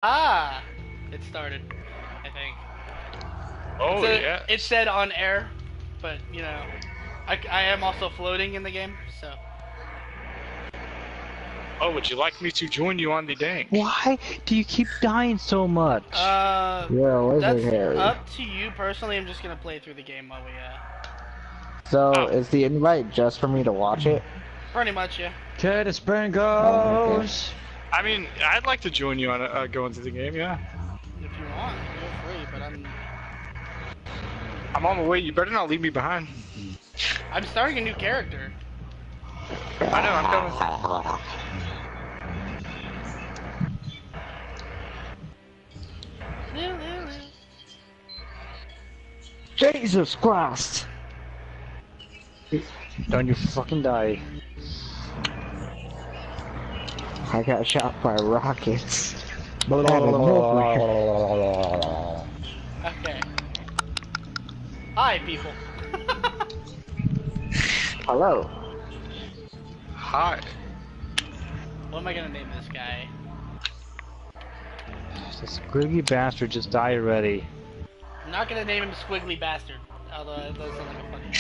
Ah, it started, I think. Oh, yeah. It said on air, but you know, I am also floating in the game, so. Oh, would you like me to join you on the dank? Why do you keep dying so much? You're a lizard, That's Harry. up to you personally. I'm just gonna play through the game while we So, Oh. is the invite just for me to watch it? pretty much, yeah. Curtis Sprinkles! Oh, okay. I mean, I'd like to join you on going through the game, yeah. If you want, feel free, but I'm on my way. You better not leave me behind. I'm starting a new character. I know, I'm coming. Jesus Christ! Don't you fucking die. I got shot by rockets. Okay. Hi, people. Hello. Hi. What am I gonna name this guy? This squiggy bastard just die already. I'm not gonna name him Squiggly Bastard, although it does sound like a funny.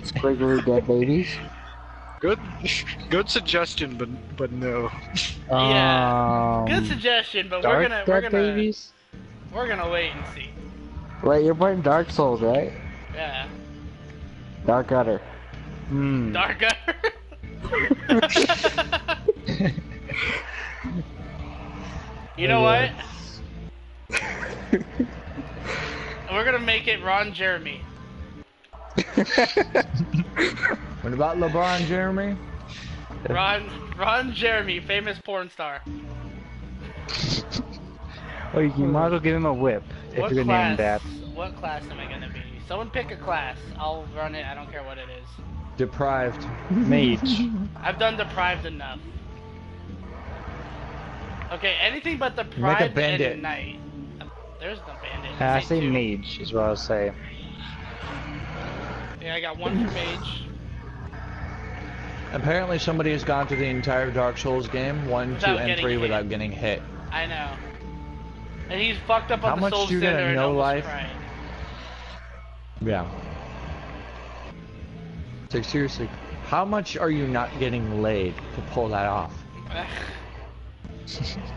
Squiggly dead babies. Good suggestion, but no. Yeah. Good suggestion, but Dark we're Dead gonna Babies? we're gonna wait and see. Wait, you're playing Dark Souls, right? Yeah. Dark Gutter. Hmm. Dark Gutter. You know what? We're gonna make it Ron Jeremy. What about LeBron Jeremy? Ron Jeremy, famous porn star. Oh, you might as well give him a whip if What you're gonna name him that. What class am I gonna be? Someone pick a class. I'll run it. I don't care what it is. Deprived. Mage. I've done deprived enough. Okay, anything but Make a deprived bandit. and night. There's no bandit. I Say say two. mage is what I'll say. Yeah, I got one for mage. Apparently somebody has gone through the entire Dark Souls game, 1, 2, Without and getting 3 hit. without getting hit. I know. And he's fucked up How on the much soul do you get center in and no almost life? cried. Yeah. Like seriously, how much are you not getting laid to pull that off?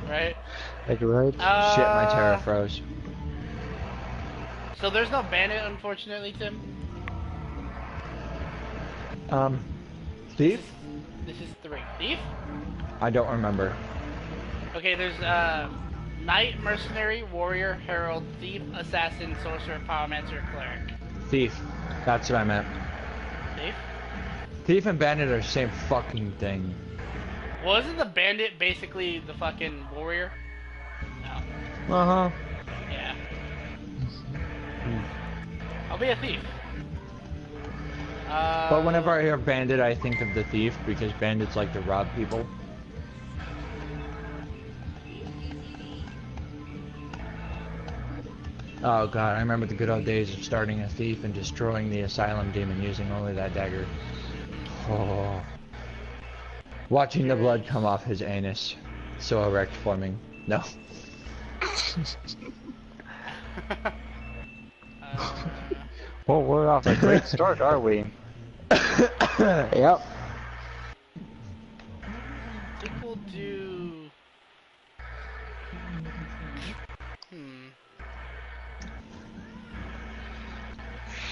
Right? Like, right? Shit, my Terra froze. So there's no bandit, unfortunately, Tim. Thief? This is 3. Thief? I don't remember. Okay, there's Knight, Mercenary, Warrior, Herald, Thief, Assassin, Sorcerer, Pyromancer, Cleric. Thief. That's what I meant. Thief? Thief and bandit are the same fucking thing. Well, isn't the bandit basically the fucking warrior? No. Uh-huh. Yeah. I'll be a thief. But whenever I hear bandit, I think of the thief, because bandits like to rob people. Oh god, I remember the good old days of starting a thief and destroying the asylum demon using only that dagger. Oh. Watching the blood come off his anus. So erect for me. No. Well, we're off to a great start, are we? Yep. I think we'll do...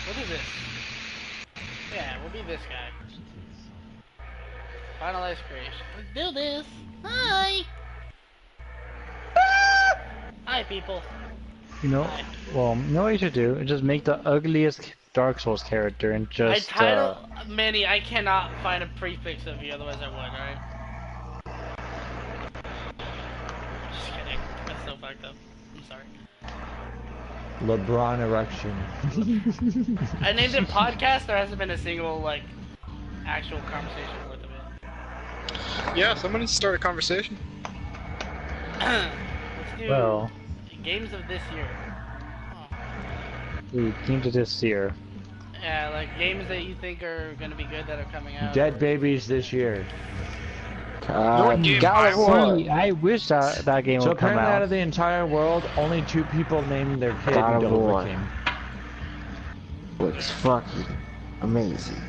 What is this? Yeah, we'll be this guy. Finalize creation. Let's do this! Hi! Hi, people. You know, well, you know what you should do? Just make the ugliest Dark Souls character and just, I title Manny, I cannot find a prefix of you, otherwise I would, right? Just kidding. That's so fucked up. I'm sorry. LeBron erection. I named it podcast, there hasn't been a single, like, actual conversation worth of it. Yeah, somebody start a conversation. Let's do well, games of this year. Huh. we came to this year. Yeah, like games that you think are gonna be good that are coming out. Dead babies this year. game God I of War. See, I wish that game So would come apparently out out. of the entire world, only 2 people named their kid God of War. Dover King. Looks fucking amazing.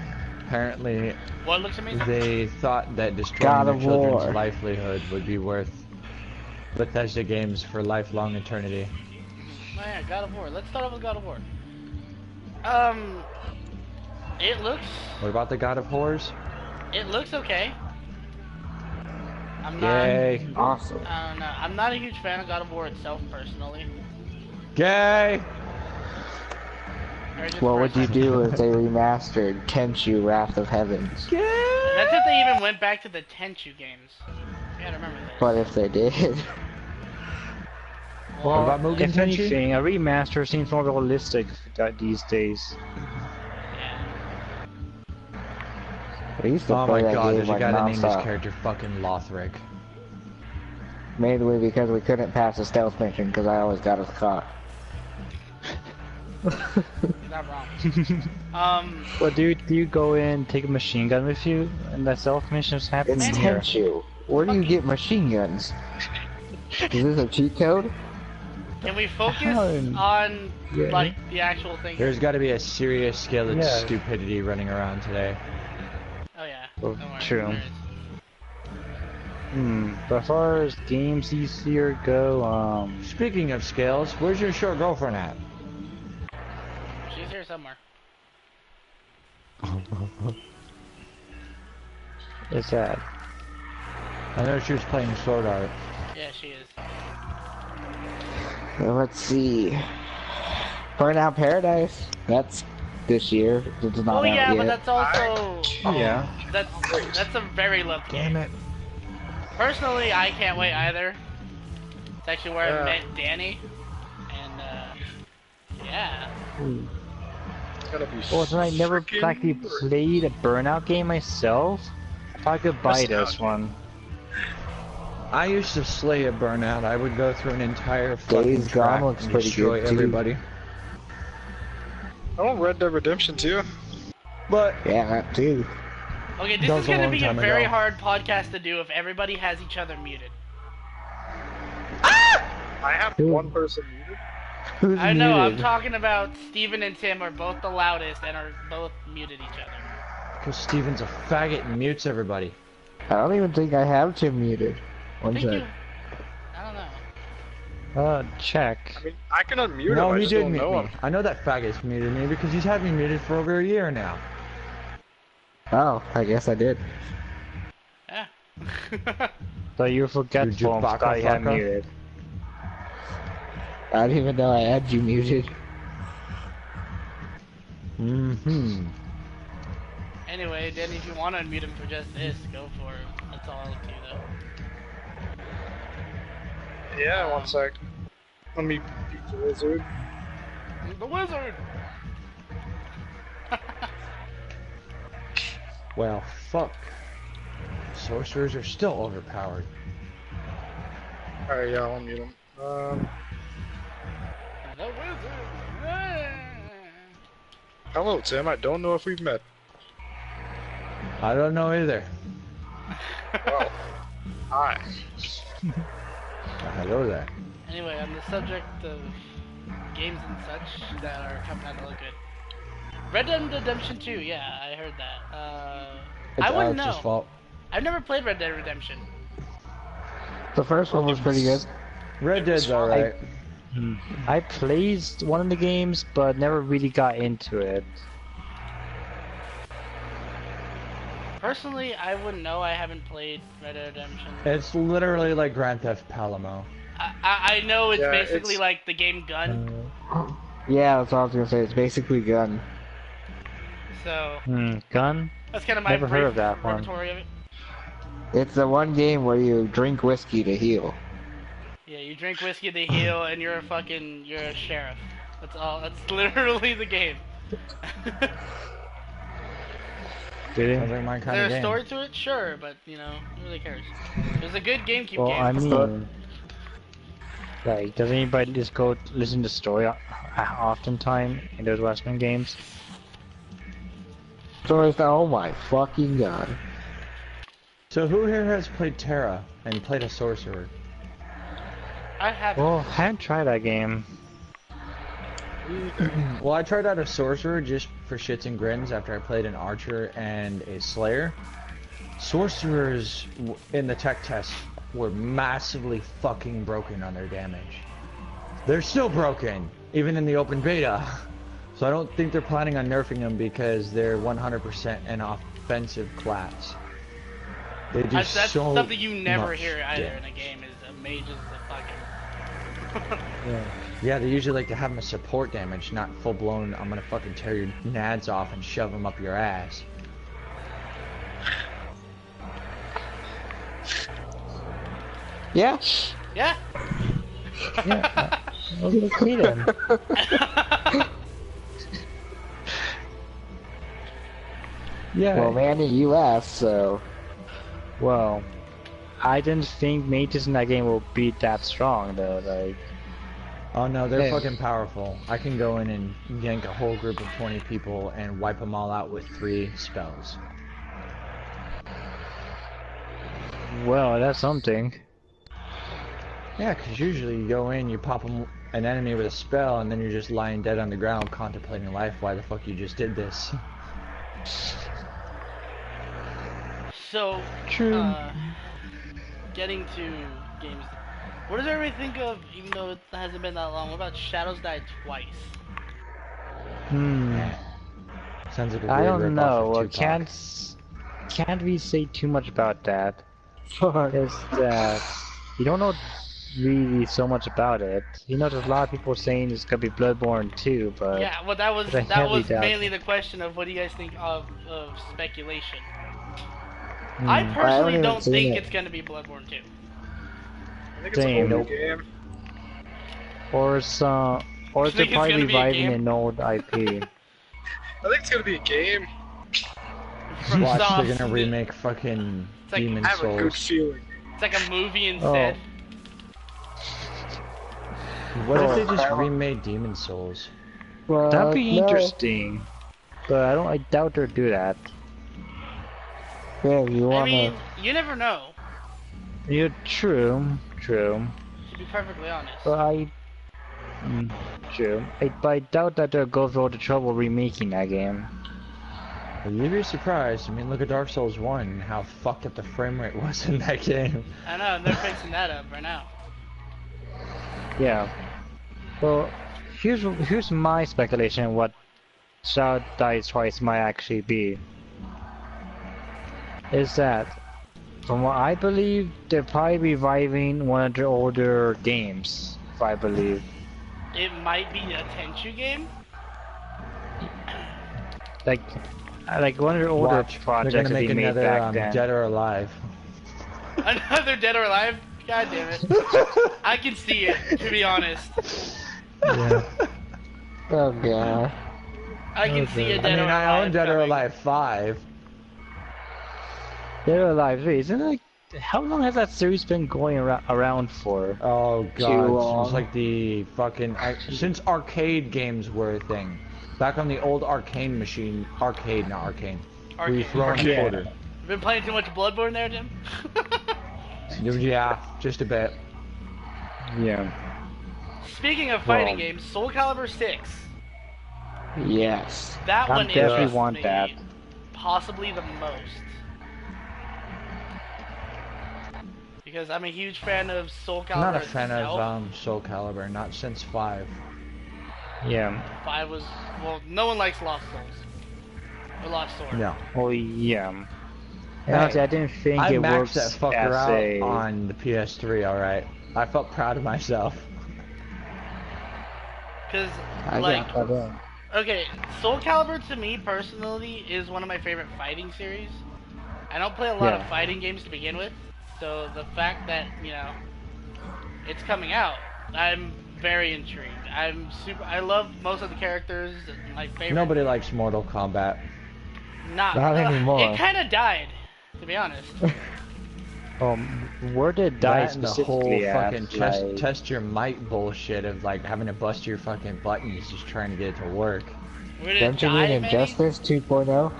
Apparently What looks amazing? they thought that destroying God their of children's War. livelihood would be worth Bethesda games for lifelong eternity. Oh yeah, God of War. Let's start off with God of War. It looks What about the God of Whores? okay. I'm not. Gay. Awesome. I don't know. I'm not a huge fan of God of War itself, personally. Gay! Or just Well, what you personally. do is they remastered Tenchu Wrath of Heavens. That's if they even went back to the Tenchu games. You gotta remember that. But if they did, Well, about Mugen if Tenchi? anything, a remaster seems more realistic these days. Yeah. I used to Oh play my that god, game there's a like guy that named his nonstop. character fucking Lothric. Mainly because we couldn't pass a stealth mission because I always got us caught. You're not wrong. Well, dude, do you go in, take a machine gun with you, and the stealth missions happen It's in here? Tenchu. Where do you get machine guns? Is this a cheat code? Can we focus How on Yeah. like the actual thing? There's got to be a serious scale of Yeah. stupidity running around today. Oh yeah. Oh, Don't worry, true. there is. But as far as games this year go, Speaking of scales, where's your short girlfriend at? She's here somewhere. it's sad. I know she was playing Sword Art. Yeah, she is. Let's see. Burnout Paradise. That's this year. It's not Oh out yeah, yet. but that's also Yeah. that's a very loved game. Damn it. Personally, I can't wait either. It's actually where I Yeah. met Danny, and yeah. It's gonna be Well, since I never freaking actually great. played a Burnout game myself, I could buy this one. I used to slay a burnout. I would go through an entire fucking Days Gone track looks and pretty destroy good, too. everybody. I want Red Dead Redemption 2. But Yeah, that too. Okay, this That is was a gonna long be a time very ago. hard podcast to do if everybody has each other muted. I have Who? one person muted. Who's I know, I'm muted? talking about Steven and Tim are both the loudest and are both muted each other. because Steven's a faggot and mutes everybody. I don't even think I have Tim muted. One Thank sec. you. I don't know. Check. I mean, I can unmute No, him. I he just did don't mute know me. him. I know that faggot's muted me because he's had me muted for over a year now. Oh, I guess I did. Yeah. So you're forgetful and baka forgot you had fucker. muted. I didn't even know I had you muted. Mm-hmm. Anyway, Danny, if you want to unmute him for just this, go for it. That's all up to you, though. Yeah, one sec. Let me beat the wizard. The wizard! Well, fuck. Sorcerers are still overpowered. Alright, yeah, I'll unmute him. The wizard! Hello, Tim. I don't know if we've met. I don't know either. Well, hi. Hello there. Anyway, on the subject of games and such that are coming out to look good. Red Dead Redemption 2, yeah, I heard that. It's I wouldn't Alex's know. fault. I've never played Red Dead Redemption. The first one was pretty good. Red Dead's alright. I played one of the games, but never really got into it. Personally, I wouldn't know. I haven't played Red Dead Redemption. It's literally like Grand Theft Palamo. I know it's Yeah, basically it's- like the game Gun, Yeah, that's what I was gonna say. It's basically Gun. so Gun? that's kind of my Never heard brief of that one. repertoire of it. It's the one game where you drink whiskey to heal. Yeah, you drink whiskey to heal, and you're a sheriff. That's all. That's literally the game. Did Sounds it? like my Is kind there of a game. story to it? Sure, but you know, who really cares? There's a good GameCube Well, game. I mean, like, does anybody just go listen to story oftentimes in those Western games? So it's oh my fucking god. So who here has played Terra and played a sorcerer? I haven't. Well, I haven't tried that game. Well, I tried out a sorcerer just for shits and grins after I played an archer and a slayer. Sorcerers in the tech test were massively fucking broken on their damage. They're still broken, even in the open beta. So I don't think they're planning on nerfing them because they're 100% an offensive class. They do That's so something you never much hear either damage. in a game is a mage is the fucking... Yeah, they usually like to have them as support damage, not full blown, I'm gonna fucking tear your nads off and shove them up your ass. Yeah. Yeah. Yeah. Okay then. Yeah. Well, Manny, you asked, so. Well, I didn't think mages in that game will be that strong though. Like, Oh no, they're Hey. fucking powerful. I can go in and yank a whole group of 20 people and wipe them all out with 3 spells. well, that's something. Yeah, because usually you go in, you pop an enemy with a spell, and then you're just lying dead on the ground contemplating life. Why the fuck you just did this? So, True. getting to games. What does everybody think of, even though it hasn't been that long, what about Shadows Die Twice? Sounds like a weird I don't ripoff know. of Well, Tupac. can't we say too much about that? Is that you don't know really so much about it. You know, there's a lot of people saying it's gonna be Bloodborne too, but Yeah, well, that was but I heavily doubt mainly it. the question of what do you guys think of speculation. Hmm. I personally even don't seen think it. it's gonna be Bloodborne 2. I think it's Same. a whole new game. or some, or You they're think it's probably gonna be a reviving game? an old IP. I think it's gonna be a game. From Watch, Soft, they're gonna remake fucking like- Demon I have a good Souls. feeling. It's like a movie instead. What if they Oh, just remade Demon Souls? Well, That'd be no. interesting, but I doubt they'll do that. Yeah, you I wanna. mean, you never know, Yeah, true. to be perfectly honest. But true. But I doubt that they'll go through all the trouble remaking that game. Well, you'd be surprised. I mean, look at Dark Souls 1 and how fucked up the frame rate was in that game. I know, they're fixing that up right now. Yeah. Well, here's my speculation of what Shadow Die Twice might actually be. Is that, from what I believe, they're probably reviving one of their older games, if I believe. It might be a Tenchu game. Like one of their older Watch, they're projects gonna that make they made another back then. Dead or Alive. Another Dead or Alive? God damn it. I can see it, to be honest. Yeah. Oh god. I can see a I Dead mean, or Alive. I own Dead or coming. Alive 5. Dead or Alive 3, isn't it like, how long has that series been going around for? Oh Too god, long. since like the fucking since arcade games were a thing. Back on the old arcane machine, arcade, not arcane. Where you Arcade. throw in a Yeah. quarter. You've been playing too much Bloodborne there, Jim? Yeah, just a bit. Yeah. Speaking of fighting Well. games, Soul Calibur 6. Yes. That I one definitely interests want me that. possibly the most. Because I'm a huge fan of Soul Calibur I'm not a fan itself. of Soul Calibur, not since 5. Yeah. 5 was, well, no one likes Lost Souls. Or Lost Sword. No. Oh yeah. Hey, Honestly, I didn't think I it maxed works that fucker as out a. on the PS3, alright. I felt proud of myself. Because, I like, got that in. okay, Soul Calibur to me personally is one of my favorite fighting series. I don't play a lot of Yeah. fighting games to begin with, so the fact that, you know, it's coming out, I'm very intrigued. I love most of the characters, my favorite. Nobody likes Mortal Kombat. Not anymore. It kind of died, to be honest. Where did die That and the whole specifically at? fucking Like, test your might bullshit of like having to bust your fucking buttons just trying to get it to work. Where did it Don't you die, mean Manny? Injustice 2.0?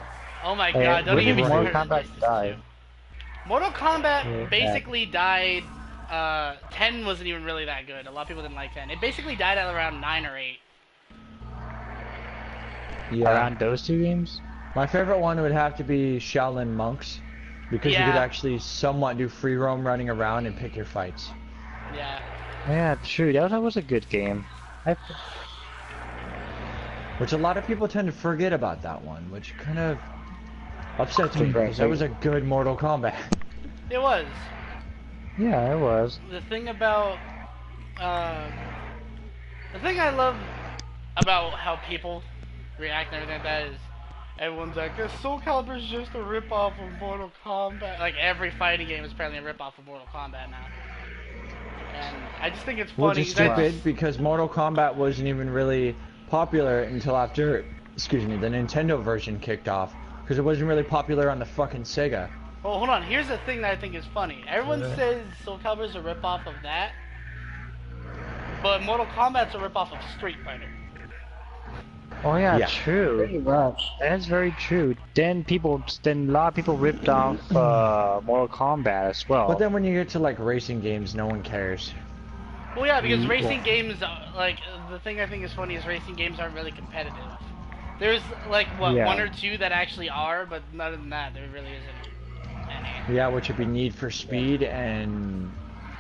Oh my Hey, god, don't where even did get me Mortal started on Kombat Injustice die? 2. Mortal Kombat Yeah. basically died. 10 wasn't even really that good. A lot of people didn't like 10. It basically died at around 9 or 8. Yeah. Around those two games? My favorite one would have to be Shaolin Monks, because you could Yeah. actually somewhat do free roam running around and pick your fights. Yeah. Yeah, true. That was a good game. Which a lot of people tend to forget about that one, which kind of upsets me, because Depressing. that was a good Mortal Kombat. It was. Yeah, it was. The thing about, the thing I love about how people react and everything like that is everyone's like, Soul Calibur is just a ripoff of Mortal Kombat. Like, every fighting game is apparently a ripoff of Mortal Kombat now. And I just think it's funny. Which is that- stupid, because Mortal Kombat wasn't even really popular until after, excuse me, the Nintendo version kicked off, because it wasn't really popular on the fucking Sega. Well, hold on. Here's the thing that I think is funny. Everyone says Soul Calibur is a ripoff of that, but Mortal Kombat's a ripoff of Street Fighter. Oh yeah, Yeah. true. Pretty much. That's very true. Then a lot of people ripped off Mortal Kombat as well. But then when you get to like racing games, no one cares. Well, yeah, because racing games, like, the thing I think is funny is racing games aren't really competitive. There's, like, what, Yeah. one or two that actually are, but other than that, there really isn't any. Yeah, which would be Need for Speed and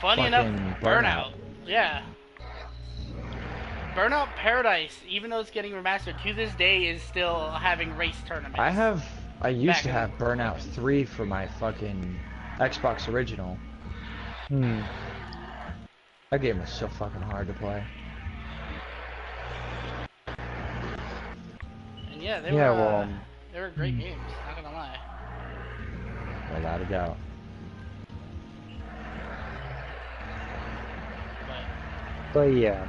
Funny enough, fucking Burnout. Yeah. Burnout Paradise, even though it's getting remastered, to this day is still having race tournaments. I used Back to in- have Burnout 3 for my fucking Xbox original. Hmm. That game was so fucking hard to play. And yeah, they Yeah, were, well, they were great games, not gonna lie. Without a doubt. But But yeah.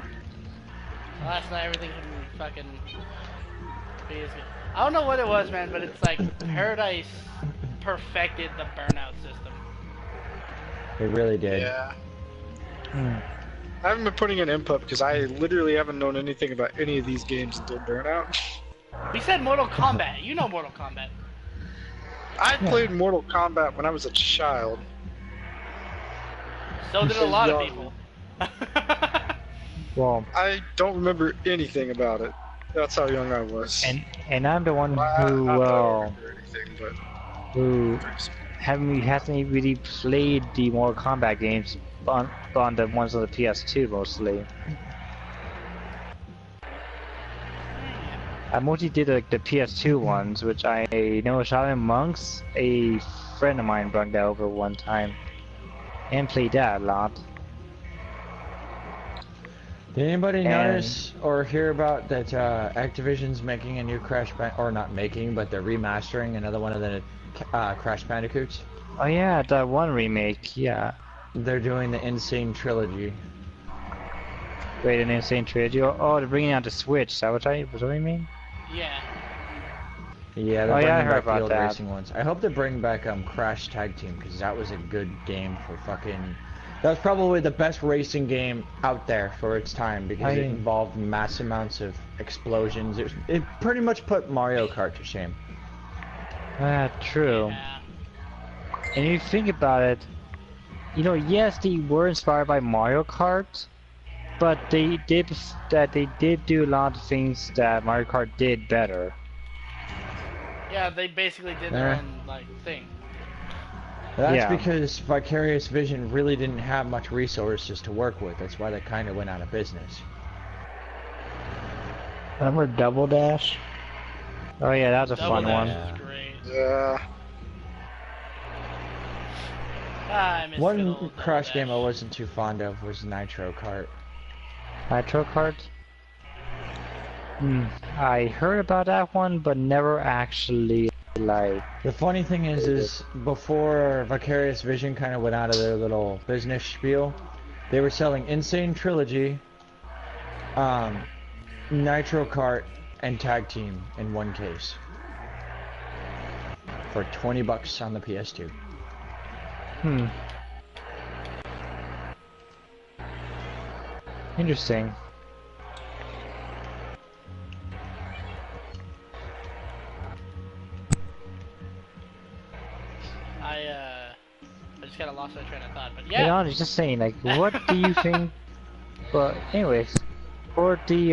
last night everything can fucking be as good. I don't know what it was, man, but it's like Paradise perfected the Burnout system. It really did. Yeah. Hmm. I haven't been putting in input because I literally haven't known anything about any of these games until Burnout. We said Mortal Kombat. You know Mortal Kombat. I played Mortal Kombat when I was a child. So did a lot of Young. people. Well, I don't remember anything about it. That's how young I was. and I'm the one I who don't remember anything, but who hasn't really played the Mortal Kombat games on the ones on the PS2 mostly. I mostly did like the PS2 ones, which I know Shaolin Monks. A friend of mine brought that over one time and played that a lot. Did anybody And- notice or hear about that Activision's making a new or not making, but they're remastering another one of the Crash Bandicoots? Oh yeah, that one remake. Yeah, They're doing the Insane Trilogy. Great and Insane Trilogy. Oh, they're bringing out the Switch. Is that what you mean? Yeah. Yeah, they're Oh, yeah, I bringing heard back the about old that. racing ones. I hope they bring back Crash Tag Team, because that was a good game for fucking... That was probably the best racing game out there for its time, because it involved mass amounts of explosions. It pretty much put Mario Kart to shame. True. Yeah. And if you think about it, yes, they were inspired by Mario Kart, but they did do a lot of things that Mario Kart did better. Yeah, they basically did their Yeah. own, like, thing. That's Yeah. because Vicarious Vision really didn't have much resources to work with. That's why they kind of went out of business. Remember Double Dash? Oh yeah, that was a Double fun Dash one. is great. yeah. I miss good One old Double Crash game I Dash. wasn't too fond of was Nitro Kart. Nitro Kart. I heard about that one, but never actually The funny thing is before Vicarious Vision kind of went out of their little business spiel, they were selling Insane Trilogy, Nitro Kart, and Tag Team in one case for $20 on the PS2. Interesting. lost my train of thought, but Yeah, yeah. I was just saying, like, what do you think? But anyways, for the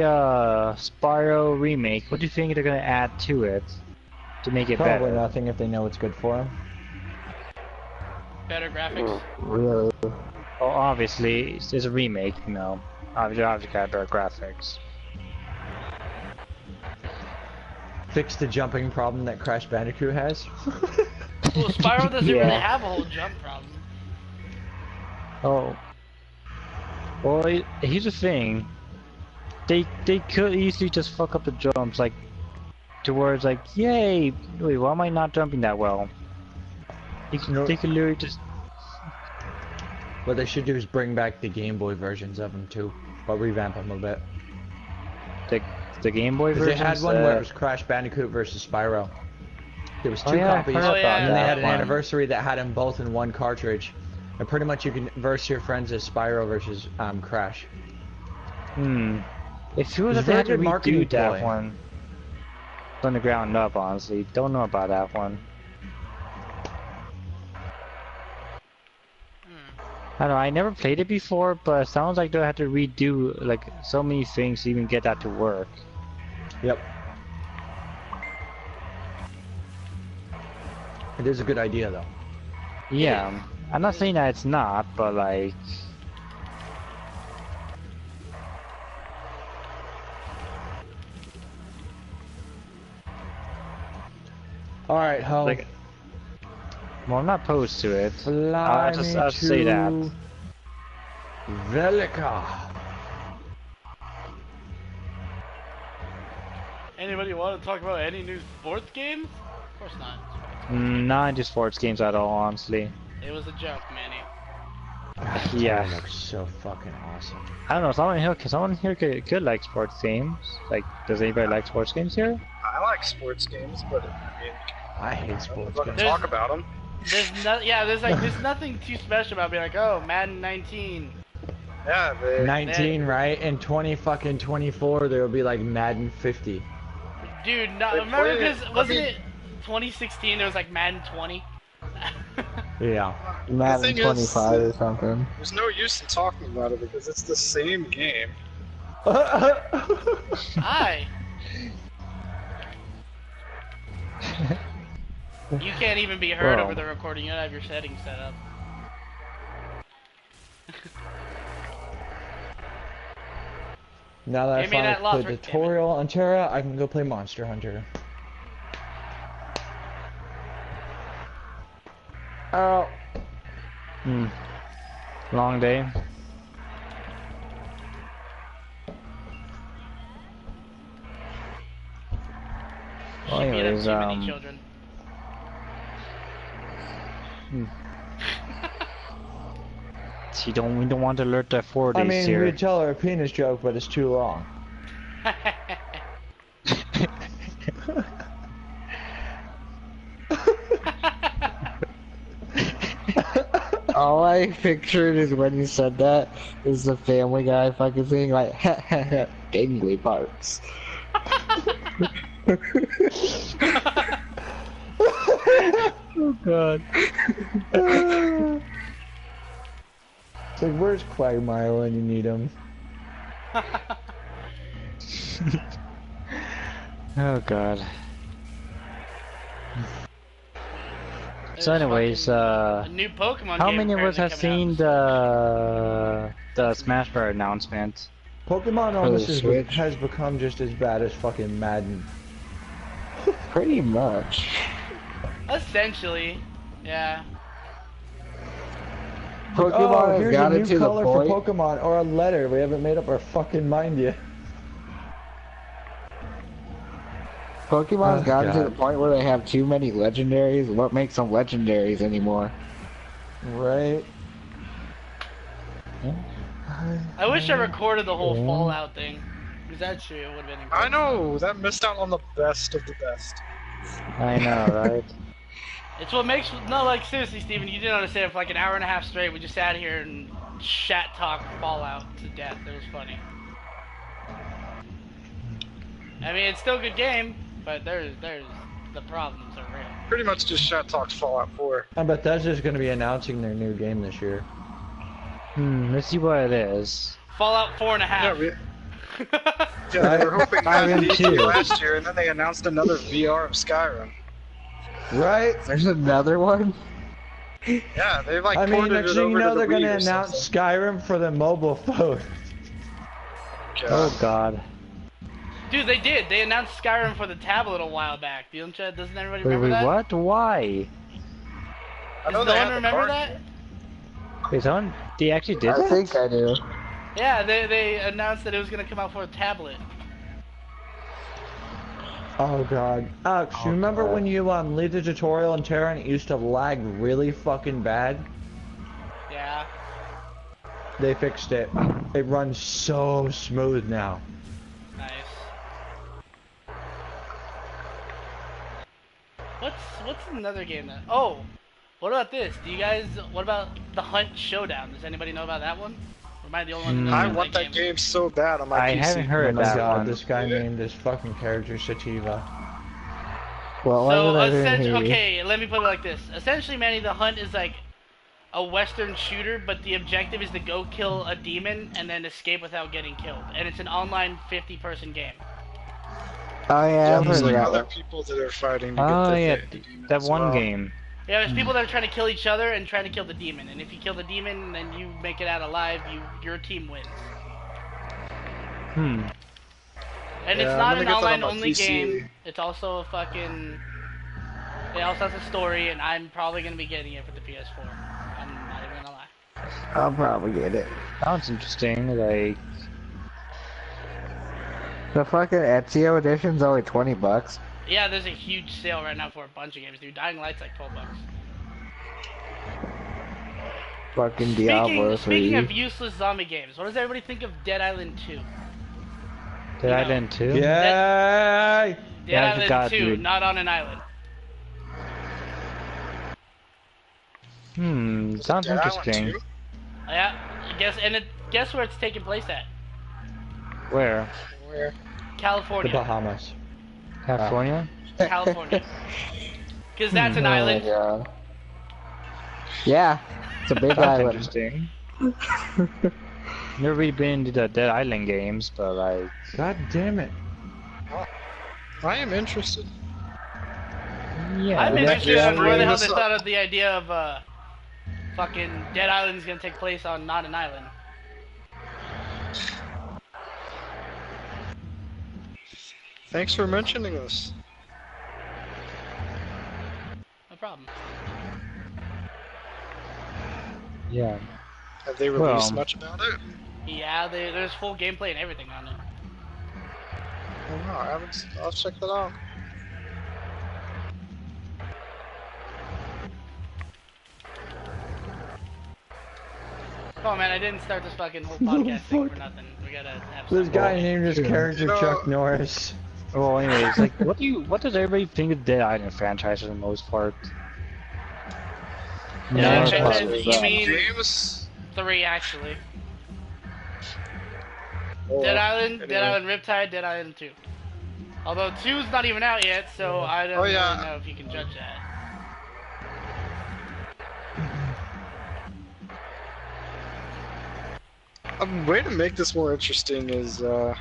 Spyro remake, what do you think they're gonna add to it to make it Probably better? nothing if they know it's good for them. Better graphics. Really? Well, obviously, it's a remake, you know. Obviously got better graphics. Fix the jumping problem that Crash Bandicoot has. Well, Spyro doesn't Yeah. really have a whole jump problem. Oh. Well, here's the thing. They could easily just fuck up the jumps, like, towards like, yay! Wait, why am I not jumping that well? They could literally just. What they should do is bring back the Game Boy versions of them too, but revamp them a bit. The Game Boy 'Cause they version. had one where it was Crash Bandicoot versus Spyro. There was Oh, two yeah, I copies, heard about and then they that had an one. anniversary that had them both in one cartridge. And pretty much you can verse your friends as Spyro versus Crash. It feels It's like they a had to very good marketing redo that ploy. one from the ground up. Honestly, don't know about that one. I don't know. I never played it before, but it sounds like they had to redo like so many things to even get that to work. Yep. It is a good idea though. Yeah, I'm not saying that it's not, but like. Alright, Ho. Like, well, I'm not opposed to it. Fly I'll just say that. to Velika. Anybody want to talk about any new sports games? Of course not. Not into sports games at all, honestly. It was a joke, Manny. Yeah. That looks so fucking awesome. I don't know. Someone here could like sports games. Like, does anybody like sports games here? I like sports games, but I mean, I hate sports I'm gonna games. talk about them. There's nothing too special about being like, oh, Madden 19. Yeah, they, 19, right? And 24, there will be like Madden 50. Dude, They remember play it- because I wasn't mean- it 2016? There was like Madden 20. Yeah. Madden thing is, 25 or something. there's no use in talking about it because it's the same game. Hi. You can't even be heard Well. over the recording. You don't have your settings set up. Now that I Give me that found loss, the Rick, damn it. tutorial on Terra, I can go play Monster Hunter. Oh. Long day. Well, She beat up anyways, too many children. we don't want to alert that 4 days I mean, here. we'd tell her a penis joke, but it's too long. All I pictured is when you said that is the Family Guy fucking thing, like, dangly parts. Oh god. It's like, where's Quagmire when you need him? Oh god. So There's anyways, a new Pokemon how game many of us apparently have coming seen out. the Smash Bros announcement? Pokemon the almost Switch. has become just as bad as fucking Madden. Pretty much. Essentially, yeah. Pokemon Oh, has here's a gotten new to the color for point. Pokemon, or a letter. We haven't made up our fucking mind yet. Pokemon's Oh, gotten to God. the point where they have too many legendaries. What makes them legendaries anymore? Right? I wish I recorded the whole Fallout thing. Because that shit would have been incredible. I know, that missed out on the best of the best. I know, right? It's what makes no, like seriously, Steven, you didn't understand. For like an hour and a half straight, we just sat here and chat talk Fallout to death. It was funny. I mean, it's still a good game, but there's the problems are real. pretty much just shot talked Fallout 4. And Bethesda's going to be announcing their new game this year. Let's see what it is. Fallout 4.5. Yeah, they were hoping Skyrim that 2. last year, and then they announced another VR of Skyrim. Right? There's another one? Yeah, they like I mean, ported next it thing over you know, to the they're going to Wii or announce something. Skyrim for the mobile phone. Oh god. Dude, they did. They announced Skyrim for the tablet a while back. Doesn't everybody Wait, remember that? what? Why? I know Does they no had one the remember card that? game. Wait, someone? They actually did I that? think I do. Yeah, they announced that it was gonna come out for a tablet. Oh god. Alex, you remember when you lead the tutorial in Terra and it used to lag really fucking bad? Yeah. They fixed it. It runs so smooth now. Nice. What's another game that? Oh, what about this? What about the Hunt Showdown? Does anybody know about that one? Or am I the only one that knows I about want that game? game so bad on my I PC. haven't Oh heard my that god, one. this guy named his fucking character Sativa. What was So it? I didn't hear you. okay, let me put it like this. Essentially, Manny, the Hunt is like a Western shooter, but the objective is to go kill a demon and then escape without getting killed. And it's an online 50-person game. Oh yeah, I've There's heard of like that other one. people that are fighting to Oh get yeah, the demon that as one well. game. Yeah, there's people that are trying to kill each other and trying to kill the demon. And if you kill the demon and you make it out alive, your team wins. Hmm. And Yeah, it's I'm not gonna an get that on online my only PC. game. It's also a fucking. It also has a story, and I'm probably gonna be getting it for the PS4. I'm not even gonna lie. I'll probably get it. Sounds interesting. Like, The fucking Ezio edition's only $20. Yeah, there's a huge sale right now for a bunch of games, dude. Dying Light's like $12. Fucking Diablo 3. Speaking of useless zombie games, what does everybody think of Dead Island 2? Dead Island 2? Yay! Dead Yeah, I Island forgot, 2, dude. not on an island. Sounds Dead Island interesting. 2? Yeah, guess where it's taking place at? Where? Where? The California. Bahamas. California? California. Because that's an Oh my island. God. Yeah, it's a big Sounds island. interesting. Never really been to the Dead Island games, but like, God damn it. I am interested. yeah. I'm interested yeah, in where the hell this they up. thought of the idea of fucking Dead Island's gonna take place on not an island. Thanks for mentioning this. No problem. Yeah. Have they released Well, much about it? Yeah, there's full gameplay and everything on it. I don't know. I haven't. I'll check that out. Oh man, I didn't start this fucking whole podcast thing for nothing. We gotta have This some. guy named his character You know- Chuck Norris. Well, anyways, like, what does everybody think of Dead Island franchise for the most part? Yeah, No, franchise, probably you not. mean James? 3 actually. Oh, Dead Island, anyway. Dead Island Riptide, Dead Island 2. Although 2's not even out yet, so I don't Oh, yeah. really know if you can judge that. A way to make this more interesting is, Yeah.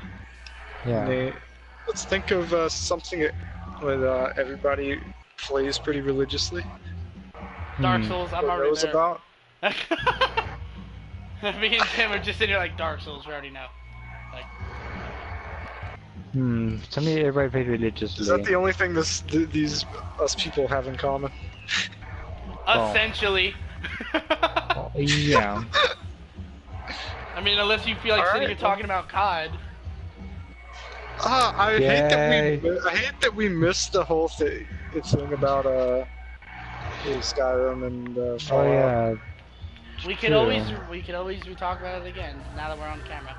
let's think of something that everybody plays pretty religiously. Dark Hmm. Souls, I'm Or already knows there. about. Me and Tim are just sitting here like Dark Souls, we already know. Like, Something everybody plays religiously. Is that the only thing these us people have in common? essentially. Yeah. I mean, unless you feel like All sitting right, here talking about COD. I Yay. hate that we missed the whole thing about Skyrim and Oh Fallout. yeah. We could True. always talk about it again now that we're on camera.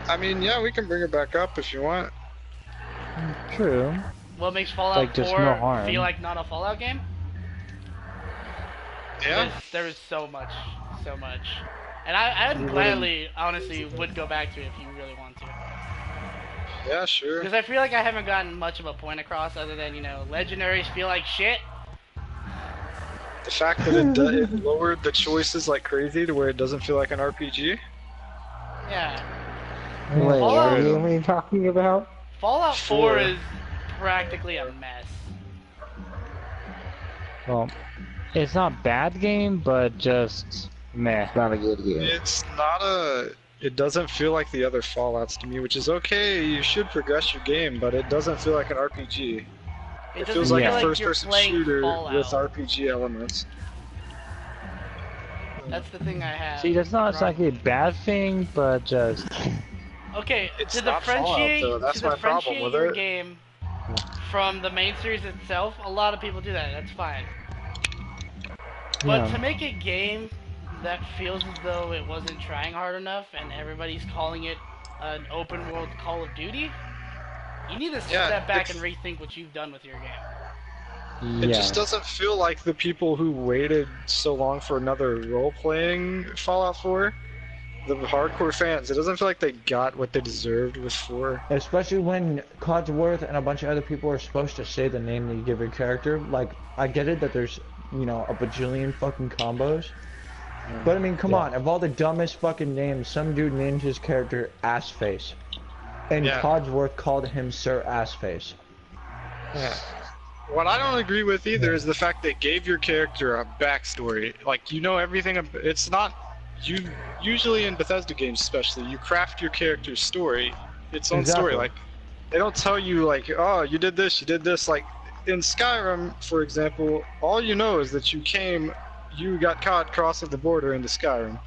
I mean, yeah, we can bring it back up if you want. True. What makes Fallout Like, there's 4 no harm. feel like not a Fallout game? Yeah. There is so much. And I gladly, honestly, would go back to it if you really want to. Yeah, sure. Because I feel like I haven't gotten much of a point across other than, you know, legendaries feel like shit. The fact that it lowered the choices like crazy to where it doesn't feel like an RPG. Yeah. Wait, what Fallout- game are you talking about? Fallout 4 Four. is practically a mess. Well, it's not a bad game, but just meh. It's not a good game. It's not a. It doesn't feel like the other Fallouts to me, which is okay. You should progress your game, but it doesn't feel like an RPG. It doesn't feels feel like Yeah. a you're first-person playing shooter Fallout. with RPG elements. That's the thing I have. See, that's not exactly a bad thing, but just Okay, It's to not Fallout, differentiate, though. That's to my problem differentiate with your it. game from the main series itself, a lot of people do that. That's fine. But Yeah. to make a game that feels as though it wasn't trying hard enough and everybody's calling it an open world Call of Duty, you need to Yeah, step back it's- and rethink what you've done with your game. It yeah. just doesn't feel like the people who waited so long for another role-playing Fallout 4, the hardcore fans, it doesn't feel like they got what they deserved with 4. Especially when Codsworth and a bunch of other people are supposed to say the name that you give your character. Like, I get it that there's, you know, a bajillion fucking combos. But I mean, come on, of all the dumbest fucking names, some dude named his character Assface. And Yeah. Codsworth called him Sir Assface. Yeah. What I don't agree with either is the fact they gave your character a backstory. Like, you know everything. It's not. You usually in Bethesda games, especially, you craft your character's story, its own Exactly. story. Like, they don't tell you like, oh, you did this, you did this. Like in Skyrim, for example, all you know is that you got caught crossing the border into Skyrim.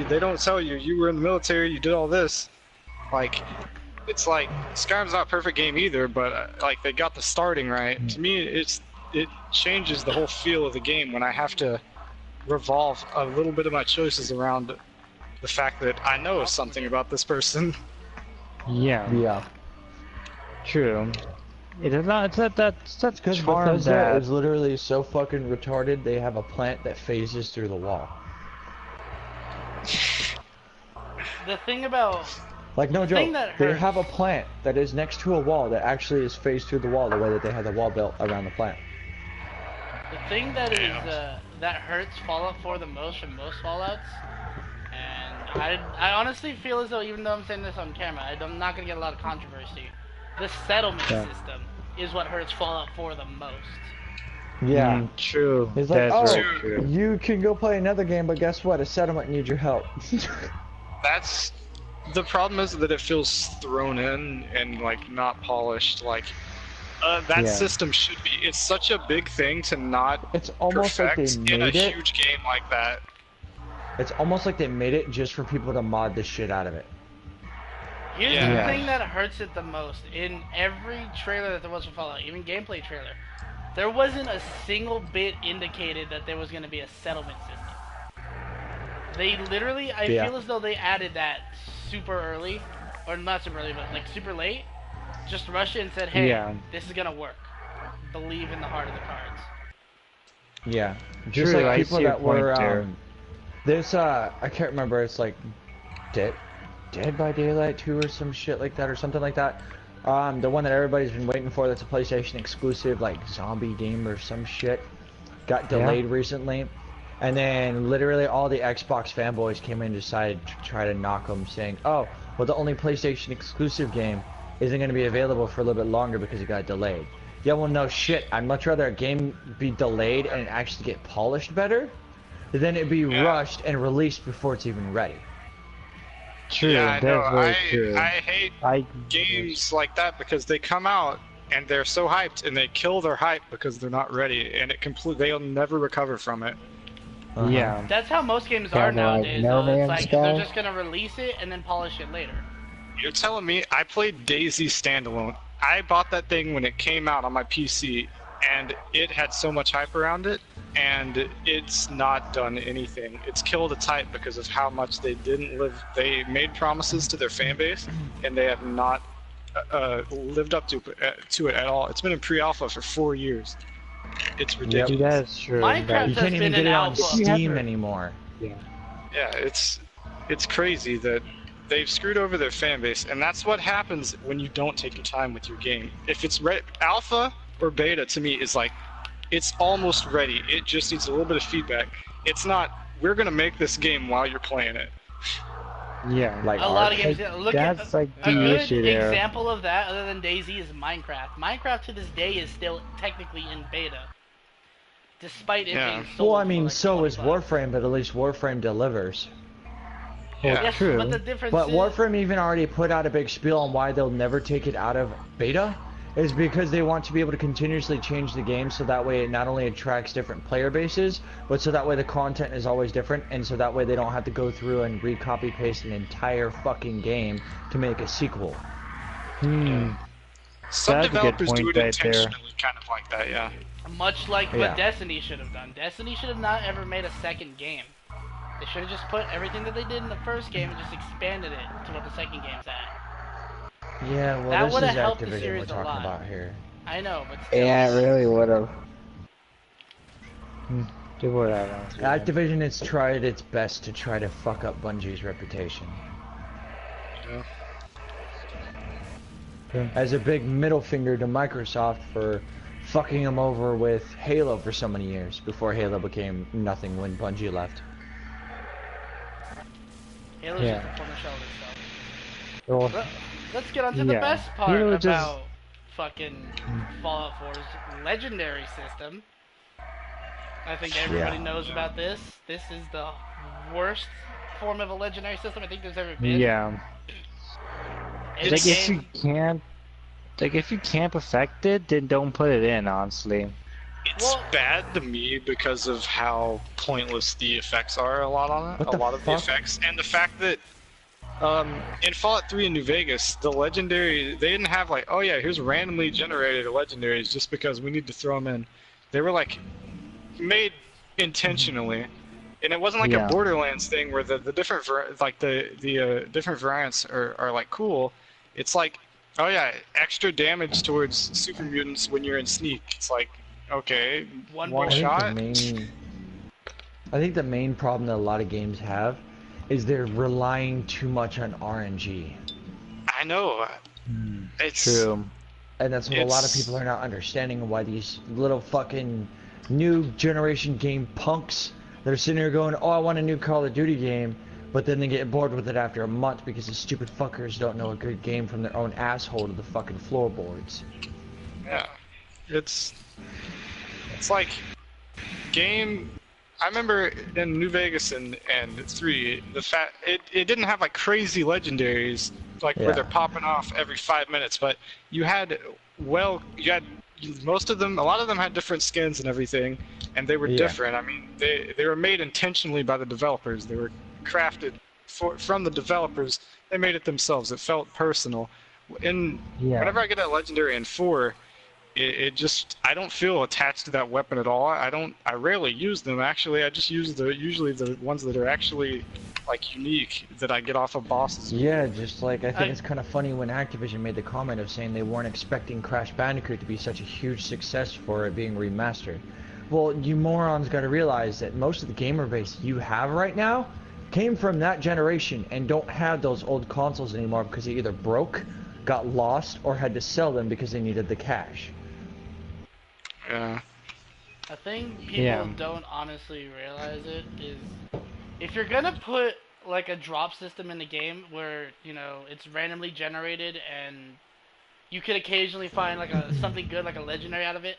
They don't tell you you were in the military, you did all this. Like, it's like Skyrim's not a perfect game either, but like they got the starting right. To me, it changes the whole feel of the game when I have to revolve a little bit of my choices around the fact that I know something about this person. Yeah, Yeah. true. It is not. It's that Because charm Bethesda that. is literally so fucking retarded, they have a plant that phases through the wall. The thing about Like, no The thing joke, that they hurts- have a plant that is next to a wall that actually is phased through the wall the way that they have the wall built around the plant. the thing that is that hurts Fallout 4 the most from most Fallouts, and I honestly feel as though even though I'm saying this on camera, I'm not gonna get a lot of controversy. The settlement Yeah. system is what hurts Fallout 4 the most. Yeah. True. It's like, That's oh, very true. you can go play another game, but guess what? A settlement needs your help. That's the problem, is that it feels thrown in and like not polished. Like that Yeah. system should be. It's such a big thing to not It's almost like perfect they in a made it. huge game like that. It's almost like they made it just for people to mod the shit out of it. Here's Yeah. the Yeah. thing that hurts it the most. In every trailer that there was for Fallout, even gameplay trailer, there wasn't a single bit indicated that there was going to be a settlement system. They literally, I Yeah. feel as though they added that super early, or not super early, but like super late. Just rushed it and said, hey, Yeah. this is going to work. Believe in the heart of the cards. Yeah. Just True, like I people see your that were, point there. there's, I can't remember, it's like, Dead by Daylight 2 or some shit like that, or something like that. The one that everybody's been waiting for, that's a PlayStation exclusive, like zombie game or some shit, got Yeah. delayed recently. And then literally all the Xbox fanboys came in and decided to try to knock them, saying, oh, well, the only PlayStation exclusive game isn't going to be available for a little bit longer because it got delayed. Yeah, well, no shit. I'd much rather a game be delayed and actually get polished better than it be Yeah. rushed and released before it's even ready. True. Yeah, I know. That's very true. I hate I games like that because they come out and they're so hyped and they kill their hype because they're not ready, and they'll never recover from it. Uh-huh. Yeah. That's how most games Kinda are nowadays. like No though. It's Man's like they're Sky. just going to release it and then polish it later. You're telling me I played Daisy standalone. I bought that thing when it came out on my PC, and it had so much hype around it, and it's not done anything. It's killed its hype because of how much they didn't live. They made promises to their fan base, and they have not lived up to it at all. It's been in pre-alpha for 4 years. It's ridiculous. That's true. Minecraft That- You has can't even been get an it on alpha. Steam anymore. Yeah, it's crazy that they've screwed over their fan base, and that's what happens when you don't take your time with your game. If it's alpha or beta, to me is like it's almost ready. It just needs a little bit of feedback. It's not we're gonna make this game while you're playing it. Yeah, Like A lot of art. games. Look that's at like a the good issue there. example of that, other than DayZ, is Minecraft. Minecraft to this day is still technically in beta, despite it Yeah. being sold. Well, I for mean, like so is 20 bucks. Warframe, but at least Warframe delivers. Well, Yeah. Yes, true. but the difference But is Warframe even already put out a big spiel on why they'll never take it out of beta, is because they want to be able to continuously change the game so that way it not only attracts different player bases, but so that way the content is always different, and so that way they don't have to go through and re-copy paste an entire fucking game to make a sequel. Some That's a good developers do point it right there. intentionally, kind of like that, yeah. much like Yeah. what Destiny should have done. Destiny should have not ever made a second game. They should have just put everything that they did in the first game and just expanded it to what the second game's at. Yeah, well, That this would've is helped the Activision we're series a talking lot. about here. I know, but still. Yeah, it really would have. Do whatever. Activision has tried its best to try to fuck up Bungie's reputation. Yeah. As a big middle finger to Microsoft for fucking them over with Halo for so many years before Halo became nothing when Bungie left. Halo's Yeah. just a former shell of itself. Well, Let's get on to the Yeah. best part Halo about just- fucking Fallout 4's legendary system. I think everybody Yeah. knows about this. This is the worst form of a legendary system I think there's ever been. yeah. In Like the if you game- can't, like if you can't perfect it, then don't put it in. Honestly. It's Well- bad to me because of how pointless the effects are a lot on it. What A the lot of the fuck? effects. And the fact that in Fallout 3 in New Vegas, the legendary, they didn't have like, oh yeah, here's randomly generated legendaries just because we need to throw them in. They were like made intentionally. And it wasn't like Yeah. a Borderlands thing where the different different variants are like cool. It's like, oh yeah, extra damage towards super mutants when you're in sneak. It's like, okay, One one bullet. shot. I think the main problem that a lot of games have is they're relying too much on RNG. I know. It's True. And that's what a lot of It's- people are not understanding, why these little fucking new generation game punks that are sitting here going, oh, I want a new Call of Duty game, but then they get bored with it after a month because the stupid fuckers don't know a good game from their own asshole to the fucking floorboards. Yeah. It's like game. I remember in New Vegas and 3, it didn't have like crazy legendaries like Yeah. where they're popping off every 5 minutes, but you had most of them, a lot of them had different skins and everything, and they were Yeah. different. I mean, they were made intentionally by the developers. They were crafted from the developers. They made it themselves. It felt personal. Yeah. Whenever I get a legendary in 4, it just, I don't feel attached to that weapon at all. I rarely use them actually. I just use usually the ones that are actually like unique that I get off of bosses. Yeah, just like, I think I- it's kind of funny when Activision made the comment of saying they weren't expecting Crash Bandicoot to be such a huge success for it being remastered. Well, you morons gotta realize that most of the gamer base you have right now came from that generation and don't have those old consoles anymore because they either broke, got lost, or had to sell them because they needed the cash. Yeah. A thing people Yeah. don't honestly realize it is if you're gonna put like a drop system in the game where, you know, it's randomly generated and you could occasionally find like something good like a legendary out of it,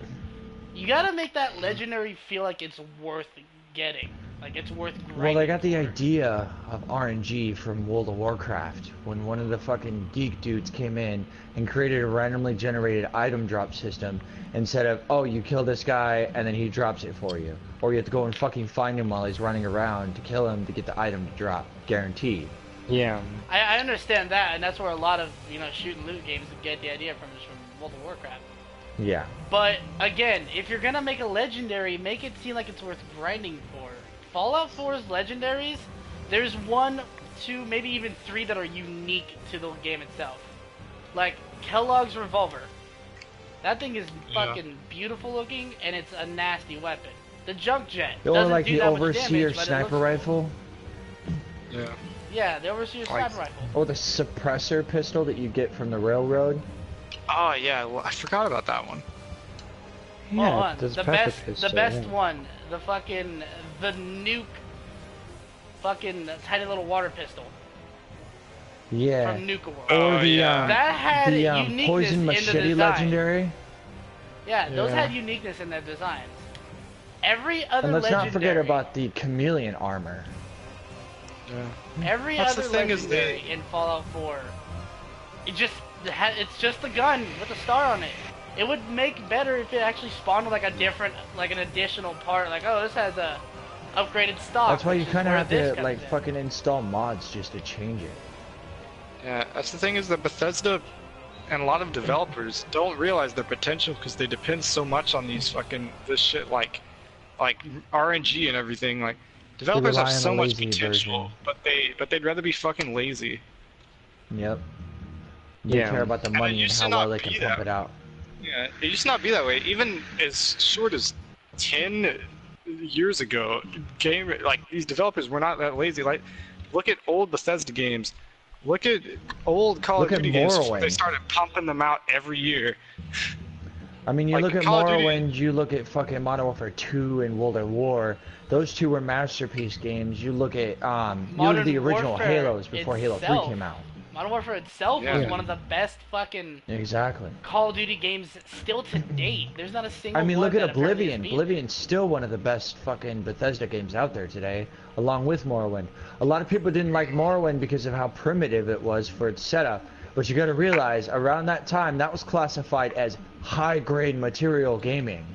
you gotta make that legendary feel like it's worth getting. Like it's worth grinding. Well, they got the for. idea of RNG from World of Warcraft when one of the fucking geek dudes came in and created a randomly generated item drop system instead of, oh, you kill this guy and then he drops it for you. Or you have to go and fucking find him while he's running around to kill him to get the item to drop, guaranteed. Yeah. I understand that, and that's where a lot of, you know, shoot and loot games get the idea from, is from World of Warcraft. Yeah. But again, if you're gonna make a legendary, make it seem like it's worth grinding for. Fallout 4's legendaries, there's 1, 2, maybe even 3 that are unique to the game itself. Like Kellogg's revolver. That thing is Yeah. fucking beautiful looking, and it's a nasty weapon. The junk jet Or doesn't like do the that much Overseer damage, but it sniper looks- rifle. Yeah. Yeah, the overseer sniper rifle. Oh, the suppressor pistol that you get from the railroad. Oh yeah, well, I forgot about that one. Hold on. there's The pepper best, pistol, the best yeah. one. The fucking, the nuke. Fucking tiny little water pistol Yeah. from Nuka World. Oh, Or the yeah. That had the uniqueness poison in the machete design. legendary. Yeah, those Yeah. had uniqueness in their designs. Every other And let's legendary, not forget about the chameleon armor. Yeah. every That's other the thing is legendary in Fallout 4. It's just the gun with a star on it. It would make better if it actually spawned with like a different, like an additional part. Like, oh, this has a upgraded stock. That's why you which is kind of where have this to comes like in. fucking install mods just to change it. Yeah, that's the thing is that Bethesda and a lot of developers don't realize their potential because they depend so much on these fucking this shit like RNG and everything. Like developers have rely on so the much lazy potential, version. but they'd rather be fucking lazy. Yep. They Yeah. care about the And it money and used to how well not they be can that pump it out. Yeah, it used to not be that way. Even as short as 10 years ago, these developers were not that lazy. Like, look at old Bethesda games. Look at old Call Look of at Duty games before they Morrowind. started pumping them out every year. I mean, you Like, look at Call of Duty- Morrowind, you look at fucking Modern Warfare 2 and World at War. Those two were masterpiece games. You look at you look at Modern the original Warfare Halos before Halo 3 itself. came out. Modern Warfare itself Yeah. was one of the best fucking Exactly. Call of Duty games still to date. There's not a single I mean, one look at that apparently Oblivion. is beat. Oblivion's still one of the best fucking Bethesda games out there today, along with Morrowind. A lot of people didn't like Morrowind because of how primitive it was for its setup. But you gotta realize, around that time, that was classified as high-grade material gaming.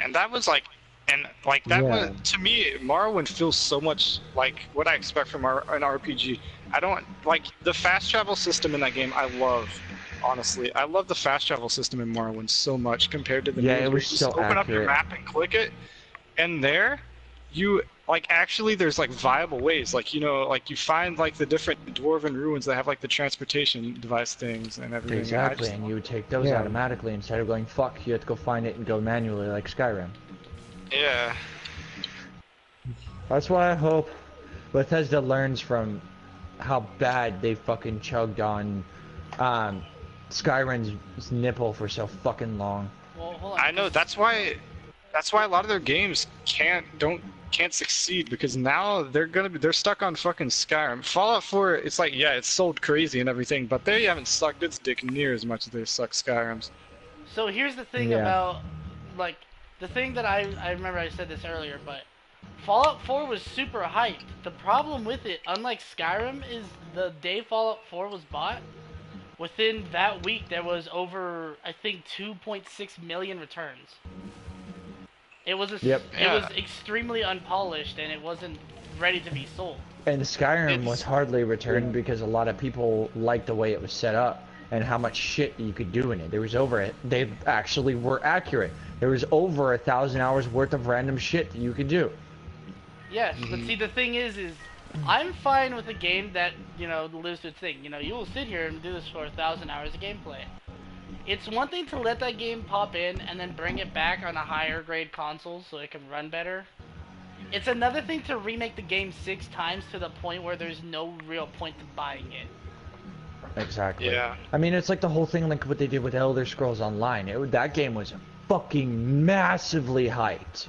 And that was like, that Yeah. one, to me, Morrowind feels so much like what I expect from an RPG. I don't, like, the fast travel system in that game, I love. Honestly, I love the fast travel system in Morrowind so much compared to the Yeah, news it where was you just so open up your accurate. map and click it, and there, you, like, actually there's, like, viable ways. Like, you know, like, you find, like, the different dwarven ruins that have, like, the transportation device things and everything. and I Exactly, just- and you would take those Yeah. automatically instead of going, fuck, you have to go find it and go manually like Skyrim. Yeah. That's why I hope Bethesda learns from how bad they fucking chugged on Skyrim's nipple for so fucking long. Well, hold on. I know, that's why a lot of their games can't succeed, because now they're stuck on fucking Skyrim. Fallout 4, it's like, yeah, it's sold crazy and everything, but they haven't sucked its dick near as much as they suck Skyrim's. So here's the thing Yeah. about, like, the thing that I remember I said this earlier, but Fallout 4 was super hyped. The problem with it, unlike Skyrim, is the day Fallout 4 was bought, within that week there was over, I think, 2.6 million returns. It was Yep. it was Yeah. extremely unpolished and it wasn't ready to be sold. And Skyrim was It's- hardly returned because a lot of people liked the way it was set up and how much shit you could do in it. They actually were accurate. There was over 1,000 hours worth of random shit that you could do. Yes, but see, the thing is I'm fine with a game that, you know, lives to its thing. You know, you will sit here and do this for 1,000 hours of gameplay. It's one thing to let that game pop in and then bring it back on a higher grade console so it can run better. It's another thing to remake the game 6 times to the point where there's no real point to buying it. Exactly. Yeah. I mean, it's like the whole thing, like what they did with Elder Scrolls Online. That game was fucking massively hyped.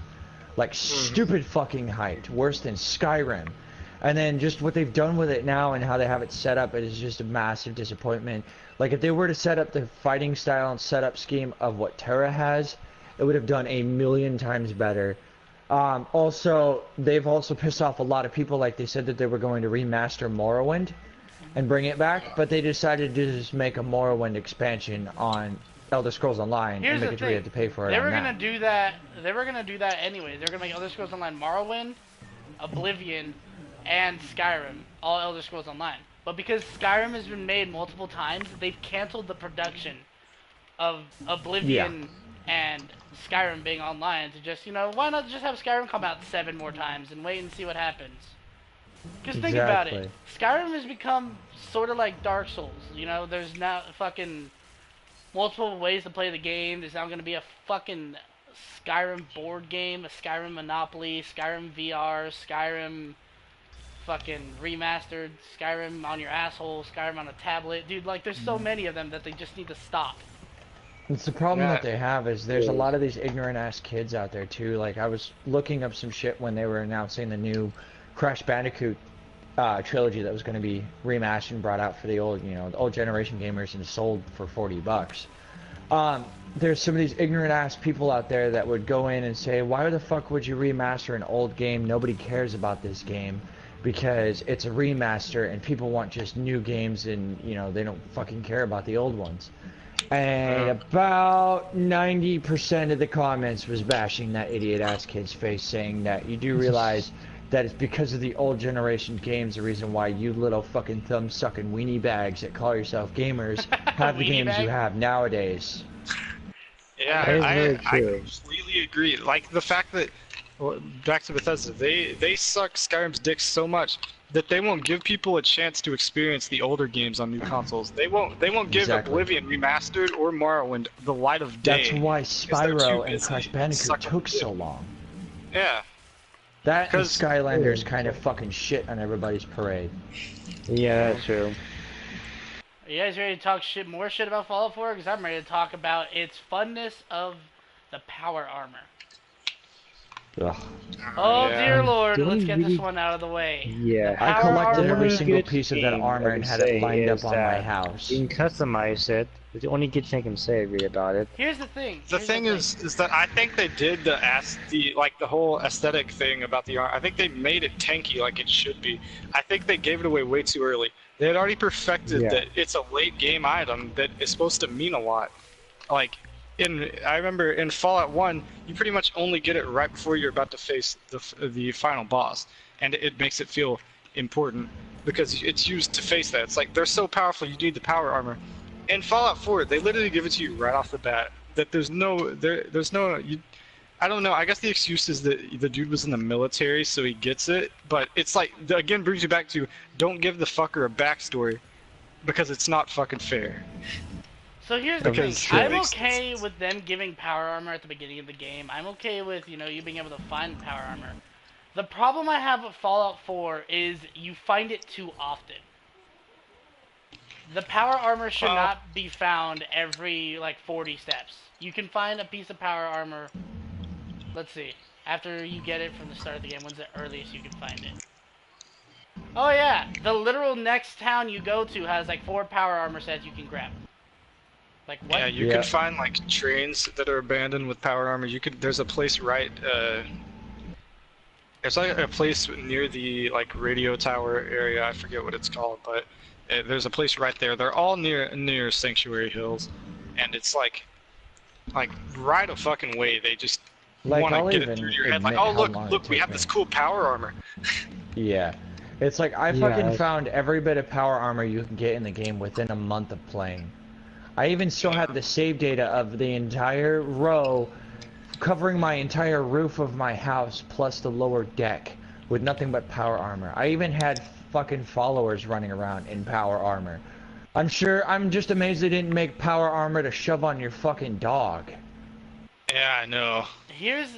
Like, stupid fucking hyped. Worse than Skyrim. And then just what they've done with it now and how they have it set up, it is just a massive disappointment. Like, if they were to set up the fighting style and setup scheme of what Terra has, it would have done a million times better. Also, they've also pissed off a lot of people. Like, they said that they were going to remaster Morrowind and bring it back, but they decided to just make a Morrowind expansion on Elder Scrolls Online Here's and make the it so you thing. have to pay for it They on were that. gonna do that. They were gonna do that anyway. They're gonna make Elder Scrolls Online Morrowind, Oblivion, and Skyrim, all Elder Scrolls Online. But because Skyrim has been made multiple times, they've canceled the production of Oblivion and Skyrim being online to just, you know, why not just have Skyrim come out 7 more times and wait and see what happens? Because think about it. Skyrim has become sort of like Dark Souls. You know, there's now fucking multiple ways to play the game. There's now going to be a fucking Skyrim board game, a Skyrim Monopoly, Skyrim VR, Skyrim fucking remastered Skyrim on your asshole, Skyrim on a tablet. Dude, like, there's so many of them that they just need to stop. It's the problem Yeah. that they have is there's a lot of these ignorant ass kids out there too. Like I was looking up some shit when they were announcing the new Crash Bandicoot trilogy that was going to be remastered and brought out for the old, the old generation gamers and sold for $40. There's some of these ignorant ass people out there that would go in and say, why the fuck would you remaster an old game? Nobody cares about this game because it's a remaster and people want just new games and, they don't fucking care about the old ones. And about 90% of the comments was bashing that idiot ass kid's face, saying that you do realize that it's because of the old generation games, the reason why you little fucking thumb sucking weenie bags that call yourself gamers have the Weenie games you bag? have nowadays. Yeah, That is very I true. completely agree. Like the fact that, well, back to Bethesda, they suck Skyrim's dick so much that they won't give people a chance to experience the older games on new consoles. They won't give Exactly. Oblivion Remastered or Morrowind the light of day. That's why they're too Spyro and busy Crash Bandicoot sucking took dick. so long. Yeah, That and 'Cause- Skylanders kind of fucking shit on everybody's parade. Yeah, that's true. Are you guys ready to talk more shit about Fallout 4? Because I'm ready to talk about its funness of the power armor. Ugh. Oh yeah. dear lord, Do we let's get this really- one out of the way. Yeah. The I power collected armor- every single good piece of that thing armor I and can had it say lined up is on my that house. You can customize it. It's the only good thing I can say really about it. Here's the thing. the here's thing is that I think they did the whole aesthetic thing about the art. I think they made it tanky like it should be. I think they gave it away way too early. They had already perfected Yeah. that it's a late game item that is supposed to mean a lot. Like I remember in Fallout 1, you pretty much only get it right before you're about to face the final boss, and it makes it feel important because it's used to face that. It's like they're so powerful, you need the power armor. In Fallout 4, they literally give it to you right off the bat. That there's no. I don't know. I guess the excuse is that the dude was in the military, so he gets it. But it's like again brings you back to don't give the fucker a backstory, because it's not fucking fair. So here's the thing. Because it I'm makes okay sense. with them giving power armor at the beginning of the game. I'm okay with, you being able to find power armor. The problem I have with Fallout 4 is you find it too often. The power armor should Well- not be found every, 40 steps. You can find a piece of power armor, let's see, after you get it from the start of the game. When's the earliest you can find it? Oh yeah, the literal next town you go to has, 4 power armor sets you can grab. Like, what? Yeah, you Yeah. can find like trains that are abandoned with power armor. There's a place right. There's like a place near the radio tower area. I forget what it's called, but there's a place right there. They're all near Sanctuary Hills, and it's like right a fucking way. They just Like, want I'll to get even it through your head. Like, admit oh how long look, it we took have me. this cool power armor. Yeah. It's like I Yeah, fucking it's- found every bit of power armor you can get in the game within a month of playing. I even still have the save data of the entire row covering my entire roof of my house plus the lower deck with nothing but power armor. I even had fucking followers running around in power armor. I'm just amazed they didn't make power armor to shove on your fucking dog. Yeah, I know. Here's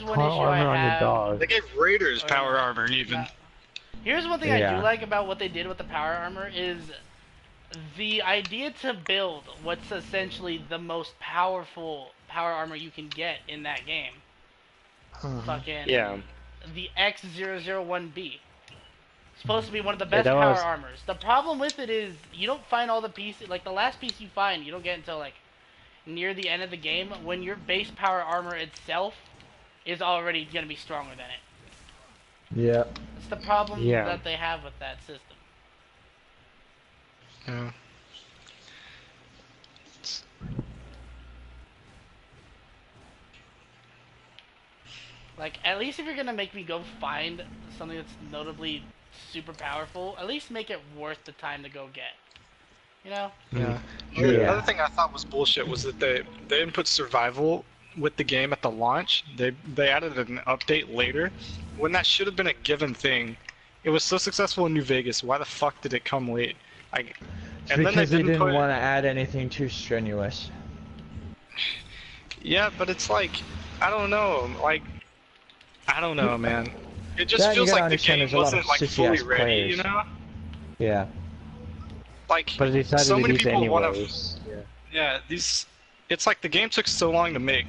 one Power issue I armor on your have. dog. They gave Raiders Or- power armor even. Here's one thing I Yeah. do like about what they did with the power armor is the idea to build what's essentially the most powerful power armor you can get in that game. Fucking Yeah. the X001B. Supposed to be one of the best that power was- armors. The problem with it is you don't find all the pieces. Like the last piece you find, you don't get until near the end of the game when your base power armor itself is already gonna be stronger than it. Yeah. It's the problem Yeah. that they have with that system. Yeah. Like, at least if you're gonna make me go find something that's notably super powerful, at least make it worth the time to go get. You know? Yeah. Yeah. The other thing I thought was bullshit was that they didn't put survival with the game at the launch. They added an update later, when that should have been a given thing. It was so successful in New Vegas. Why the fuck did it come late? It's because they didn't want to add anything too strenuous. Yeah, but it's like I don't know. I don't know, man. it just That you feels gotta like the understand game there's a lot wasn't of like fully sissy-ass ready, you players. know? Yeah. Like But they decided so to many release it people want to. anyways. Yeah, these. It's like the game took so long to make,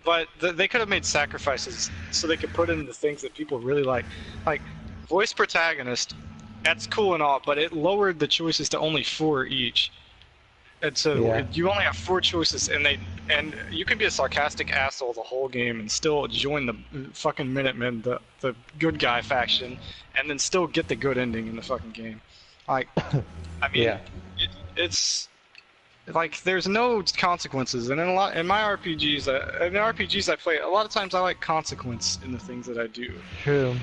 but they could have made sacrifices so they could put in the things that people really like voice protagonist. That's cool and all, but it lowered the choices to only 4 each. And so Yeah. you only have 4 choices, and you can be a sarcastic asshole the whole game and still join the fucking Minutemen, the good guy faction, and then still get the good ending in the fucking game. Like, I mean, Yeah. it's like there's no consequences, and in my RPGs, in the RPGs I play, a lot of times I like consequence in the things that I do. True.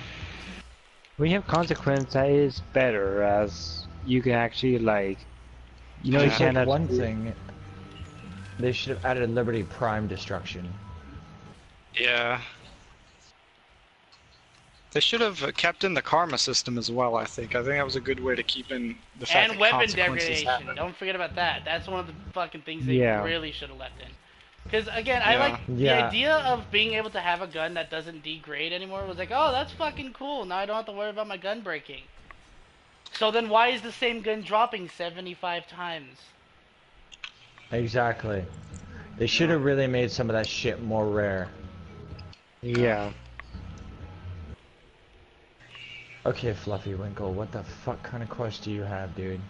When you have consequence, that is better, as you can actually like, you know, you Just like can't. one thing, they should have added Liberty Prime destruction. Yeah. They should have kept in the karma system as well, I think. I think that was a good way to keep in the fact And that weapon consequences degradation. happen. Don't forget about that. That's one of the fucking things they Yeah. really should have left in. Because again, I Yeah. like the Yeah. idea of being able to have a gun that doesn't degrade anymore. It was like, oh, that's fucking cool. Now I don't have to worry about my gun breaking. So then why is the same gun dropping 75 times? Exactly. They should have really made some of that shit more rare. Yeah. Okay, Fluffy Winkle, what the fuck kind of quest do you have, dude?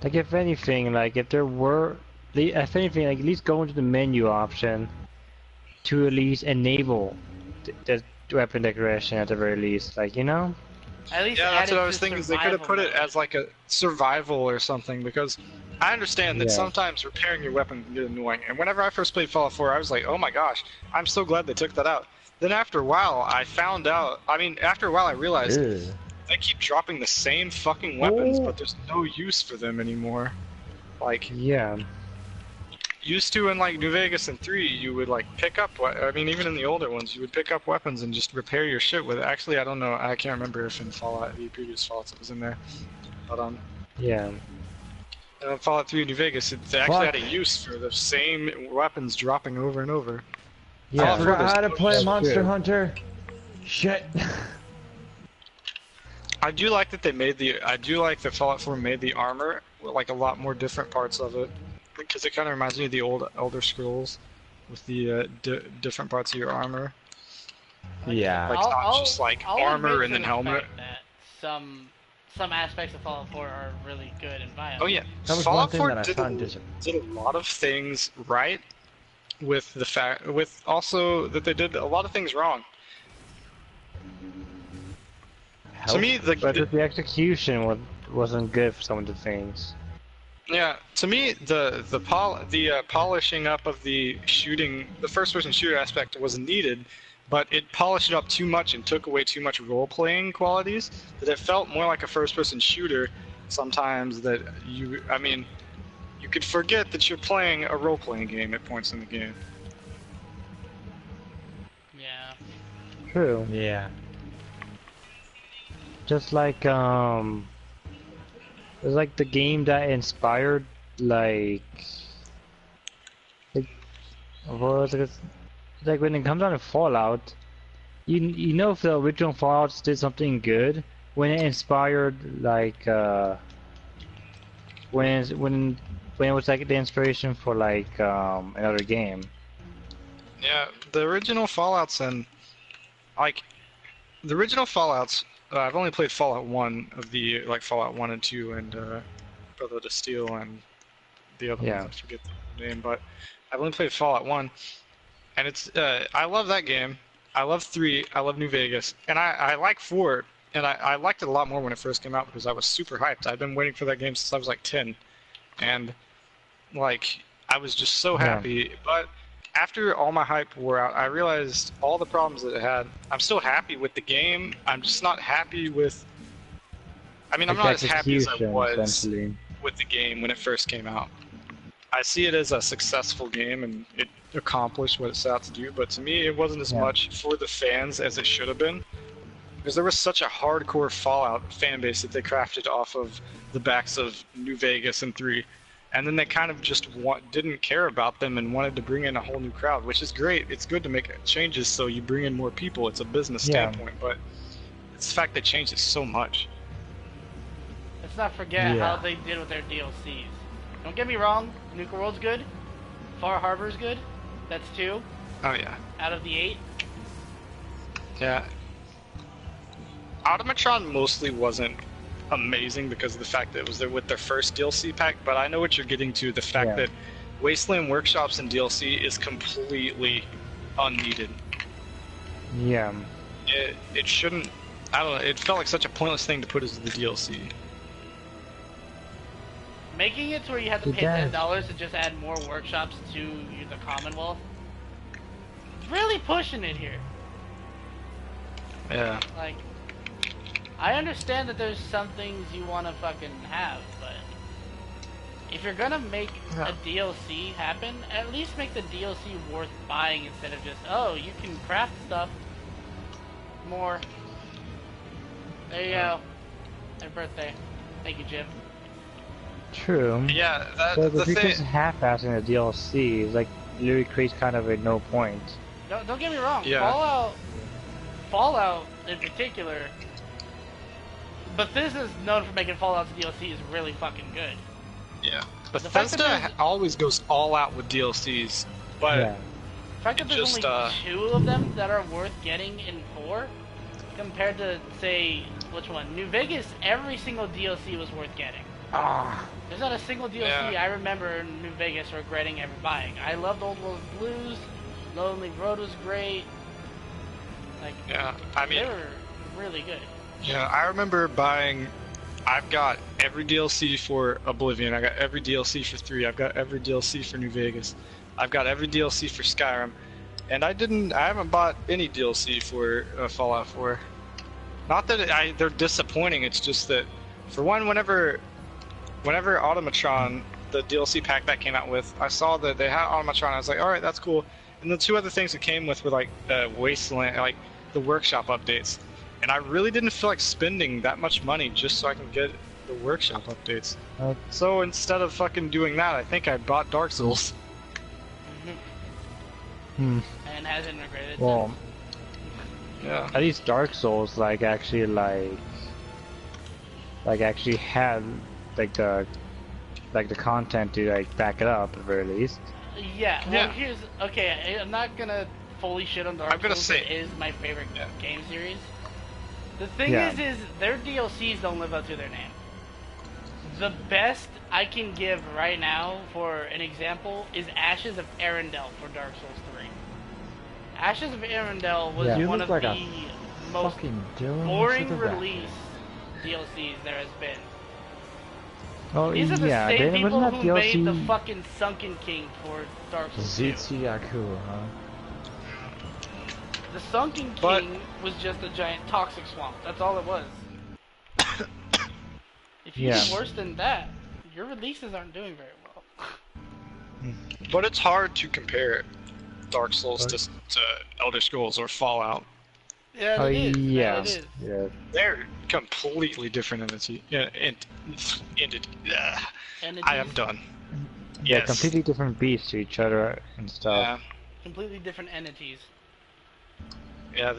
Like if anything, like if there were, if anything, like at least go into the menu option to at least enable the weapon decoration at the very least, like, you know? At least Yeah, that's add what it I was to thinking. Is they could have put it survival as like a survival or something, because I understand that Yeah. sometimes repairing your weapon can get annoying. And whenever I first played Fallout 4, I was like, oh my gosh, I'm so glad they took that out. Then after a while, I found out. I mean, after a while, I realized Ew. they keep dropping the same fucking weapons, Oh. but there's no use for them anymore. Like, Yeah. used to in like New Vegas and 3, you would like pick up. I mean, even in the older ones, you would pick up weapons and just repair your shit with it. Actually, I don't know. I can't remember if in Fallout, the previous Fallouts, it was in there. But Yeah. Fallout 3 New Vegas, they actually Fuck. had a use for the same weapons dropping over and over. Yeah. I Fallout 4, forgot there's how to no play use for Monster it. Hunter. Shit. I do like that they made the. I do like that Fallout 4 made the armor like a lot more different parts of it, because it kind of reminds me of the old Elder Scrolls, with the different parts of your armor. Yeah. Like, it's not just, like, armor admit and to then the helmet. fact that some aspects of Fallout 4 are really good and viable. Oh yeah, That was Fallout one thing 4 that I did found did a lot of things right, with the fact, with also that they did a lot of things wrong. To me, But the execution wasn't good for some of the things. yeah, to me, the polishing up of the shooting, the first-person shooter aspect was needed, but it polished it up too much and took away too much role-playing qualities, that it felt more like a first-person shooter sometimes, that I mean, you could forget that you're playing a role-playing game at points in the game. Yeah. True. Yeah. Just like it's like the game that inspired like what was it? It's like when it comes down to Fallout, you know if the original Fallout did something good when it inspired like when it was like the inspiration for like another game. Yeah, the original Fallouts and like the original Fallouts. I've only played Fallout 1 of the like Fallout 1 and 2 and Brotherhood of Steel and the other Yeah. ones. I forget the name, but I've only played Fallout 1, and it's I love that game. I love 3. I love New Vegas, and I like 4. And I liked it a lot more when it first came out because I was super hyped. I've been waiting for that game since I was like 10, and like I was just so Yeah. happy. But after all my hype wore out, I realized all the problems that it had. I'm still happy with the game. I'm just not happy with. I mean, I'm Like not as happy as I execution, was essentially. with the game when it first came out. I see it as a successful game and it accomplished what it set out to do, but to me, it wasn't as Yeah. much for the fans as it should have been. Because there was such a hardcore Fallout fan base that they crafted off of the backs of New Vegas and 3. and then they kind of just didn't care about them and wanted to bring in a whole new crowd, which is great. It's good to make changes so you bring in more people. It's a business Yeah. standpoint, but it's the fact they changed it so much. Let's not forget Yeah. how they did with their DLCs. Don't get me wrong, Nuka World's good. Far Harbor's good. That's 2 Oh yeah, out of the 8. yeah. Automatron mostly wasn't amazing because of the fact that it was with their first DLC pack, but I know what you're getting to, the fact Yeah. that Wasteland Workshops and DLC is completely unneeded. Yeah. It shouldn't, I don't know, it felt like such a pointless thing to put as the DLC. Making it to where you have to It pay does. $10 to just add more workshops to the Commonwealth. Really pushing it here. Yeah. Like, I understand that there's some things you want to fucking have, but if you're gonna make Yeah. a DLC happen, at least make the DLC worth buying instead of just, oh, you can craft stuff more. There you go. Happy birthday. Thank you, Jim. True. Yeah, that, But the if you're thing. just half-assing the DLC, it's like literally creates kind of a no point. Don't get me wrong. Yeah. Fallout in particular. Bethesda's known for making Fallout's DLCs really fucking good. Yeah. fact that Bethesda there's- always goes all out with DLCs, but Yeah. The fact that there's Just, only 2 of them that are worth getting in 4, compared to, say, which one? New Vegas, every single DLC was worth getting. Ah. There's not a single DLC Yeah. I remember in New Vegas regretting ever buying. I loved Old World Blues, Lonely Road was great. Like, yeah, I they mean, were really good. yeah, I remember buying. I've got every DLC for Oblivion. I got every DLC for 3. I've got every DLC for New Vegas. I've got every DLC for Skyrim, and I haven't bought any DLC for Fallout 4. Not that they're disappointing. It's just that, for one, whenever Automatron, the DLC pack that came out with, I saw that they had Automatron. I was like, all right, that's cool. And the 2 other things it came with were like Wasteland, like the workshop updates. And I really didn't feel like spending that much money just so I can get the workshop updates. Uh, So instead of fucking doing that, I think I bought Dark Souls. Hmm. And has integrated. Well, Yeah. at least Dark Souls actually actually had the content to back it up at the very least. Yeah, well, Yeah. here's... Okay, I'm not gonna fully shit on Dark I'm gonna Souls. say- It is my favorite Yeah. game series. The thing Yeah. is their DLCs don't live up to their name. The best I can give right now, for an example, is Ashes of Arendelle for Dark Souls 3. Ashes of Arendelle was Yeah. You one look of like a the most Fucking Dylan boring to the back. release DLCs there has been. Oh These are the yeah, same then people wasn't that who made the DLC? fucking Sunken King for Dark Souls 2. Zetsuyaku, huh? The Sunken But- King was just a giant toxic swamp. That's all it was. If you Yeah. do worse than that, your releases aren't doing very well. But it's hard to compare Dark Souls to Elder Scrolls or Fallout. Yeah, Oh it is. yeah, Yeah, it is. yeah. They're completely different entity. Yeah, And I am done. They're Yes. completely different beasts to each other and stuff. Yeah. completely different entities. Yeah,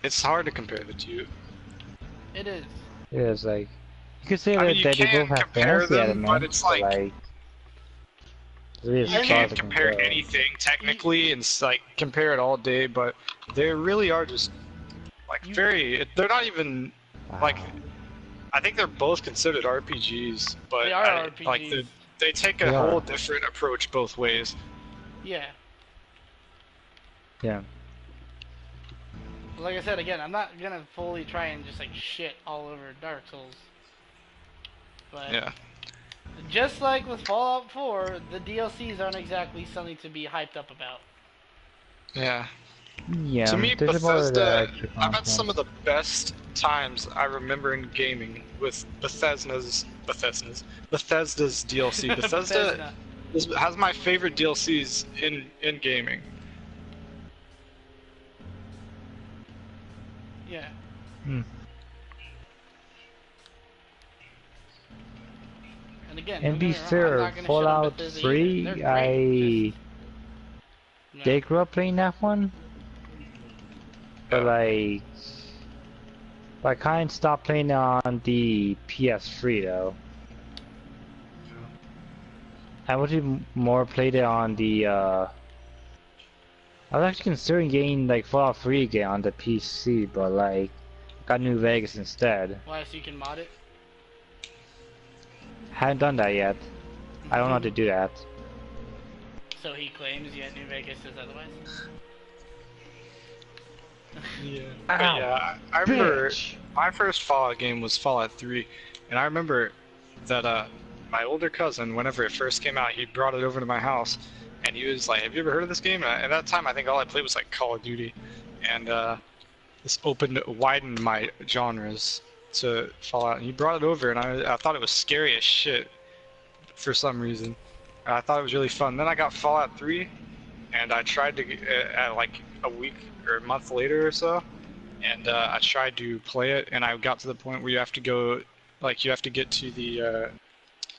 it's hard to compare the two. It is. Yeah, it's like you could say I that, mean, you that they can both have compare fantasy them, but elements, it's like- it's really You hard can't to compare anything technically and compare it all day, but they really are just like they're not even like, I think they're both considered RPGs, but They are like RPGs. they take a They are. whole different approach both ways. Yeah. Yeah. Like I said again, I'm not gonna fully try and just shit all over Dark Souls. But Yeah. just like with Fallout 4, the DLCs aren't exactly something to be hyped up about. Yeah. Yeah. To me, there's more of the Bethesda, extra I've had content. some of the best times I remember in gaming with Bethesda's DLC. Bethesda has my favorite DLCs in gaming. Yeah. Hmm. And again, And don't be get me wrong, I'm fair, not gonna shit on Fallout Bethesda 3, either. They're great, just, they grew up playing that one, but like, I kind of stopped playing on the PS3 though. I would have more played it on the, I was actually considering getting like Fallout 3 again on the PC, but like, got New Vegas instead. why, so you can mod it? Haven't done that yet. I don't know how to do that. So he claims, yet New Vegas says otherwise. Yeah. Ow, But yeah, I remember bitch. my first Fallout game was Fallout 3, and I remember that my older cousin, whenever it first came out, he brought it over to my house, and he was like, "Have you ever heard of this game?" And at that time, I think all I played was like Call of Duty, and this widened my genres to Fallout. And he brought it over, and I thought it was scary as shit for some reason. I thought it was really fun. Then I got Fallout 3, and I tried to like a week or a month later or so, and I tried to play it, and I got to the point where you have to go, like you have to get to the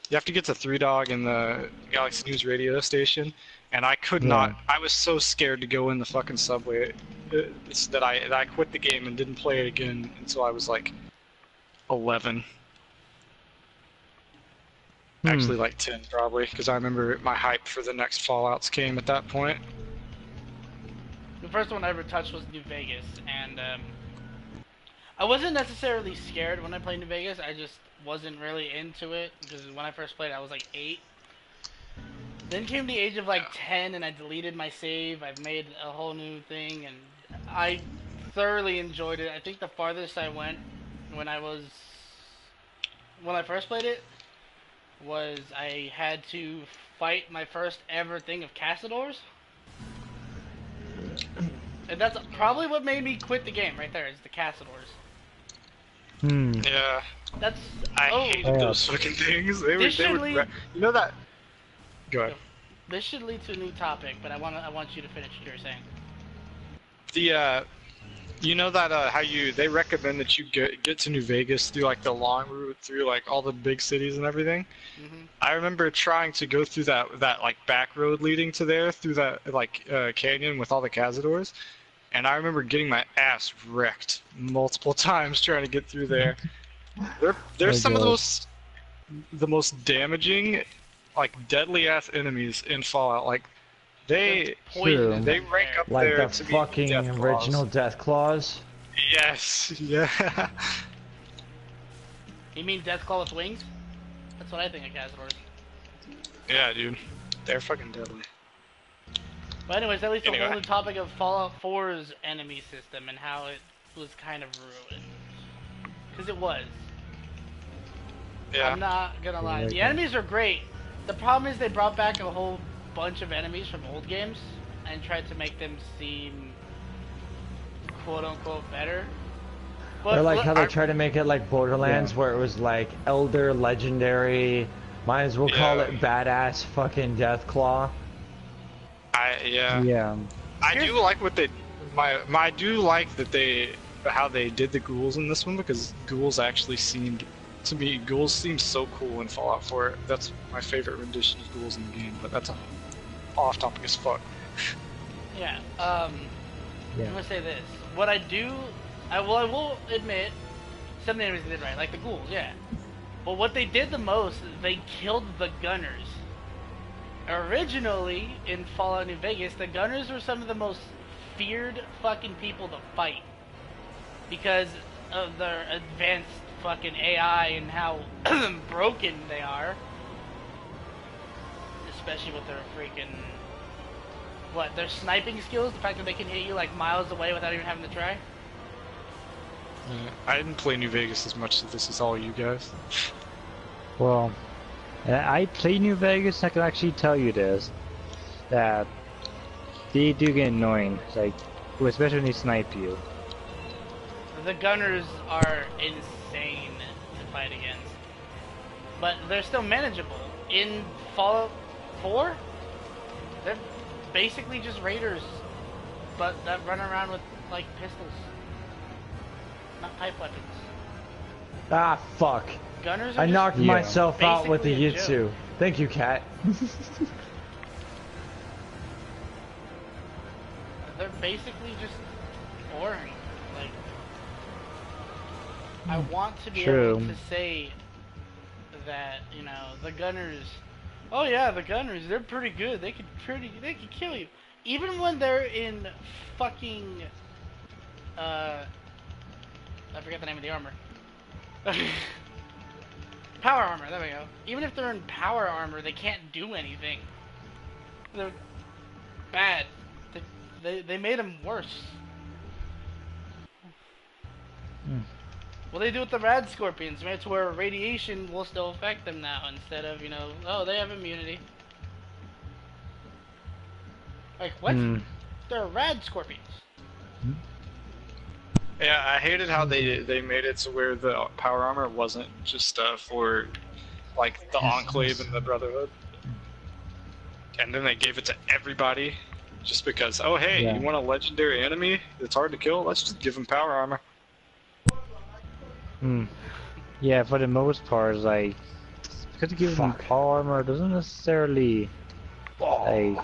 you have to get to Three Dog in the Galaxy News radio station, and I could not. I was so scared to go in the fucking subway that I quit the game and didn't play it again until I was like 11. Actually, like 10 probably, because I remember my hype for the next Fallouts came at that point. The first one I ever touched was New Vegas, and I wasn't necessarily scared when I played New Vegas. I just wasn't really into it because when I first played, I was like 8. Then came the age of like 10, and I deleted my save. I've made a whole new thing, and I thoroughly enjoyed it. I think the farthest I went when I first played it was I had to fight my first ever thing of Cassadors. And that's probably what made me quit the game right there, is the Cassadors. Yeah, That's... I oh, hated those fucking things. They This should lead- you know that. Go ahead. this should lead to a new topic, but I want you to finish what you were saying. The you know that how they recommend that you get to New Vegas through like the long route through like all the big cities and everything. I remember trying to go through that like back road leading to there through that like canyon with all the Cazadors, and I remember getting my ass wrecked multiple times trying to get through there. They're some of the most damaging, like deadly ass enemies in Fallout. Like they Poison they in rank there. up Like there the to be fucking Death Claws. original Death Claws. Yes, yeah. You mean Deathclaw with wings? That's what I think of Cassadors. Yeah, dude. They're fucking deadly. But anyways, that leads to the Anyway. whole new topic of Fallout 4's enemy system and how it was kind of ruined. Because it was. Yeah. I'm not gonna lie. The enemies are great. The problem is they brought back a whole bunch of enemies from old games and tried to make them seem quote unquote better. But Or like how they look, try to make it like Borderlands, where it was like Elder, Legendary, might as well call Yeah. it Badass fucking Deathclaw. Yeah. I do like what they I do like that how they did the ghouls in this one, because ghouls actually seemed to me ghouls seem so cool in Fallout 4. That's my favorite rendition of ghouls in the game, but that's off topic as fuck. yeah. I'm gonna say this. What I do, I will admit, some enemies they did right, like the ghouls, yeah. But what they did the most, they killed the gunners. Originally, in Fallout New Vegas, the gunners were some of the most feared fucking people to fight. Because of their advanced fucking AI and how broken they are. Especially with their freaking... their sniping skills? The fact that they can hit you like miles away without even having to try? I didn't play New Vegas as much, so this is all you guys. Well, I play New Vegas. I can actually tell you this, that they do get annoying. Like, especially when they snipe you. The gunners are insane to fight against. But they're still manageable. In Fallout 4, they're basically just raiders, but that run around with, like, pistols. Not pipe weapons. Ah, fuck. gunners are I just knocked Yeah. myself out with the basically a Yitsu. joke. Thank you, Cat. They're basically just boring. Like, I want to be able True. to say that, you know, the gunners, oh yeah, the gunners, they're pretty good. They could kill you. Even when they're in fucking, I forget the name of the armor. Power armor, there we go. Even if they're in power armor, they can't do anything. They're bad. They made them worse. Hmm. Well, they do with the rad scorpions, man. It's where radiation will still affect them now, instead of, you know, oh, they have immunity. Like, what? Hmm. They're rad scorpions. Yeah, I hated how they made it to where the power armor wasn't just for like the Enclave and the Brotherhood, and then they gave it to everybody just because. Oh hey, Yeah. you want a legendary enemy that's hard to kill? Let's just give him power armor. Hmm. Yeah, for the most part, like, because you give them Fuck. power armor doesn't necessarily, like,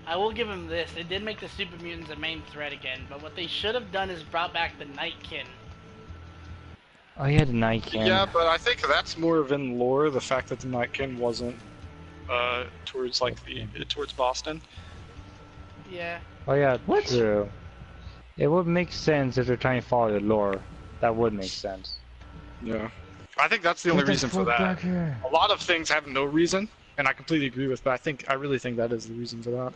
I will give them this. They did make the super mutants a main threat again, but what they should have done is brought back the Nightkin. oh yeah, the Nightkin. Yeah, but I think that's more of in lore, the fact that the Nightkin wasn't towards like towards Boston. Yeah. Oh yeah, What? true. It would make sense if they're trying to follow the lore. That would make sense. Yeah. I think that's the only reason for that. A lot of things have no reason, and I completely agree with, but I really think that is the reason for that.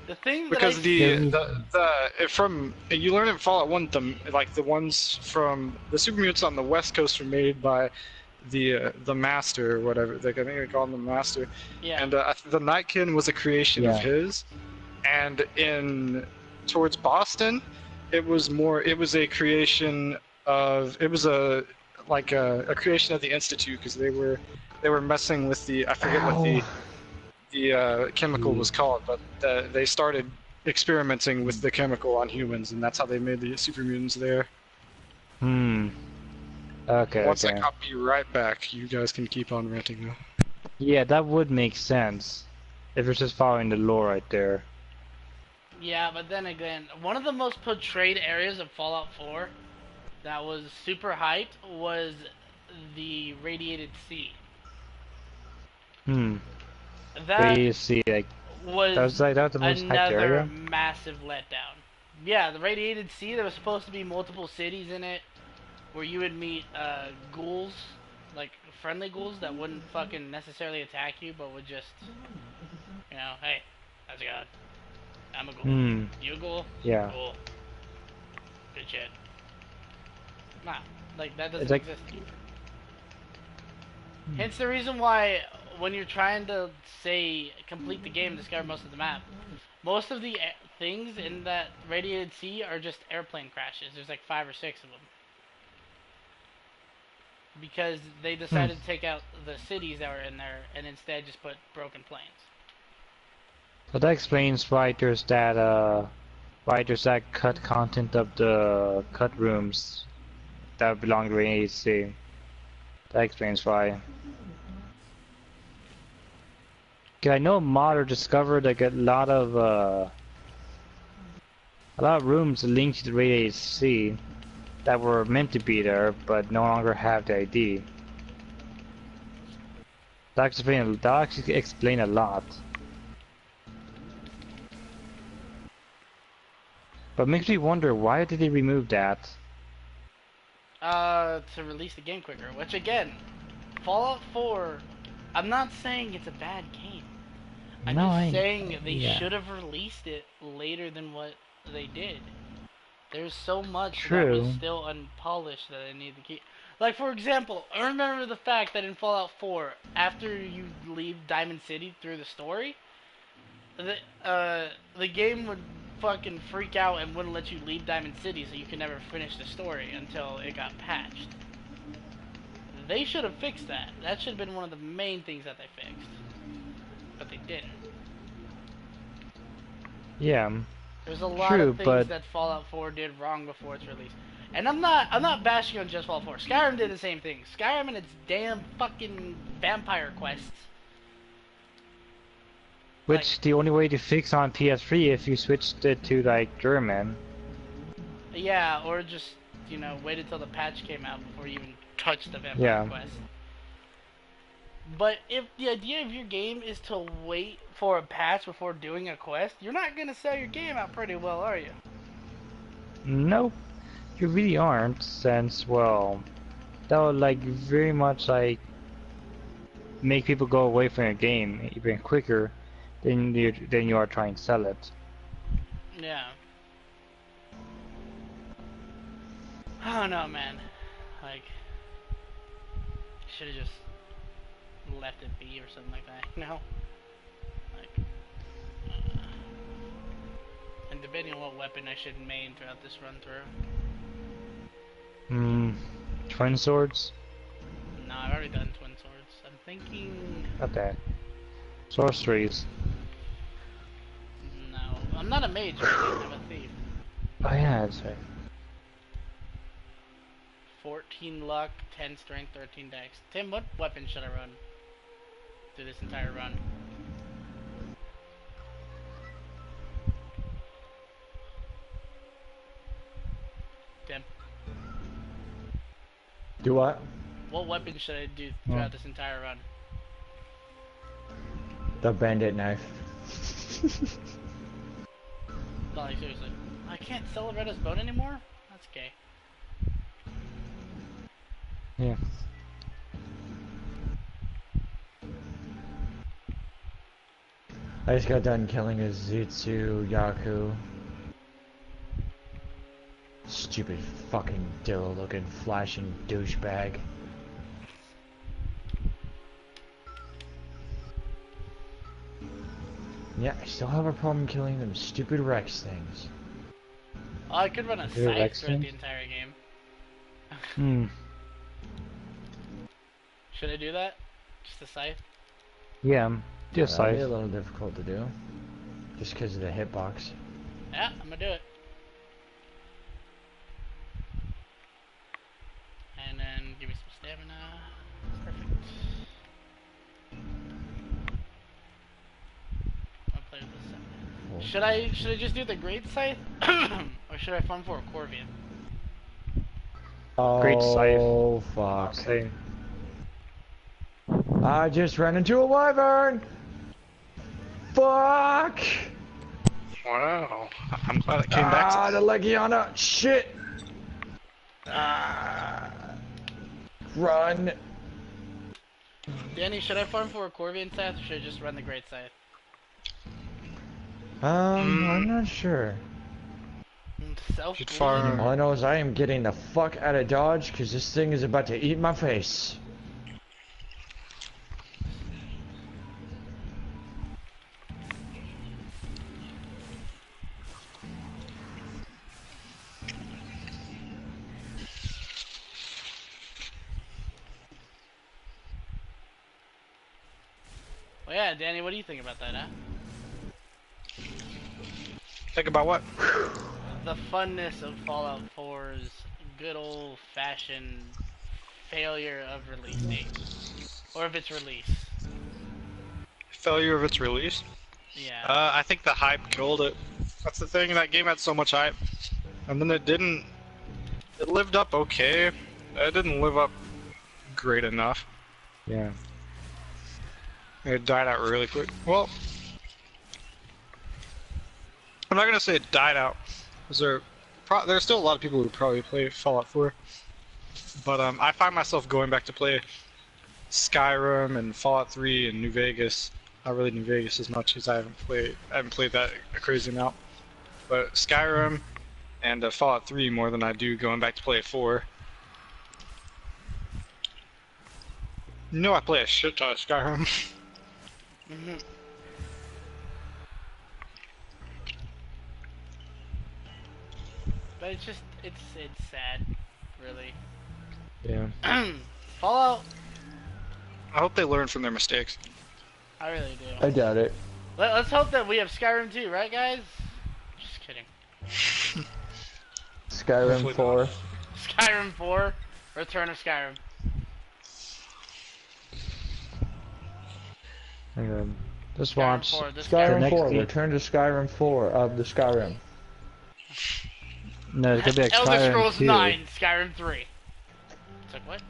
The thing that Because I... from you learn in Fallout 1, like the ones from the super mutants on the West Coast were made by the Master or whatever. Like, I think they call him the Master. Yeah. And the Nightkin was a creation of Yeah. his, and towards Boston, it was a creation of a creation of the Institute, because they were messing with I forget what the chemical was called, but they started experimenting with the chemical on humans, and that's how they made the super mutants there. Hmm. Okay, Once okay. I got me right back, you guys can keep on ranting now. Yeah, that would make sense. If it's just following the lore right there. Yeah, but then again, one of the most portrayed areas of Fallout 4 that was super hyped was the Radiated Sea. Hmm. That We see, like, was that was the most hyped another area. massive letdown. Yeah, the Radiated Sea, there was supposed to be multiple cities in it where you would meet ghouls, like friendly ghouls that wouldn't fucking necessarily attack you, but would just, you know, hey, how's it going? I'm a ghoul. Hmm. You a ghoul? Yeah. Ghoul. Good shit. Nah, like that doesn't It's like- exist. Hence the reason why when you're trying to say complete the game, discover most of the map, most of the things in that Radiated Sea are just airplane crashes. There's like 5 or 6 of them. Because they decided to take out the cities that were in there and instead just put broken planes. So that explains why there's that cut content of the cut rooms that belong to AC. That explains why. 'Cause I know Modder discovered like a lot of rooms linked to the Radiated Sea that were meant to be there, but no longer have the ID. That actually explain a lot. But makes me wonder, why did they remove that? To release the game quicker, which again, Fallout 4, I'm not saying it's a bad game. I'm just saying they should have released it later than what they did. There's so much that was True. still unpolished that they need to keep. Like, for example, I remember the fact that in Fallout 4, after you leave Diamond City through the story, the game would fucking freak out and wouldn't let you leave Diamond City, so you could never finish the story until it got patched. They should have fixed that. That should have been one of the main things that they fixed. But they didn't. Yeah. There's a lot True, of things but- that Fallout 4 did wrong before its release. And I'm not bashing on just Fallout 4. Skyrim did the same thing. Skyrim and its damn fucking vampire quests. Which the only way to fix on PS3 if you switched it to like German. Yeah, or just, you know, wait until the patch came out before you even touch the vampire Yeah. quest. But if the idea of your game is to wait for a patch before doing a quest, you're not gonna sell your game out pretty well, are you? Nope, you really aren't. Since well, that would like very much like make people go away from your game even quicker than you are trying to sell it. Yeah. I don't know, man. Like, should have just left it be or something like that, you know? Like, and debating on what weapon I should main throughout this run through. Twin swords? No, I've already done twin swords. I'm thinking. Okay. Sorceries. No, I'm not a mage. I'm a thief. Oh yeah, that's right. 14 luck, 10 strength, 13 dex. Tim, what weapon should I run through this entire run? Tim, Do what? what weapon should I do throughout this entire run? The bandit knife. No, like seriously. I can't sell Loretta's bone anymore? That's gay. Yeah. I just got done killing a Zetsu Yaku. Stupid fucking dillo looking flashing douchebag. Yeah, I still have a problem killing them stupid Rex things. Oh, I could run a Your scythe Rex throughout the things? entire game. Hmm. Should I do that? Just a scythe? Yeah. Just That'd be a size. little difficult to do. Just because of the hitbox. Yeah, I'm gonna do it. And then give me some stamina. Perfect. I'll play with this Cool. Should I just do the great scythe? Or should I farm for a Corvian? Great scythe. Oh fuck. Okay. I just ran into a wyvern! Fuck! Wow. I'm glad it came back. Ah, the Legiana! Shit! Ah. Run! Danny, should I farm for a Corvian scythe or should I just run the great scythe? I'm not sure. Self Should farm- All I know is I am getting the fuck out of Dodge because this thing is about to eat my face. Well, yeah, Danny, what do you think about that, huh? Think about what? The funness of Fallout 4's good old-fashioned failure of release date. Or of its release. Failure of its release? Yeah. I think the hype killed it. That's the thing, that game had so much hype. And then it didn't... It lived up okay. It didn't live up great enough. Yeah. It died out really quick. Well... I'm not gonna say it died out. 'Cause there's still a lot of people who probably play Fallout 4. But I find myself going back to play Skyrim and Fallout 3 and New Vegas. Not really New Vegas as much as I haven't played that a crazy amount. But Skyrim and Fallout 3 more than I do going back to play 4. You know I play a shit ton of Skyrim. Mhm. But it's just, it's sad, really. Yeah. Fallout, I hope they learn from their mistakes. I really do. I doubt it. Let's hope that we have Skyrim too, right guys? kidding. Skyrim 4. Skyrim 4, Return of Skyrim. Just Skyrim watch 4, this Skyrim next 4. week- Return to Skyrim 4 of the Skyrim. No, it's gonna be like Elder Skyrim Scrolls 2. 9, Skyrim 3. It's like, what?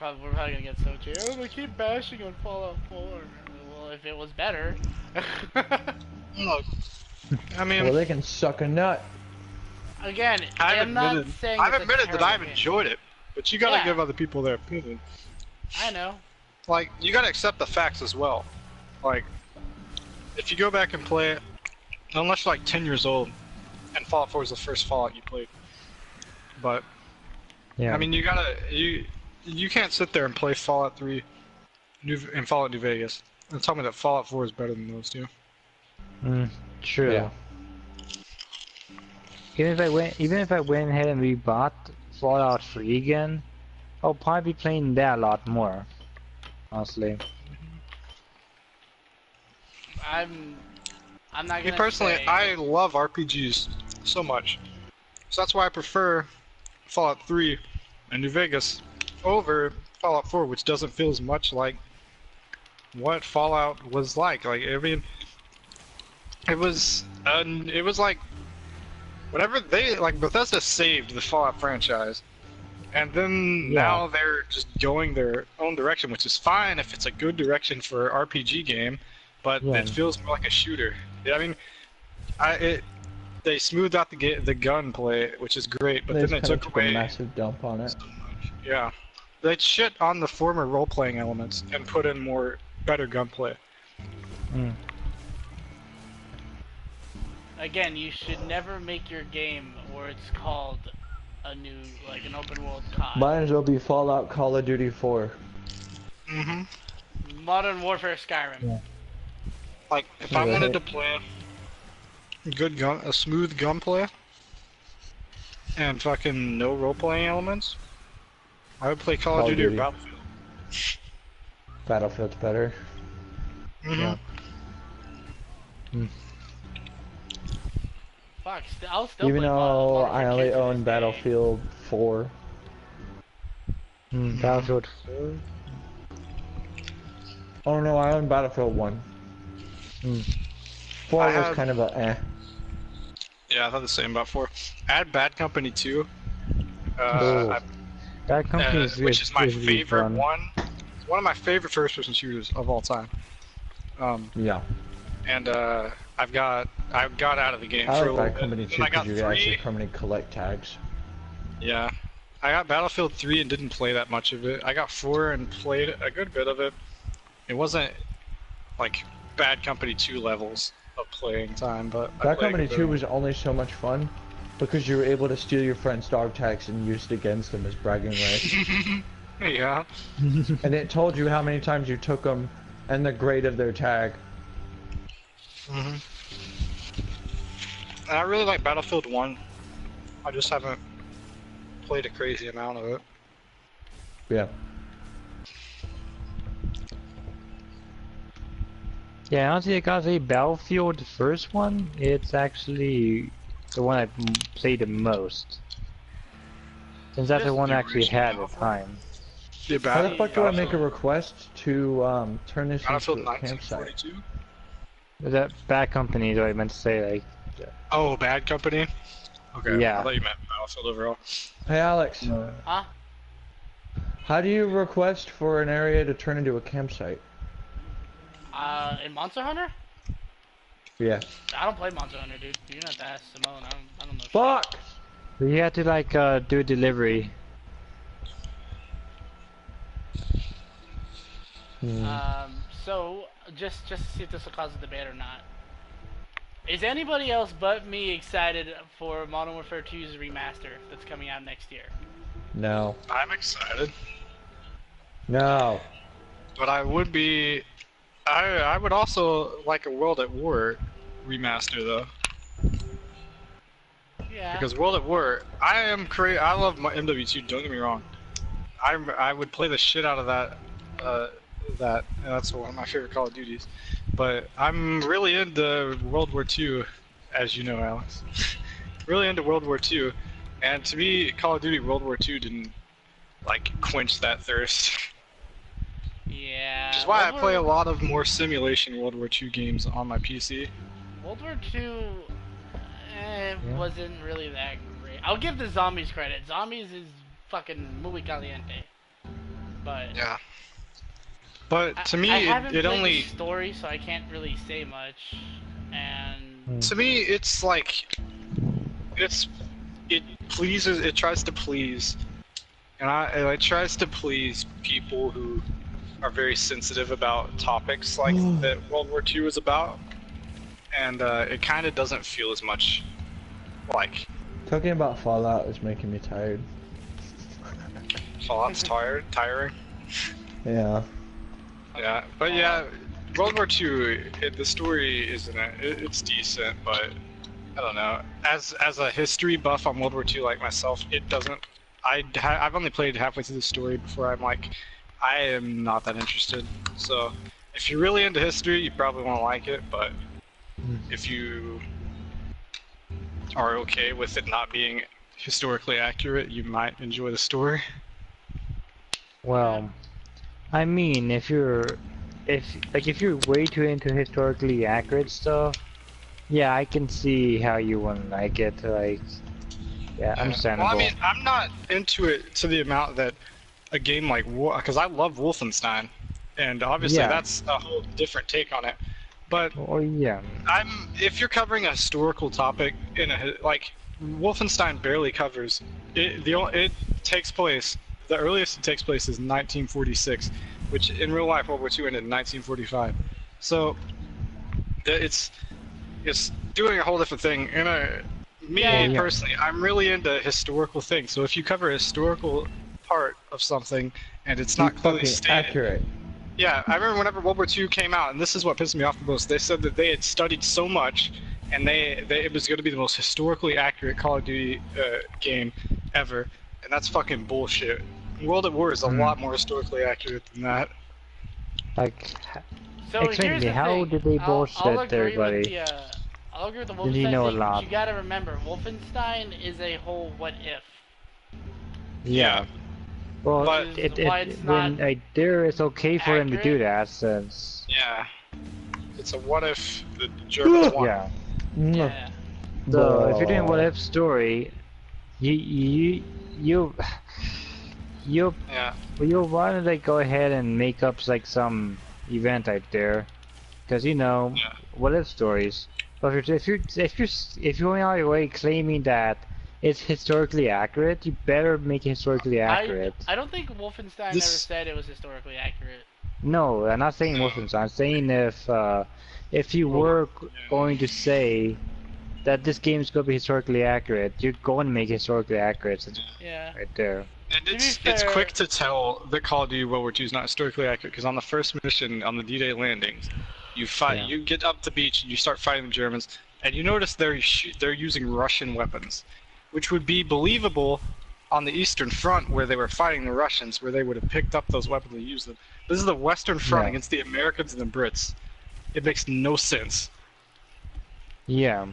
We're probably gonna get so cheered. Oh, they keep bashing on Fallout 4. Well, if it was better. Look, I mean, Well, they can suck a nut. Again, I've I'm not admitted, saying I've it's a admitted that terrible I've game. enjoyed it, but you gotta Yeah. give other people their opinion. I know. Like, you gotta accept the facts as well. Like, if you go back and play it, unless you're like 10 years old, and Fallout 4 is the first Fallout you played. But, Yeah. I mean, you can't sit there and play Fallout 3 and Fallout New Vegas and tell me that Fallout 4 is better than those two. True. Yeah. Even if I went ahead and rebought Fallout 3 again, I'll probably be playing that a lot more. Honestly. I'm not gonna Me personally, say... I love RPGs so much. So that's why I prefer Fallout 3 and New Vegas over Fallout 4, which doesn't feel as much like what Fallout was like. Like, I mean, it was like whatever Bethesda saved the Fallout franchise, and then Yeah. now they're just going their own direction, which is fine if it's a good direction for an RPG game, but Yeah. it feels more like a shooter. I mean, they smoothed out the gunplay, which is great, but They then just they kinda took a away massive dump on it. so much. Yeah, they shit on the former role-playing elements and put in better gunplay. Again, you should never make your game where it's called a new, like an open world COD. Might as well be Fallout Call of Duty 4. Mm-hmm. Modern Warfare Skyrim. Yeah. Like, if I wanted to play a smooth gunplay and fucking no role-playing elements, I would play Call of Duty or Battlefield. Battlefield's better. Mm-hmm. Yeah. Fuck, I'll still Even play though Modern I Warfare only 2 to own this day. Battlefield 4. Battlefield 4? Oh no, I own Battlefield 1. 4 I was have- kind of a eh. Yeah, I thought the same about 4. Add Bad Company 2. Oh. That company Which is my really favorite fun. one. It's one of my favorite first-person shooters of all time. Yeah. And I got out of the game I for a like little Bad Company bit. 2 Then I got because you can actually 3. permanently collect tags. Yeah. I got Battlefield 3 and didn't play that much of it. I got 4 and played a good bit of it. It wasn't like Bad Company 2 levels of playing time, but I Bad played a Company good 2 bit. was only so much fun because you were able to steal your friend's dog tags and use it against them as bragging rights. Yeah. And it told you how many times you took them and the grade of their tag. And I really like Battlefield 1. I just haven't played a crazy amount of it. Yeah. Yeah, honestly, I gotta say, Battlefield, the first one, it's actually the one I played the most. Since that's the This one I the actually had at original the time. The How the fuck do I make a request to turn this Battlefield into a campsite? 1942? That Bad Company is what I meant to say, like, Oh, Bad Company? Okay, Yeah. I thought you meant Battlefield overall. Hey Alex, Huh? how do you request for an area to turn into a campsite? In Monster Hunter? Yeah. I don't play Monster Hunter, dude. You're not to ask Simone. I don't know. Fuck! you have to, like, do a delivery. So just to see if this will cause a debate or not. Is anybody else but me excited for Modern Warfare 2's remaster that's coming out next year? No. I'm excited, No. but I would be. I would also like a World at War remaster though, Yeah. because World at War. I love my MW2. Don't get me wrong. I would play the shit out of that. That's one of my favorite Call of Duties. But I'm really into World War II, as you know, Alex. Really into World War II, and to me, Call of Duty World War II didn't like quench that thirst. Yeah. Which is why I World play a War- lot of more simulation World War II games on my PC. World War II wasn't really that great. I'll give the Zombies credit. Zombies is fucking muy caliente. But Yeah. But to me, I haven't it played only the story, so I can't really say much. And to me it's like it pleases, it tries to please, and it tries to please people who are very sensitive about topics like that World War II is about, and it kind of doesn't feel as much like Talking about Fallout is making me tired. Fallout's tiring. Yeah. Yeah, but yeah, World War II, the story isn't it's decent, but I don't know. As a history buff on World War II like myself, it doesn't. I've only played halfway through the story before I'm like, I am not that interested. So if you're really into history, you probably won't like it, but if you are okay with it not being historically accurate, you might enjoy the story. Well, I mean, if you're way too into historically accurate stuff, yeah, I can see how you wouldn't like it. Like, yeah, understandable. Well, I mean, I'm not into it to the amount that a game like because I love Wolfenstein, and obviously Yeah. that's a whole different take on it. But Oh yeah, if you're covering a historical topic in like Wolfenstein barely covers it. It takes place. The earliest it takes place is 1946, which in real life World War II ended in 1945. So it's doing a whole different thing. And me Yeah. personally, I'm really into historical things. So if you cover a historical part of something and it's not clearly Fucking stated, accurate. yeah, I remember whenever World War II came out, and this is what pissed me off the most. They said that they had studied so much, and it was going to be the most historically accurate Call of Duty game ever, and that's fucking bullshit. World at War is a lot more historically accurate than that. like, so Explain here's to me, the how thing. did they I'll bullshit agree with everybody? the, I'll agree with the Did you Wolfenstein know a thing, lot? but you gotta remember, Wolfenstein is a whole what if. Yeah. Well, But- Why it's not there, it's okay for them to do accurate. that since, Yeah. It's a what if the Germans won. yeah. Yeah. So if you're doing what if story, you Yeah. you'll want to like go ahead and make up like some event out there, because you know Yeah. what if stories. But if you're going out of your way claiming that it's historically accurate, you better make it historically accurate. I don't think Wolfenstein ever This- said it was historically accurate. No, I'm not saying Wolfenstein. I'm saying if you were going to say that this game is going to be historically accurate, you're going to make it historically accurate. It's Yeah. right there. And be it's fair- quick to tell that Call of Duty World War II is not historically accurate, because on the first mission on the D-Day landings, you fight, Yeah. you get up the beach and you start fighting the Germans, and you notice they're using Russian weapons, which would be believable on the Eastern Front where they were fighting the Russians, where they would have picked up those weapons and used them. This is the Western Front Yeah. against the Americans and the Brits. It makes no sense. Yeah.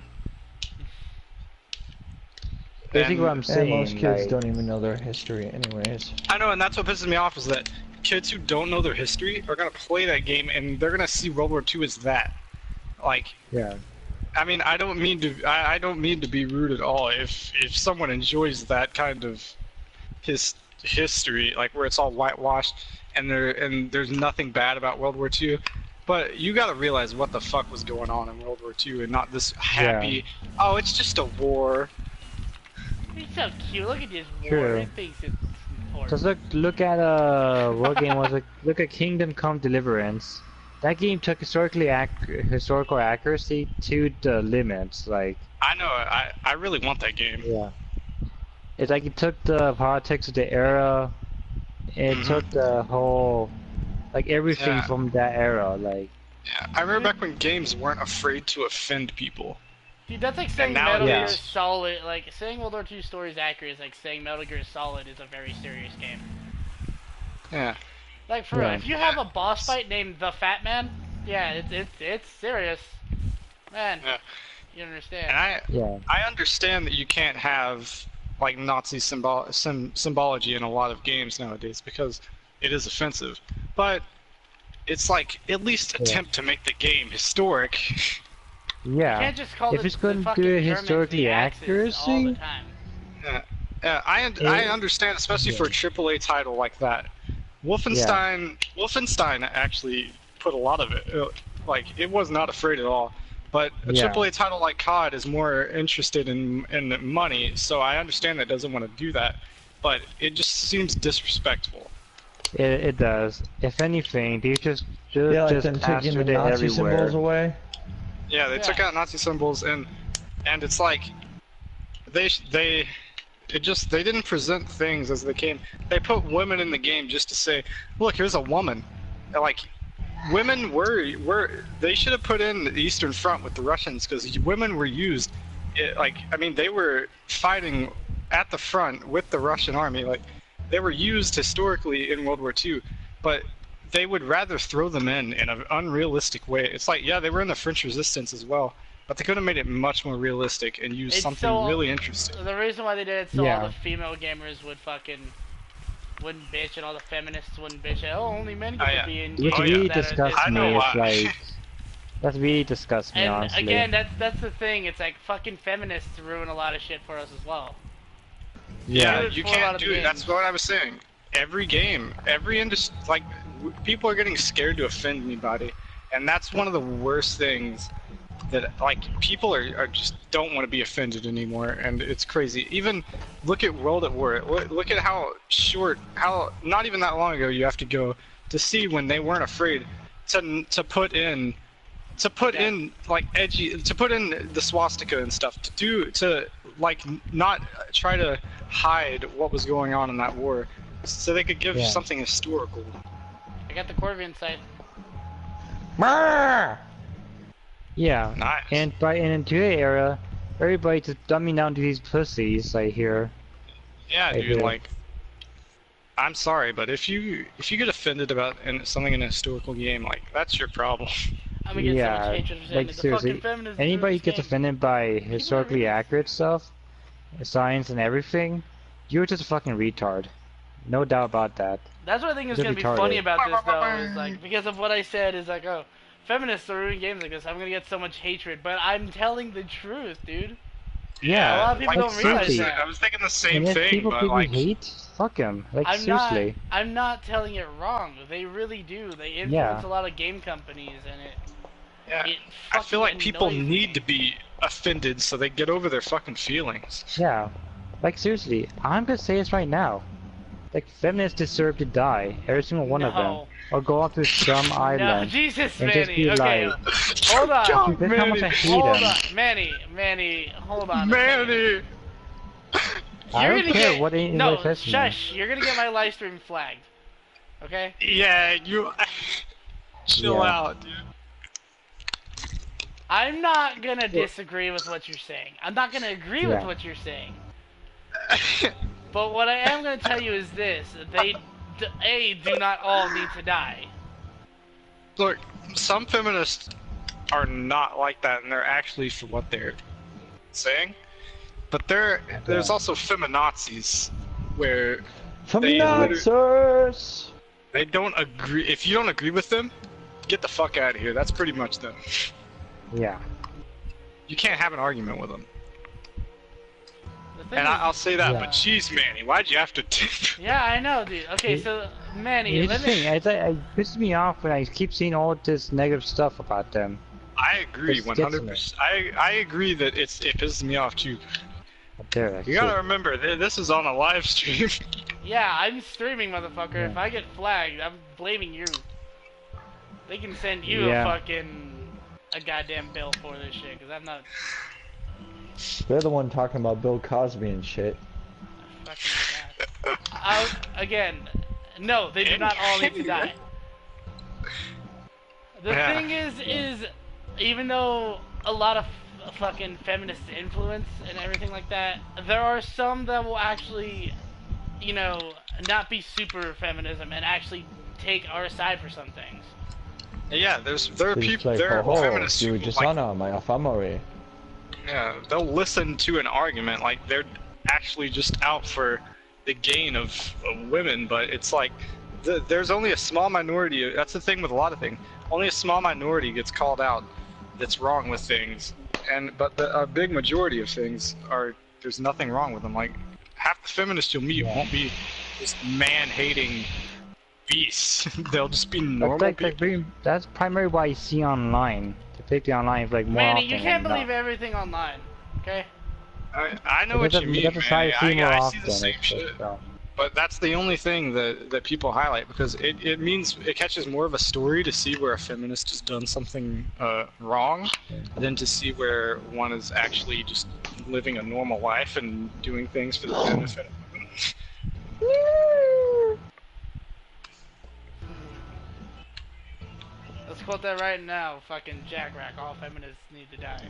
Basically, what I'm And- saying, most kids like, don't even know their history anyways. I know, and that's what pisses me off is that kids who don't know their history are gonna play that game and they're gonna see World War II as that. Like, yeah. I mean, I don't mean to be rude at all. If someone enjoys that kind of history, like where it's all whitewashed and there's nothing bad about World War II, but you got to realize what the fuck was going on in World War II and not this happy. Oh, it's just a war. He's so cute. Look at this war. True. He thinks it's important. Just look at what game was it? Look at Kingdom Come Deliverance. That game took historical accuracy to the limits. Like, I know. I really want that game. yeah. It's like it took the politics of the era. It took the whole, like everything Yeah. from that era. Like, Yeah, I remember back when games weren't afraid to offend people. Dude, that's like saying now Metal it Gear is. Solid. Like saying World War II story is accurate is like saying Metal Gear Solid is a very serious game. Yeah. Like for real, Yeah. if you have a boss fight named the Fat Man, yeah, it's serious, man. Yeah. You understand? And Yeah. I understand that you can't have like Nazi symbology in a lot of games nowadays because it is offensive. But it's like at least attempt to make the game historic. You Yeah. can't just call If the, it's going the to fucking do Germans historically the Axis all the accuracy, time. I understand, especially for a AAA title like that. Wolfenstein actually put a lot of it. Like it was not afraid at all. But a Yeah. AAA title like COD is more interested in money, so I understand that it doesn't want to do that. But it just seems disrespectful. it does. If anything, they just Yeah, like just them taking plastered the it Nazi everywhere. symbols away. Yeah, they took Yeah. out Nazi symbols and it's like they didn't present things as they came. They put women in the game just to say, look, here's a woman. And, like women were they should have put in the Eastern Front with the Russians because women were used. They were fighting at the front with the Russian army. Like they were used historically in World War II, but they would rather throw them in an unrealistic way. It's like, yeah, they were in the French Resistance as well, but they could have made it much more realistic and used It's something so- really interesting. The reason why they did it so all Yeah. the female gamers wouldn't bitch and all the feminists wouldn't bitch. Oh, only men get Oh, yeah. to be in Which games really that are disgusts this I me. know It's why. like that really disgusts me, And honestly. again, that's the thing. It's like fucking feminists ruin a lot of shit for us as well. Yeah, Dude, you for a lot can't of do it. That's games. what I was saying. Every game, every industry, like people are getting scared to offend anybody, and that's one of the worst things. That like people are just don't want to be offended anymore, and it's crazy. Even look at World at War. Look at how not even that long ago you have to go to see when they weren't afraid to put in like edgy to put in the swastika and stuff to like not try to hide what was going on in that war, so they could give Yeah. something historical. I got the Corvian site. Yeah. Nice. And in today's era, everybody's just dumbing down to these pussies I hear. Yeah, I dude. hear. Like, I'm sorry, but if you get offended about something in a historical game, like that's your problem. I'm gonna get so Yeah, much hatred for saying like that the seriously, fucking feminists ruin anybody this gets game. offended by historically really- accurate stuff, science and everything, you're just a fucking retard. No doubt about that. That's what I think is They're gonna be retarded. funny about this though, is like because of what I said is like, oh, feminists are ruining games like this. I'm gonna get so much hatred, but I'm telling the truth, dude. Yeah, A lot of people like, don't realize seriously. that. I was thinking the same And if thing, people but people like, hate, fuck them. Like I'm seriously. I'm not telling it wrong. They really do. They influence Yeah. a lot of game companies, and it. yeah, it I feel like fucking people annoys need me. to be offended so they get over their fucking feelings. Yeah. Like seriously, I'm gonna say this right now. Like feminists deserve to die, every single one of them, No. or go off to some No, island. Jesus, and just Manny. be Okay, like, hold on. God, That's how much I Manny. hate Hold them. on, Manny, hold on. a second. Manny. I You're don't gonna care get, what anybody no, says to me. shush. You're gonna get my live stream flagged. Okay? Yeah, you. Chill Yeah. out, dude. I'm not gonna disagree with what you're saying. I'm not gonna agree with Yeah. what you're saying. But what I am gonna tell you is this: they, do not all need to die. Look, some feminists are not like that, and they're actually for what they're saying. But there's also feminazis, where From They Nazis! they don't agree. If you don't agree with them, get the fuck out of here. That's pretty much them. Yeah. You can't have an argument with them. The thing And is, I'll say that, Yeah. but jeez, Manny, why'd you have to? yeah, I know, dude. Okay, so Manny, Here's the let thing, me. it pisses me off when I keep seeing all this negative stuff about them. I agree, This gets to me. 100%. I agree that it pisses me off too. But there, You gotta remember, this is on a live stream. Yeah, I'm streaming, motherfucker. Yeah. If I get flagged, I'm blaming you. They can send you Yeah. a goddamn bill for this shit, because I'm not They're the one talking about Bill Cosby and shit. fucking again, no, they do not all need to die. The Yeah. thing is, even though a lot of fucking feminist influence and everything like that, there are some that will actually you know, not be super feminism and actually take our side for some things. Yeah, there are He's people, like, there oh, are feminists you who like, dishonor my family. yeah, they'll listen to an argument like they're actually just out for the gain of women, but it's like there's only a small minority. That's the thing with a lot of things. Only a small minority gets called out that's wrong with things, but a big majority of things are there's nothing wrong with them. Like half the feminists you'll meet won't be just man-hating beasts. They'll just be normal people. That's primarily why you see online. Typically online is like more Manny, often you can't than believe not. everything online, okay? I know what you mean, That's how you see man. more I often. see the same it's just, shit. But that's the only thing that people highlight because it means it catches more of a story to see where a feminist has done something wrong than to see where one is actually just living a normal life and doing things for the benefit of women. Let's quote that right now. Fucking Jackrack, all feminists need to die.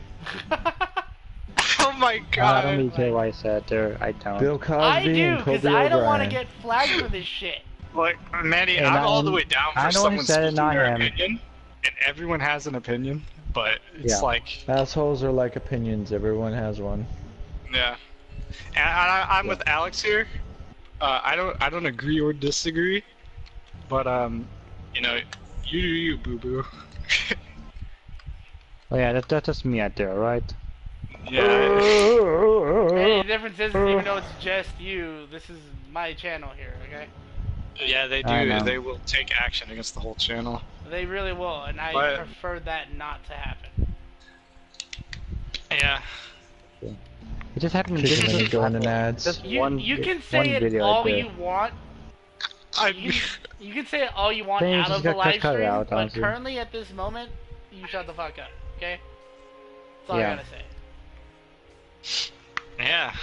Oh my I god! don't really care why I said there. I don't. Bill Cosby I do, and Kobe because I don't want to O'Brien. get flagged for this shit. Like, Manny, And I'm all I'm- the way down I for know someone what he said, speaking not their him. opinion, and everyone has an opinion, but it's Yeah. like, Assholes are like opinions. Everyone has one. yeah. And I'm with Alex here. I don't agree or disagree, but you know, you do you, boo boo. Oh yeah, that's just me out there, right? Yeah. Hey, the difference is, even though it's just you, this is my channel here, okay? Yeah, they I do. know. They will take action against the whole channel. They really will, and I But- prefer that not to happen. Yeah. It just happened in Chicken different and going in ads. Just You one, you can one say it video all I did. you want. I. You can say it all you want Things out of just the got live cut stream, out, but honestly. currently at this moment, you shut the fuck up, okay? That's all Yeah. I gotta say. Yeah.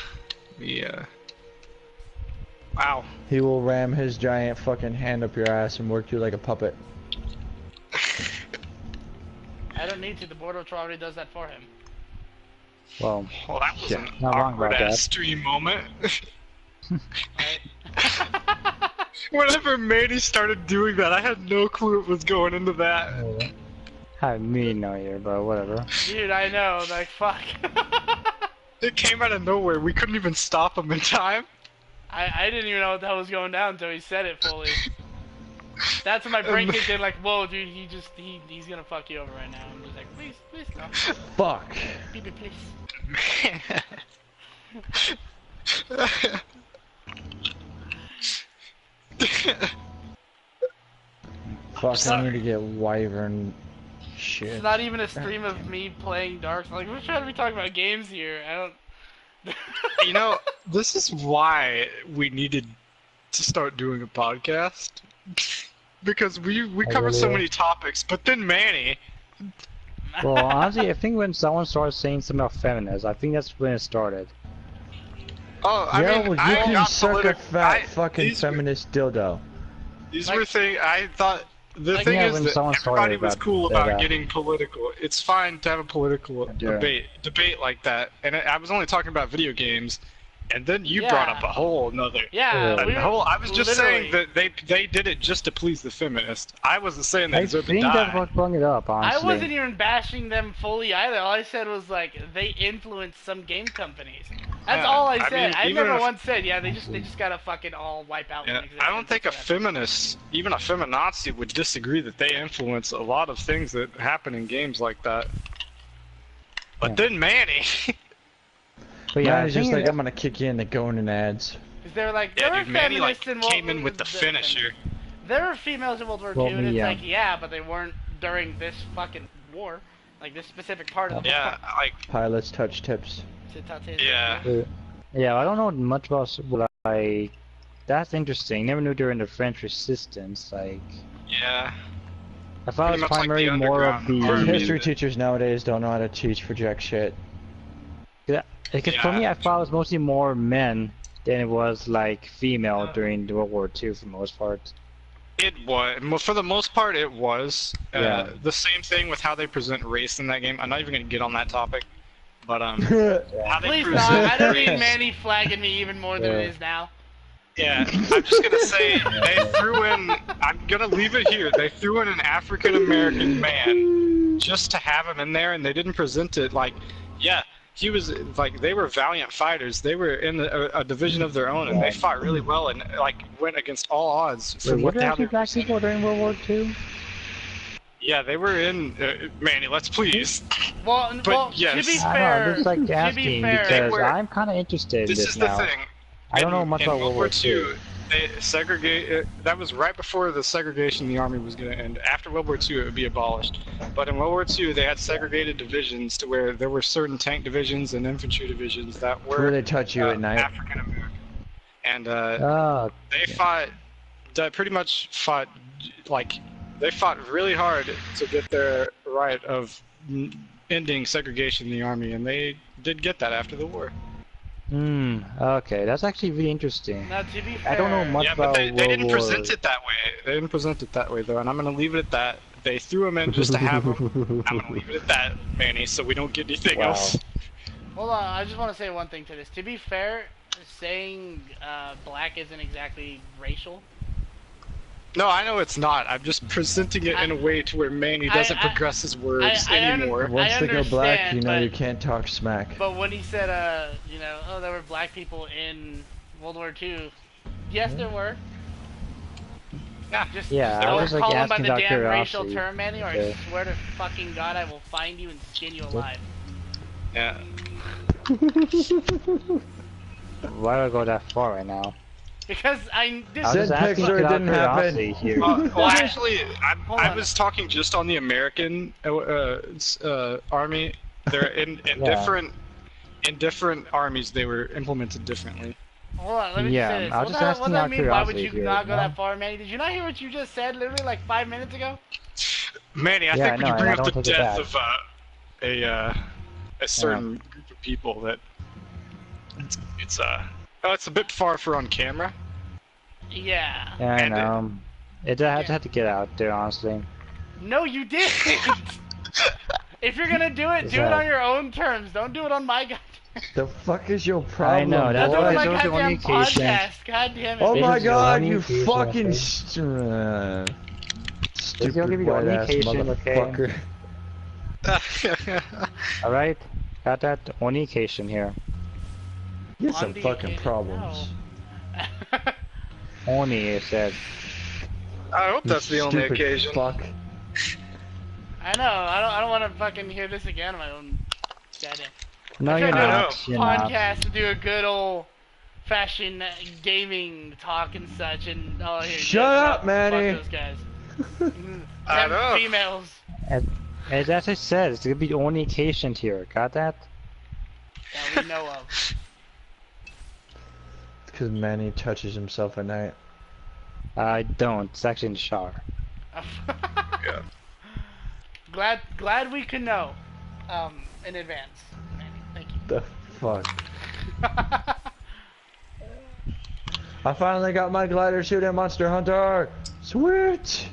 Yeah. Wow. He will ram his giant fucking hand up your ass and work you like a puppet. I don't need to. The Border Patrol already does that for him. Well, Well, that was Yeah, an not wrong awkward about ass that. stream moment. Right? Whenever Manny started doing that, I had no clue it was going into that. I have me no here, but whatever. Dude, I know. Like, fuck. It came out of nowhere. We couldn't even stop him in time. I didn't even know what the hell was going down until he said it fully. That's when my brain kicked in. Like, whoa, dude, he's gonna fuck you over right now. I'm just like, please, no, Fuck. baby, please. Fuck, I Sorry. need to get wyvern shit. It's not even a stream of me playing Dark. Like, we're trying to be talking about games here. I don't. You know, this is why we needed to start doing a podcast. Because we covered so really? many topics, but then Manny. Well, honestly, I think when someone started saying something about feminists, I think that's when it started. Oh, I yeah, mean, well, you I can got suck a politi- fat I- fucking these were- feminist dildo. These Like- were things I thought. The Like, thing yeah, is when that someone started everybody was about cool that, about getting political. It's fine to have a political Yeah. debate like that. And I was only talking about video games, and then you Yeah. brought up a whole nother. Yeah, we were I was just saying literally- that they did it just to please the feminists. I wasn't saying they I deserved to think that's die. what brought it up, I honestly. wasn't even bashing them fully either. All I said was like they influenced some game companies. That's Yeah, all I I said. mean, I even never if- once said they just gotta fucking all wipe out. Yeah, from existence. I don't think a That's what feminist, even a feminazi, would disagree that they influence a lot of things that happen in games like that. But Yeah. then Manny. But Yeah, yeah, I it's just think like, I'm gonna kick you in the going in ads. Because they were like, Yeah, there were dude, Manny like feminists in World came in with the finisher. There were females in World War Well, II, and it's yeah. like, yeah, but they weren't during this fucking war. Like this specific part of the Yeah, like Pilots touch tips. yeah. Yeah, I don't know much about like. That's interesting. Never knew during the French Resistance. Like, Yeah. I thought Pretty it was much like the primarily more of underground the. army. History teachers nowadays don't know how to teach for jack shit. Yeah, because for me, Yeah. I thought it was mostly more men than it was like female during the World War II for the most part. It was, for the most part, it was. Yeah. The same thing with how they present race in that game. I'm not even gonna get on that topic, but how they Please present not. I don't need race- Manny flagging me even more than it Yeah. is now. Yeah, I'm just gonna say they threw in. I'm gonna leave it here. They threw in an African American man just to have him in there, and they didn't present it like, yeah, he was like they were valiant fighters. They were in a division of their own, and they fought really well and like went against all odds Wait, from were what there they actually had. black people during World War II? Yeah, they were in. Manny, let's please. Well, yes. to be I don't know, fair, I'm just like to be asking fair, because were- I'm kind of interested in This this is the now. thing. I don't know much in about World War II. II. They segregate. That was right before the segregation in the army was going to end. After World War II, it would be abolished. But in World War II, they had segregated divisions to where there were certain tank divisions and infantry divisions that Where were they touch you at night? African American, and Oh, they fought. They pretty much fought like they fought really hard to get their right of ending segregation in the army, and they did get that after the war. okay, that's actually really interesting. now to be fair, I don't know much Yeah, but about they World didn't War. present it that way. They didn't present it that way, though, and I'm gonna leave it at that. They threw him in just to have him. I'm gonna leave it at that, Manny, so we don't get anything Wow. else. Hold on, I just want to say one thing to this. To be fair, saying black isn't exactly racial. No, I know it's not. I'm just presenting it in a way to where Manny doesn't progress his words anymore. Once they go black, understand, you know but- you can't talk smack. But when he said, you know, oh, there were black people in World War II, yes, there were. Yeah. Just Yeah, I don't was, like, call them by asking the out damn racial curiosity. term, Manny, or Okay. I swear to fucking God, I will find you and skin you alive. Yeah. Why do I go that far right now? Because I did. I was Said just asking Pixar, it out didn't happen. curiosity here. Well, actually, Hold I on. was talking just on the American army. They're in Yeah. different armies. They were implemented differently. Hold on, let me Yeah, just say this. I was What just the hell- asking what does that out mean? Why would you curiosity here, not go you know? that far, Manny? Did you not hear what you just said literally like 5 minutes ago? Manny, I Yeah, think I when know, you and bring I up the don't take it death back. of a certain group of people, that it's a bit far for on camera. Yeah. Yeah, I And it- know. I had to get out there, honestly. No, you didn't. If you're gonna do it, Is do it that- on your own terms. Don't do it on my goddamn. The fuck is your problem? know, that's Don't do why it I on my chose the goddamn communication. podcast. God damn it. Oh This my is your god, only you occasion, fucking okay? stupid gonna give you the white only ass occasion, okay? motherfucker. Alright? Got that only occasion here. You On some the fucking occasion- problems. no. Only, it said. I hope You that's the only stupid occasion. Fuck. I know. I don't want to fucking hear this again on my own. Goddamn. No, I'm you're trying to do not. a You're not. podcast to do a good old fashioned gaming talk and such, and oh, here. Shut yes, up, Manny. Fuck those guys. I Them know. females. As I said, it's gonna be the only occasion here. Got that? That we know of. Because Manny touches himself at night. I don't. It's actually in the shower. Yeah. Glad we could know. In advance. Manny, thank you. The fuck. I finally got my glider suit in Monster Hunter. Sweet.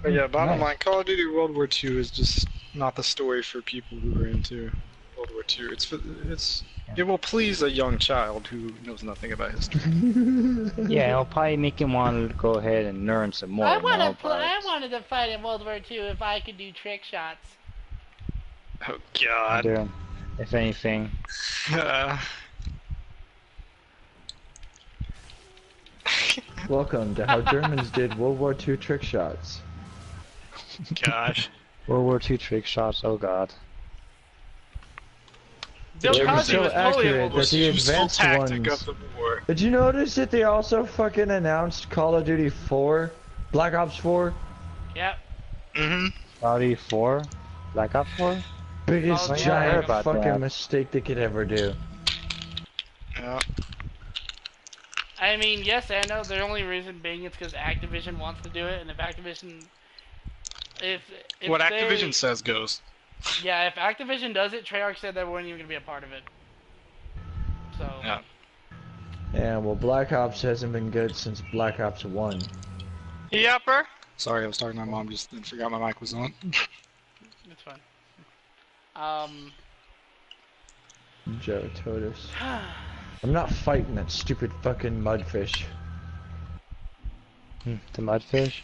But yeah, bottom Nice. line, Call of Duty World War II is just not the story for people who are into World War II. It will please a young child who knows nothing about history. Yeah, it'll probably make him want to go ahead and learn some more. I you know, but- wanted to fight in World War II if I could do trick shots. Oh God. Dude, if anything. Welcome to how Germans did World War II trick shots. Gosh. World War II trick shots, oh god. Bill It was Cosby so was totally in accurate World War that the II. Useful advanced tactic ones. of the war. Did you notice that they also fucking announced Call of Duty 4? Black Ops 4? Yep. Mm-hmm. Cloudy 4? Black Ops 4? Biggest Oh, yeah, I giant heard about fucking that. mistake they could ever do. Yeah. I mean, yes, I know the only reason being it's because Activision wants to do it, and if Activision, if What they- Activision says goes. yeah, if Activision does it, Treyarch said they weren't even gonna be a part of it. So Yeah. Yeah, well, Black Ops hasn't been good since Black Ops 1. Yepper. Sorry, I was talking to my mom. Just then forgot my mic was on. it's fine. Joe Totus. I'm not fighting that stupid fucking mudfish. The mudfish.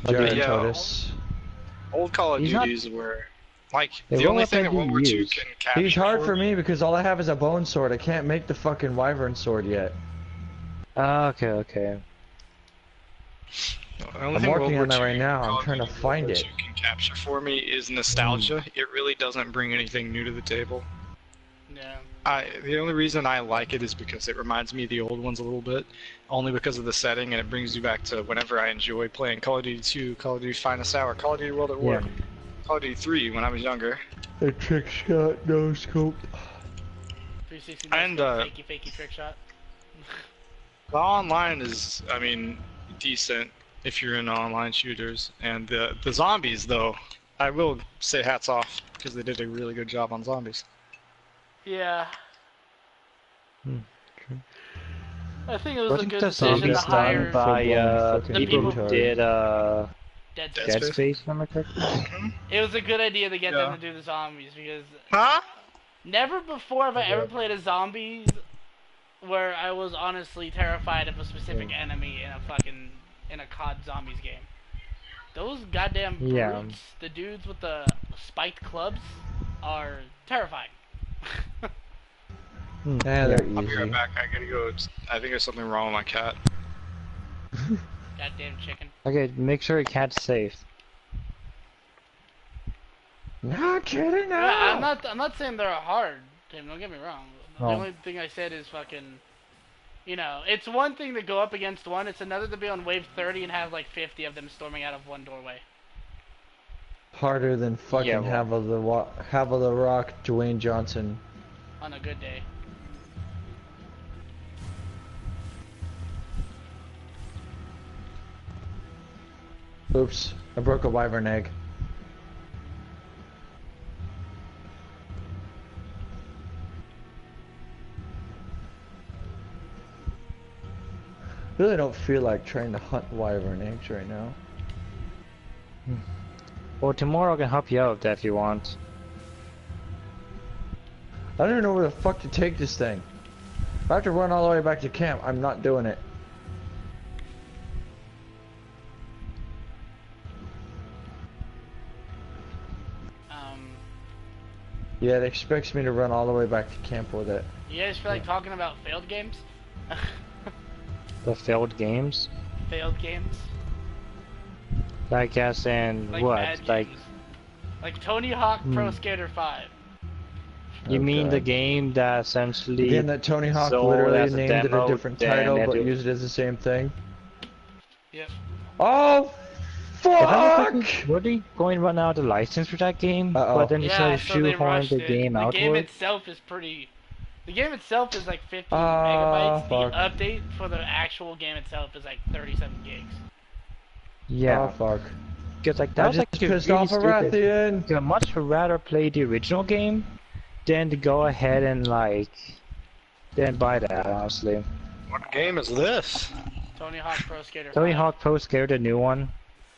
Jared yeah. Totus. Old Call of He's not- Duties were like They the won't only let thing that that World War be II used. can capture. He's hard for me because all I have is a bone sword. I can't make the fucking wyvern sword yet. Ah, okay. The only I'm thing working World on War that II right now. Call I'm of trying to Duty find World it. War II can capture for me is nostalgia. It really doesn't bring anything new to the table. Yeah. The only reason I like it is because it reminds me of the old ones a little bit, only because of the setting, and it brings you back to whenever I enjoy playing Call of Duty 2, Call of Duty Finest Hour, Call of Duty World at War, Yeah. Call of Duty 3 when I was younger. The trick shot, no scope. 360 And, fakey trick shot. The online is, I mean, decent if you're into online shooters, and the zombies though, I will say hats off because they did a really good job on zombies. Yeah. True. I think it was a Wasn't good the decision to zombies hire done by fucking The people who people- did Dead Dead Space. Dead Space? Space, if I'm correct? It was a good idea to get Yeah. them to do the zombies because Huh? never before have I ever played a zombies where I was honestly terrified of a specific enemy in a COD zombies game. Those goddamn brutes, Yeah. the dudes with the spiked clubs, are terrifying. Yeah, they're I'll be easy. right back. I gotta go. I think there's something wrong with my cat. Goddamn chicken. Okay, make sure your cat's safe. Not kidding Yeah, now. I'm not saying they're hard, Tim. Don't get me wrong. The Oh. only thing I said is fucking. You know, it's one thing to go up against one. It's another to be on wave 30 and have like 50 of them storming out of one doorway. Harder than fucking Yeah, well. Have the Rock, Dwayne Johnson. On a good day. Oops, I broke a wyvern egg. Really don't feel like trying to hunt wyvern eggs right now. Well, tomorrow I can help you out with that if you want. I don't even know where the fuck to take this thing. If I have to run all the way back to camp, I'm not doing it. Yeah, it expects me to run all the way back to camp with it. You guys feel like talking about failed games? The failed games? Failed games? Like as in Like what? bad Like games. Like Tony Hawk Pro Skater 5. you mean the Okay. game that essentially The game that Tony Hawk sold literally as a named it a demo, different then title, it but did- used it as the same thing. Yep. Oh, If I'm fuck! were they going to run out of license for that game? Uh-oh. But then Yeah, decided to so they shoehorn rushed the it. game The out game for it? itself is pretty... The game itself is like 50 Ah, megabytes. fuck. The update for the actual game itself is like 37 gigs. Yeah, Oh, fuck. because like that I was just like pissed really off stupid. Arathian! I'd much rather play the original game than to go ahead and then buy that, honestly. What game is this? Tony Hawk Pro Skater Tony 5. Hawk Pro Skater, the new one,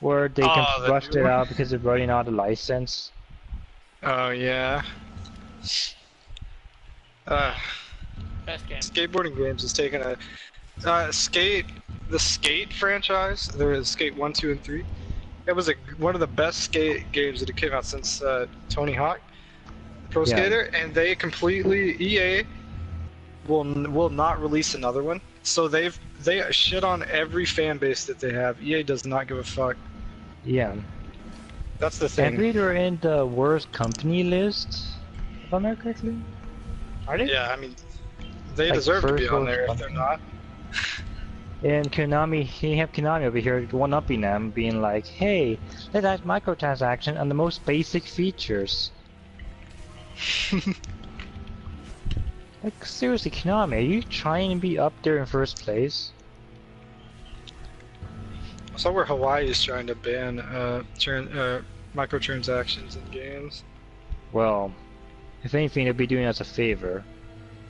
where they Oh, can the bust new it one? out because they're running out of license. Oh yeah. Best game. Skateboarding games is taking a the Skate franchise. There is Skate 1, 2, and 3. It was one of the best skate games that came out since Tony Hawk Pro Yeah. Skater, and they completely EA will not release another one. So they shit on every fan base that they have. EA does not give a fuck. Yeah. That's the I thing. believe they're in the worst company list, if I remember correctly. Are they? Yeah, I mean, they Like deserve to be first on world there if company. they're not. And Konami, you have Konami over here one-upping them, being like, hey, let's add microtransaction on the most basic features. Like, seriously, Konami, are you trying to be up there in first place? I saw where Hawaii is trying to ban microtransactions in games. Well, if anything, they'll be doing us a favor.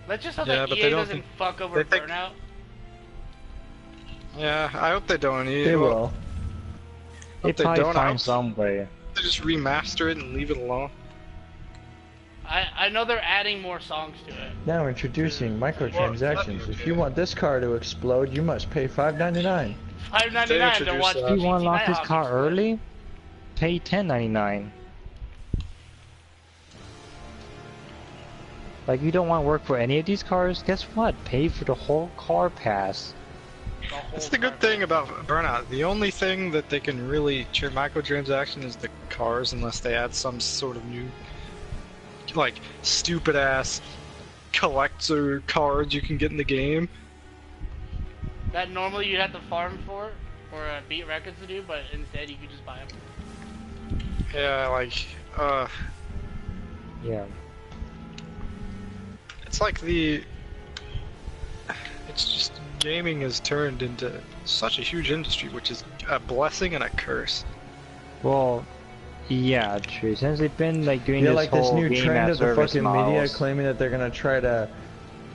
Let's just hope Yeah, that but EA they don't doesn't fuck over they think- Burnout. Yeah, I hope they don't. They will. They Hope they probably don't. I find hope some way. they just remaster it and leave it alone. I know they're adding more songs to it. Now introducing microtransactions. If you want this car to explode, you must pay $5.99. $5.99 to introduced watch that. If you want to GT lock this Nighthawk car explode. early, pay $10.99. Like, you don't want to work for any of these cars? Guess what? Pay for the whole car pass. The whole That's the good car. thing about Burnout. The only thing that they can really microtransaction is the cars, unless they add some sort of new, like, stupid ass collector cards you can get in the game. That normally you'd have to farm for, or beat records to do, but instead you could just buy them. Yeah, like, Yeah. it's like it's just gaming has turned into such a huge industry, which is a blessing and a curse. Well, yeah, true. Since they've been like doing Yeah, this like this whole new game trend as of the service fucking media models. claiming that they're gonna try to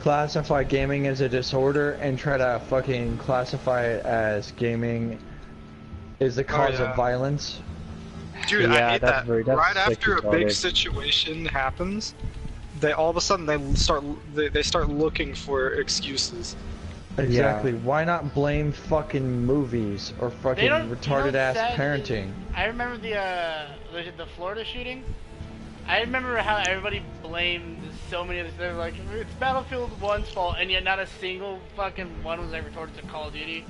classify gaming as a disorder and try to fucking classify it as gaming is the cause yeah. of violence. Dude, Yeah, I hate that's that. that's Right sick after a about big it. situation happens, they all of a sudden they start looking for excuses. Exactly. Why not blame fucking movies or fucking They don't. retarded ass sad is- parenting? I remember the Florida shooting. I remember how everybody blamed so many of this. They were like, it's Battlefield 1's fault, and yet not a single fucking one was ever towards Call of Duty.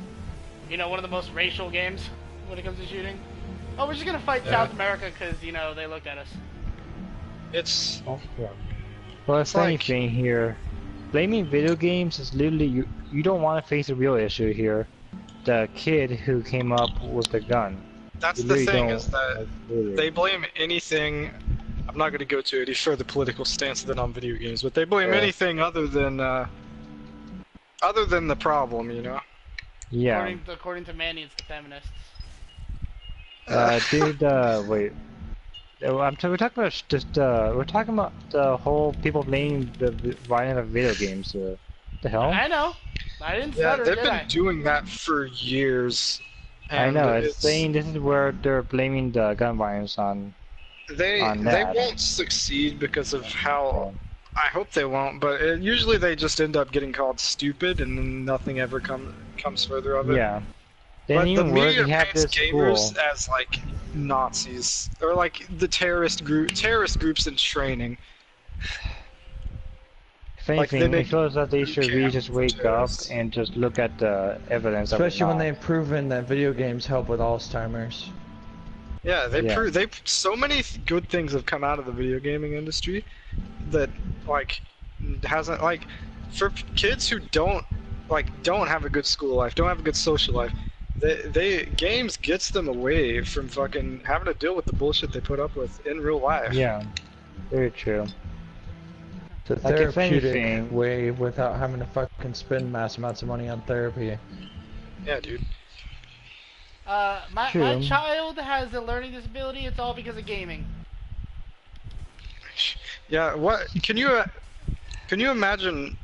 You know, one of the most racial games when it comes to shooting. Oh, we're just gonna fight Yeah. South America because, you know, they looked at us. It's Well, if like- anything here, blaming video games is literally you don't want to face a real issue here. The kid who came up with the gun. that's You the really thing don't, is that like, really. they blame anything. I'm not going to go to any further political stance than on video games, but they blame Yeah. anything other than the problem, you know. Yeah. According to Manny, it's the feminists. Dude, wait. We're talking about just we're talking about the whole people blaming the violence of video games. The hell? I know. I didn't Yeah, stutter, they've did been I? doing that for years. I and know. It's saying this is where they're blaming the gun violence on. they on they that. won't succeed because of how. I hope they won't, but usually they just end up getting called stupid, and then nothing ever comes further of it. Yeah. Then But the even worse, media you have paints this gamers school. as like Nazis or like the terrorist groups in training. If like, they anything, make it shows that they boot should really camps just for wake up terrorists. and just look at the evidence. Especially when of it they've proven that video games help with Alzheimer's. Yeah, Yeah. so many good things have come out of the video gaming industry that like hasn't like for kids who don't have a good school life, don't have a good social life. Games gets them away from fucking having to deal with the bullshit they put up with in real life. Yeah, very true. It's a Like, if therapeutic anything- way without having to fucking spend mass amounts of money on therapy. Yeah, dude. My True. child has a learning disability. It's all because of gaming. Yeah, what can you imagine?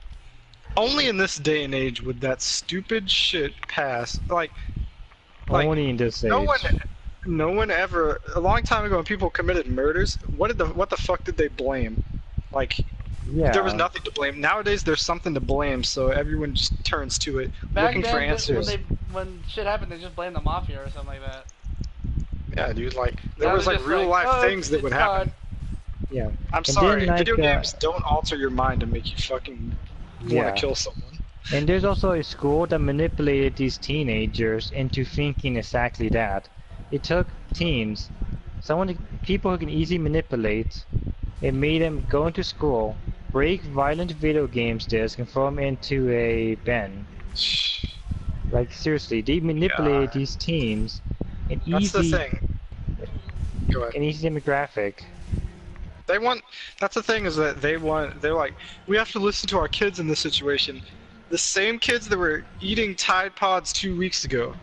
Only in this day and age would that stupid shit pass. Like Only in this age. no one ever. A long time ago, when people committed murders, what the fuck did they blame? Like, Yeah. there was nothing to blame. Nowadays, there's something to blame, so everyone just turns to it, Back looking then, for answers. when shit happened, they just blamed the mafia or something like that. Yeah, dude. Like, there Now was they're like just real life "Oh, things that it's would happen. God." Yeah. I'm then, sorry, like, video games don't alter your mind and make you fucking want Yeah. to kill someone. And there's also a school that manipulated these teenagers into thinking exactly that. It took teens, people who can easily manipulate, and made them go into school, break violent video games discs, and throw them into a bin. Like, seriously, they manipulated God. these teens. An That's the easy, thing. Go ahead. an easy demographic. That's the thing is that they're like, we have to listen to our kids in this situation. The same kids that were eating Tide Pods 2 weeks ago.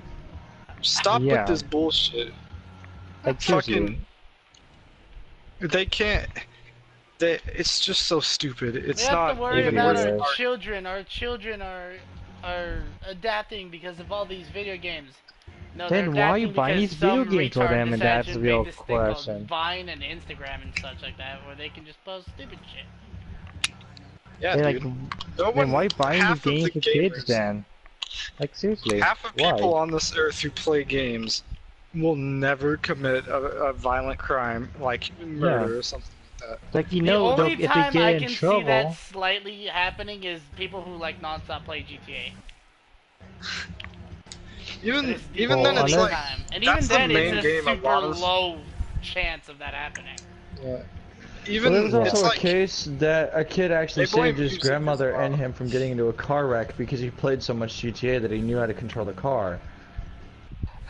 Stop Yeah. with this bullshit. Like, seriously. Fucking, they can't. It's just so stupid. It's We have not to worry even about worth worse. it. our children. Our children are adapting because of all these video games. No, Then they're why are you adapting buying because these video some games for retard them, and that's decided the to real make this thing called question. Vine and Instagram and such like that, where they can just post stupid shit. Yeah, They're dude. like, No then one, why buying half these of games the for kids gamers- then? Like seriously, Half of why? people on this earth who play games will never commit a violent crime like murder or something like that. Like you The know, only if they time get I in can see trouble, that slightly happening is people who like nonstop play GTA. Even It's the even then, Well, it's only like time. And that's even the then, main it's a game. A super lot of low chance of that happening. yeah. Well, Even there was it's also a like case that a kid actually They blame saved his music as grandmother well. and him from getting into a car wreck because he played so much GTA that he knew how to control the car.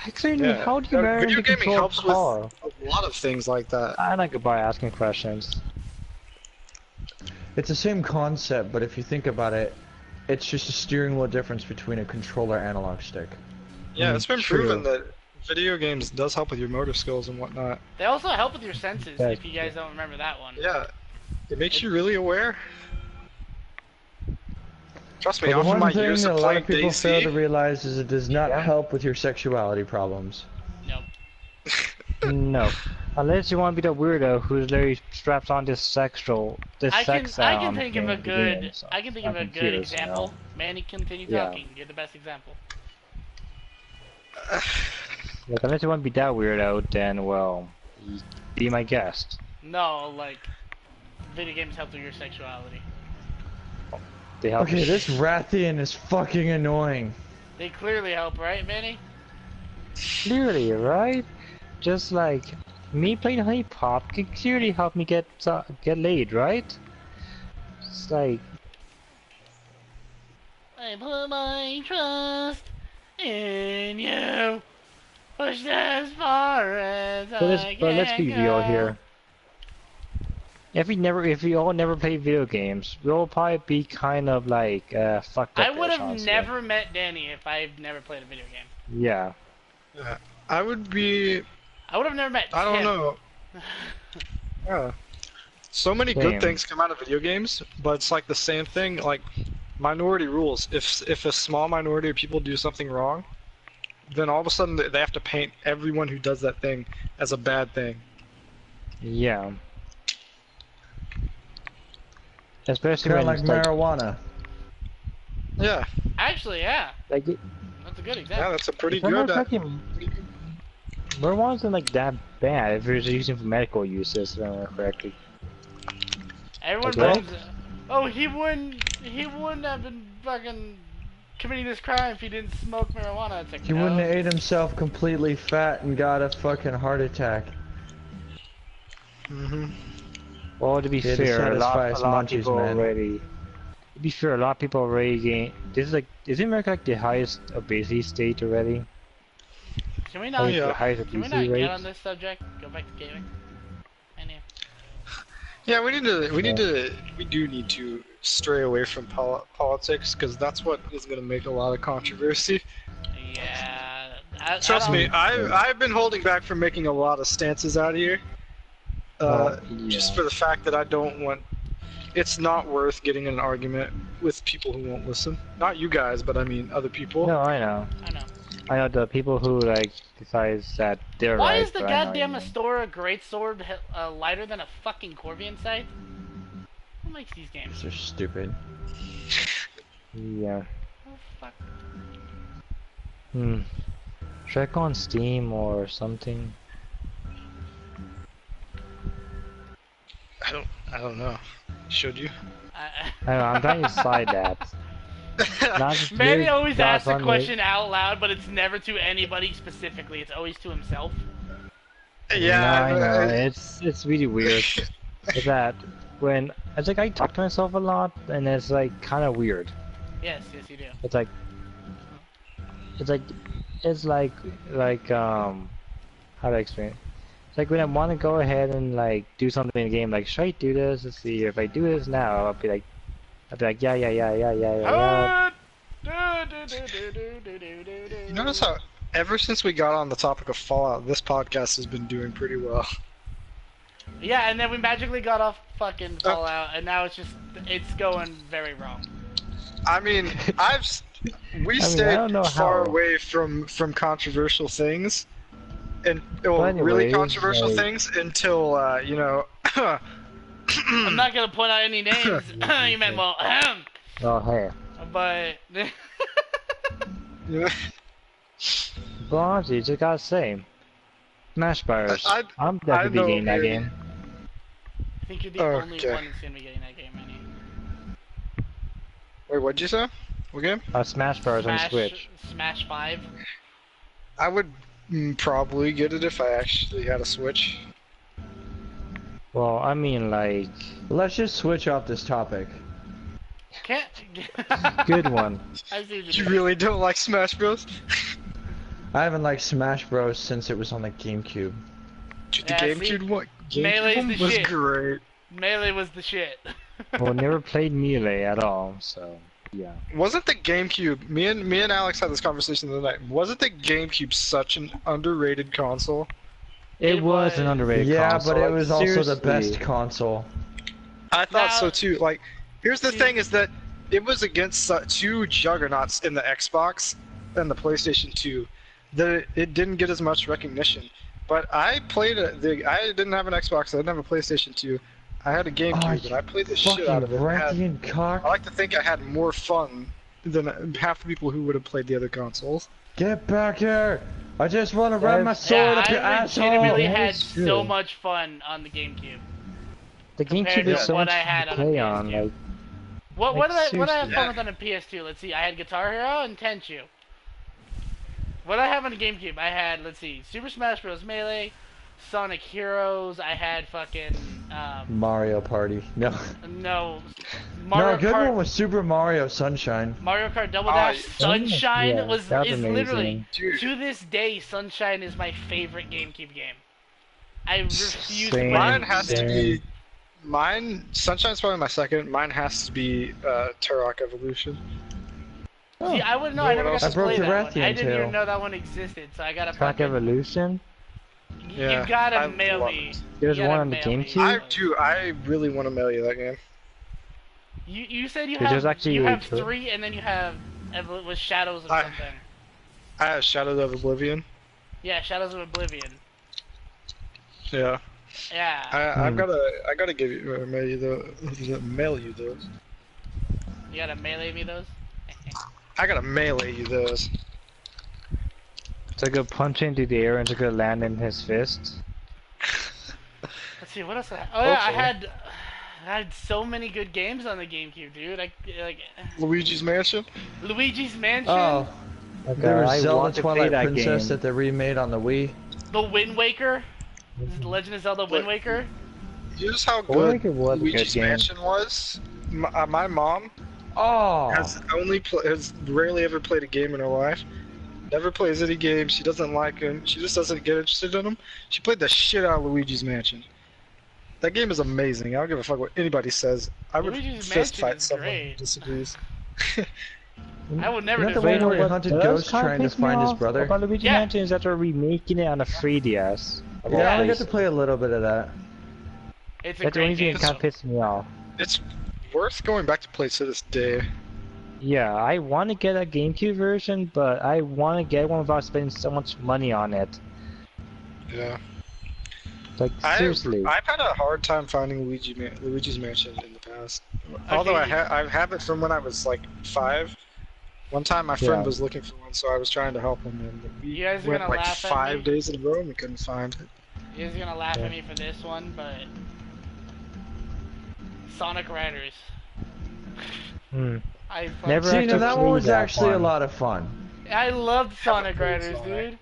actually, yeah, how do you learn video to gaming control a helps with car? a lot of things like that. I like goodbye asking questions. It's the same concept, but if you think about it, it's just a steering wheel difference between a controller analog stick. Yeah, it's been true. proven that video games does help with your motor skills and whatnot. They also help with your senses, That's if you guys don't remember that one. Yeah, it makes you really aware. Trust me, But the off of one my thing years that of a lot playing of people fail to DayZ, realize is it does not Yeah. help with your sexuality problems. Nope. No, unless you want to be the weirdo who's literally straps on this sex I can sound. think of a in the good game, so I can think of on a good computers, you know. example. Manny, continue Yeah. talking. You're the best example. Like, unless you want to be that weirdo, then well, be my guest. No, like video games help with your sexuality. They help. Okay, this Rathian is fucking annoying. They clearly help, right, Manny? Clearly, right? Just like me playing Honey Pop can clearly help me get laid, right? It's like I put my trust in you. Push as far as but I let's can be real go. here. If we all never play video games, we'll probably be kind of like fucked up. I would have honestly. never met Danny if I'd never played a video game. Yeah. yeah, I would be. I would have never met I don't Tim. know. Yeah. So many Same. good things come out of video games, but it's like the same thing. Like minority rules. If a small minority of people do something wrong, then all of a sudden they have to paint everyone who does that thing as a bad thing. Yeah. Especially Kind when of like it's like, marijuana. Yeah, Actually, yeah, like that's a good yeah, example. that's a pretty if I'm good. not fucking marijuana isn't like that bad if you're just using for medical uses, if I remember correctly. Everyone Okay. blames. Oh, he wouldn't have been fucking committing this crime if he didn't smoke marijuana. It's like He no. wouldn't have ate himself completely fat and got a fucking heart attack. Mm-hmm. Well, to be He had to fair, a lot satisfy his of munchies, people man. already. To be fair, a lot of people already gain. This is like, is America like the highest obesity state already? Can we Like, not? yeah. the highest Can we obesity not rate? get on this subject? Go back to gaming. Any? Yeah, we do need to stray away from politics because that's what is going to make a lot of controversy. Yeah. Trust I me, don't- I've been holding back from making a lot of stances out here. Just for the fact that I don't want. It's not worth getting in an argument with people who won't listen. Not you guys, but I mean other people. No, I know. I know. I know the people who like decides that they're Why right. is the but I know goddamn you. Astora Greatsword lighter than a fucking Corvian sight? Who makes these games? They're stupid. Yeah. Oh fuck. Check on Steam or something. I don't know. Should you? I I know. I'm trying to decide that. Not just Manny you, always that's asks the on me. question out loud, but it's never to anybody specifically. It's always to himself. Yeah, No, I know. It's really weird. It's that when it's like I talk to myself a lot, and it's like kind of weird. Yes, yes, you do. It's like how do I explain it? It's like when I want to go ahead and like do something in the game, like should I do this? Let's see. If I do this now, I'll be like yeah. You notice how ever since we got on the topic of Fallout, this podcast has been doing pretty well. Yeah, and then we magically got off fucking Fallout, and now it's going very wrong. I mean, we I stayed don't know far how. away from controversial things, and well, But really anyways, controversial like- things until you know. I'm not gonna point out any names. You meant well, Oh hey. but Yeah. But honestly, you just gotta say, Smash Bros. I'm definitely know, getting that man. game. I think you're the only Okay. one that's gonna be getting that game, Manny. Wait, what'd you say? What game? Smash Bros on Switch. Smash 5. I would probably get it if I actually had a Switch. Well, I mean, like, Let's just switch off this topic. Can't. good one. I see what You you're really don't like Smash Bros? I haven't liked Smash Bros since it was on the GameCube. Dude, the Yeah, see? GameCube one, Melee's GameCube the one was shit. great. Melee was the shit. Well, never played Melee at all, so yeah. Wasn't the GameCube? Me and Alex had this conversation the other night. Wasn't the GameCube such an underrated console? It was an underrated Yeah, console. but it like, was also the seriously. best console. I thought Now- so too. Like, here's the See- thing: is that it was against two juggernauts in the Xbox and the PlayStation 2. That it didn't get as much recognition. But I played it. I didn't have an Xbox. I didn't have a PlayStation 2. I had a GameCube, and I played the shit out of it. I Rathian cock. like to think I had more fun than half the people who would have played the other consoles. Get back here! I just want to run my sword Yeah, up your I asshole! legitimately That had is so true. much fun on the GameCube. The compared GameCube to is so what much I had to on a play on. PS2. Like, What Like, did I have seriously. fun with on a PS2? Let's see. I had Guitar Hero and Tenchu. What did I have on the GameCube? I had, let's see, Super Smash Bros. Melee, Sonic Heroes. I had fucking Mario Party. No. no No, Mario a good Kart. one was Super Mario Sunshine. Mario Kart Double Oh, Dash. yeah. Sunshine Yeah, is that was literally Dude. to this day. Sunshine is my favorite GameCube game. I refuse to Same. play Mine it. has to be. Sunshine's probably my second. Mine has to be Turok Evolution. Oh, See, I wouldn't know. I never got I to broke play the that one. I Rathian didn't tail. even know that one existed, so I gotta Track fucking. Evolution. Yeah, You gotta I mail love me. it. There's You gotta one on the mail me. GameCube? I really want to mail you that game. You said you There's have actually you really have cool. 3, and then you have with Shadows of I- something. I have Shadow of Oblivion. Yeah, Shadows of Oblivion. Yeah, Yeah, I gotta give you mail you those. you gotta melee me those. I gotta melee you those. It's like a punch into the air and it's gonna land in his fist. Let's see what else. Oh yeah, Hopefully. I had so many good games on the GameCube, dude. Like Luigi's Mansion. Luigi's Mansion, Oh, Okay, there was I Zelda want to play Twilight that Princess game. that they remade on the Wii. The Wind Waker, The Legend of Zelda Wind Waker. Here's how Well, I good think it was a good Luigi's game. Mansion was. My mom Oh, has rarely ever played a game in her life. Never plays any games. She doesn't like them. She just doesn't get interested in them. She played the shit out of Luigi's Mansion. That game is amazing. I don't give a fuck what anybody says. I would Luigi's fist Mansion fight is someone great. who disagrees. I would never Isn't that do the one that. where he hunted ghosts kinda trying to pissed me find his off brother? about Luigi Yeah. Mansion is that they're remaking it on a 3DS. of all Yeah, I got places. to play a little bit of that. It's a That's the only great thing game. that kind of pissed me off. It's worth going back to play to this day. Yeah, I want to get a GameCube version, but I want to get one without spending so much money on it. Yeah. Like, seriously. I've had a hard time finding Luigi's Mansion in the past. Although I have it from when I was like 5. One time my friend Yeah. was looking for one, so I was trying to help him, and we You guys are went gonna like laugh at 5 me? days in a row and we couldn't find it. You guys are gonna laugh Yeah. at me for this one, but Sonic Riders. Hmm. I fucking- Never See, actually now that one played was that actually a one. lot of fun. I loved Sonic played Riders, Sonic. dude.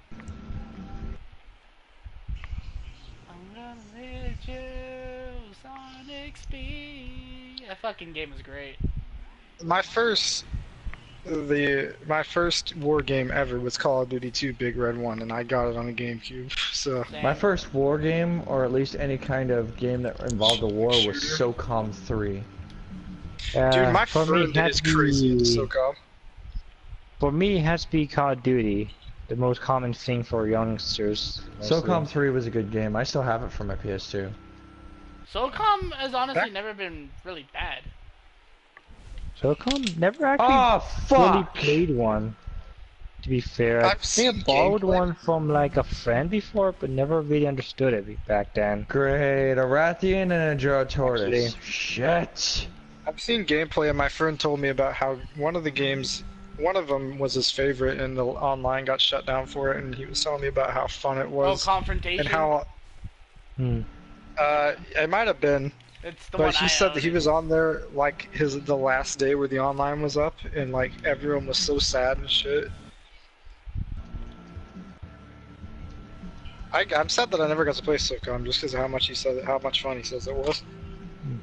I'm gonna let you, Sonic Speed. That fucking game is great. My first war game ever was Call of Duty 2 Big Red 1, and I got it on a GameCube. So Same. My first war game, or at least any kind of game that involved a war, was Shooter. SOCOM 3. dude, my for me, friend it has is to crazy into be- SOCOM. For me, it has to be Call of Duty, the most common thing for youngsters. mostly. SOCOM 3 was a good game. I still have it for my PS2. SOCOM has honestly never been really bad. SOCOM never actually Oh, fully fuck! played one. To be fair, I I've think I seen borrowed gameplay. one from like a friend before, but never really understood it back then. Great, a Rathian and a Gyaratortoise. Actually. Shit! I've seen gameplay, and my friend told me about how one of the games one of them was his favorite, and the online got shut down for it. And he was telling me about how fun it Oh, was Confrontation. and how Hmm. it might have been. It's the But one he I said that own. he was on there like the last day where the online was up, and like everyone was so sad and shit. I'm sad that I never got to play SOCOM just because of how much fun he says it was.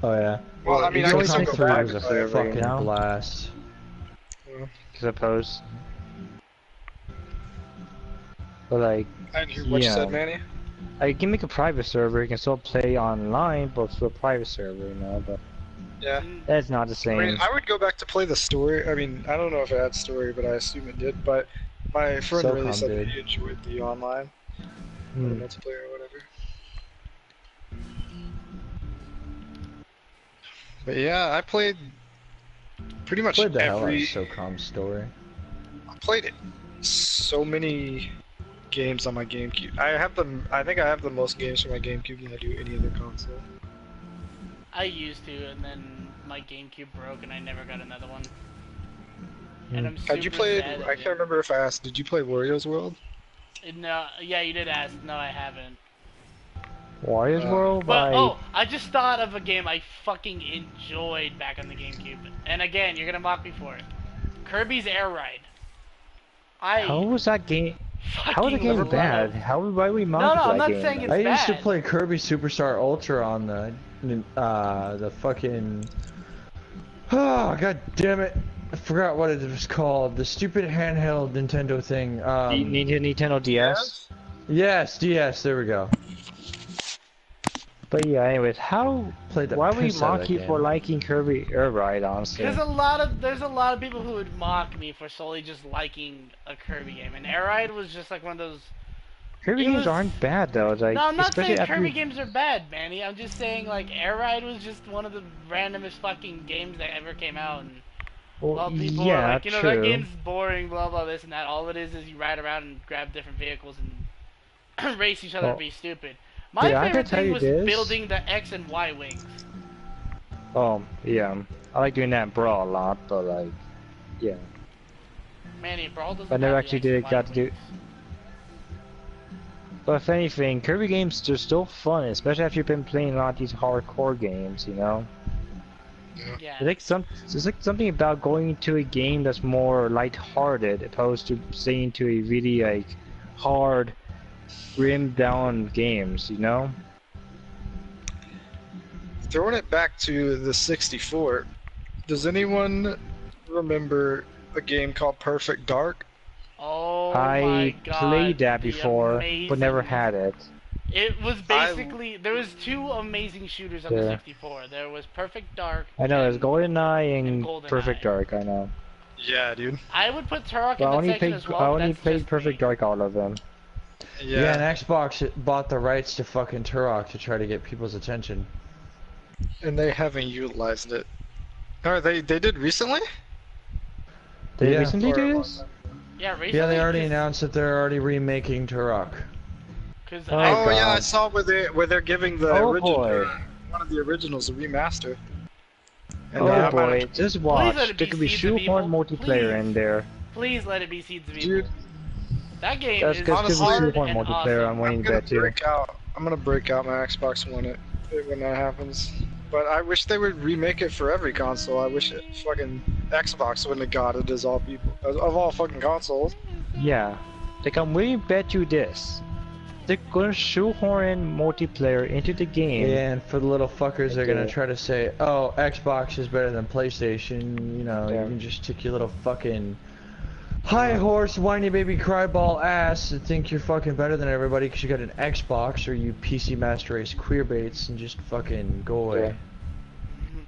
Oh yeah. Well, I mean, I can still SOCOM go 3 back was a and play it, fucking now. blast. I suppose. But like, I didn't hear what you Yeah. said, Manny. you can make a private server. You can still play online, but through a private server, you know. But Yeah. that's not the I same. mean, I would go back to play the story. I mean, I don't know if it had story, but I assume it did. But my friend really SOCOM said that did. he enjoyed the online, the Hmm. multiplayer or whatever. But yeah, I played pretty much Played the hell out of every. SOCOM story. I played it. So many games on my GameCube. I think I have the most games for my GameCube than I do any other console. I used to, and then my GameCube broke, and I never got another one. And I'm super Had you played? sad I can't remember if I asked. Did you play Wario's World? No, yeah, you did ask. No, I haven't. Warriors World But by oh, I just thought of a game I fucking enjoyed back on the GameCube. And again, you're gonna mock me for it. Kirby's Air Ride. how was that game? How was the fucking game love- bad? How why we No, mocked I'm that not game? saying then? it's I used to bad. play Kirby Superstar Ultra on the fucking. Oh god damn it! I forgot what it was called. The stupid handheld Nintendo thing. Nintendo DS. Yes, DS. There we go. But yeah, anyways, how? Played the Why we piss out of mock that you for game. liking Kirby Air Ride? Honestly, There's a lot of people who would mock me for solely just liking a Kirby game, and Air Ride was just like one of those. Kirby it games was- aren't bad though. Like, No, I'm not especially saying after Kirby games are bad, Manny. I'm just saying like Air Ride was just one of the randomest fucking games that ever came out, and Well, well, people yeah, are like, you know, true. that game's boring, blah blah this and that. All it is you ride around and grab different vehicles and race each other Well, and be stupid. My dude, I favorite can tell thing you was this. building the X and Y wings. Oh, yeah. I like doing that in Brawl a lot, but like, yeah. Manny, Brawl doesn't. I never have the actually X and did Y got to do. wings. But if anything, Kirby games they're still fun, especially after you've been playing a lot of these hardcore games, you know. Yeah. It's like something about going into a game that's more lighthearted opposed to staying to a really like hard, grimmed down games, you know. Throwing it back to the 64, does anyone remember a game called Perfect Dark? Oh my I god. played that the before, but never amazing- had it. It was basically there was two amazing shooters on the Yeah. 64. There was Perfect Dark. I know there's and GoldenEye and GoldenEye. Perfect Dark. I know. Yeah, dude. I would put Turok But I in only that section played as well. I but only that's played just Perfect me. Dark all of them. Yeah, and Xbox bought the rights to fucking Turok to try to get people's attention. And they haven't utilized it. Or they did recently? Did they Yeah. recently do this? Yeah, recently. Yeah, they already announced that they're already remaking Turok. Because Oh, Oh, yeah, I God. saw where they're giving the Oh, original boy. one of the originals a remaster. And Oh I might boy, have- just let watch. it There be could be Seeds of shoehorn Evil. multiplayer Please. in there. please let it be Seeds of Evil. Dude, That game That's is good honestly, because hard shoehorn and multiplayer. awesome. I'm waiting I'm for gonna that too. break out my Xbox One when that happens. But I wish they would remake it for every console. I wish fucking Xbox wouldn't have got it as all people of all fucking consoles. Yeah, like I'm willing to bet you this. They're gonna shoehorn multiplayer into the game. And for the little fuckers, they're gonna Okay. try to say, "Oh, Xbox is better than PlayStation." You know, Yeah. you can just stick your little fucking high horse, whiny baby, cry ball ass and think you're fucking better than everybody because you got an Xbox, or you PC Master Race queerbaits and just fucking go away. Yeah.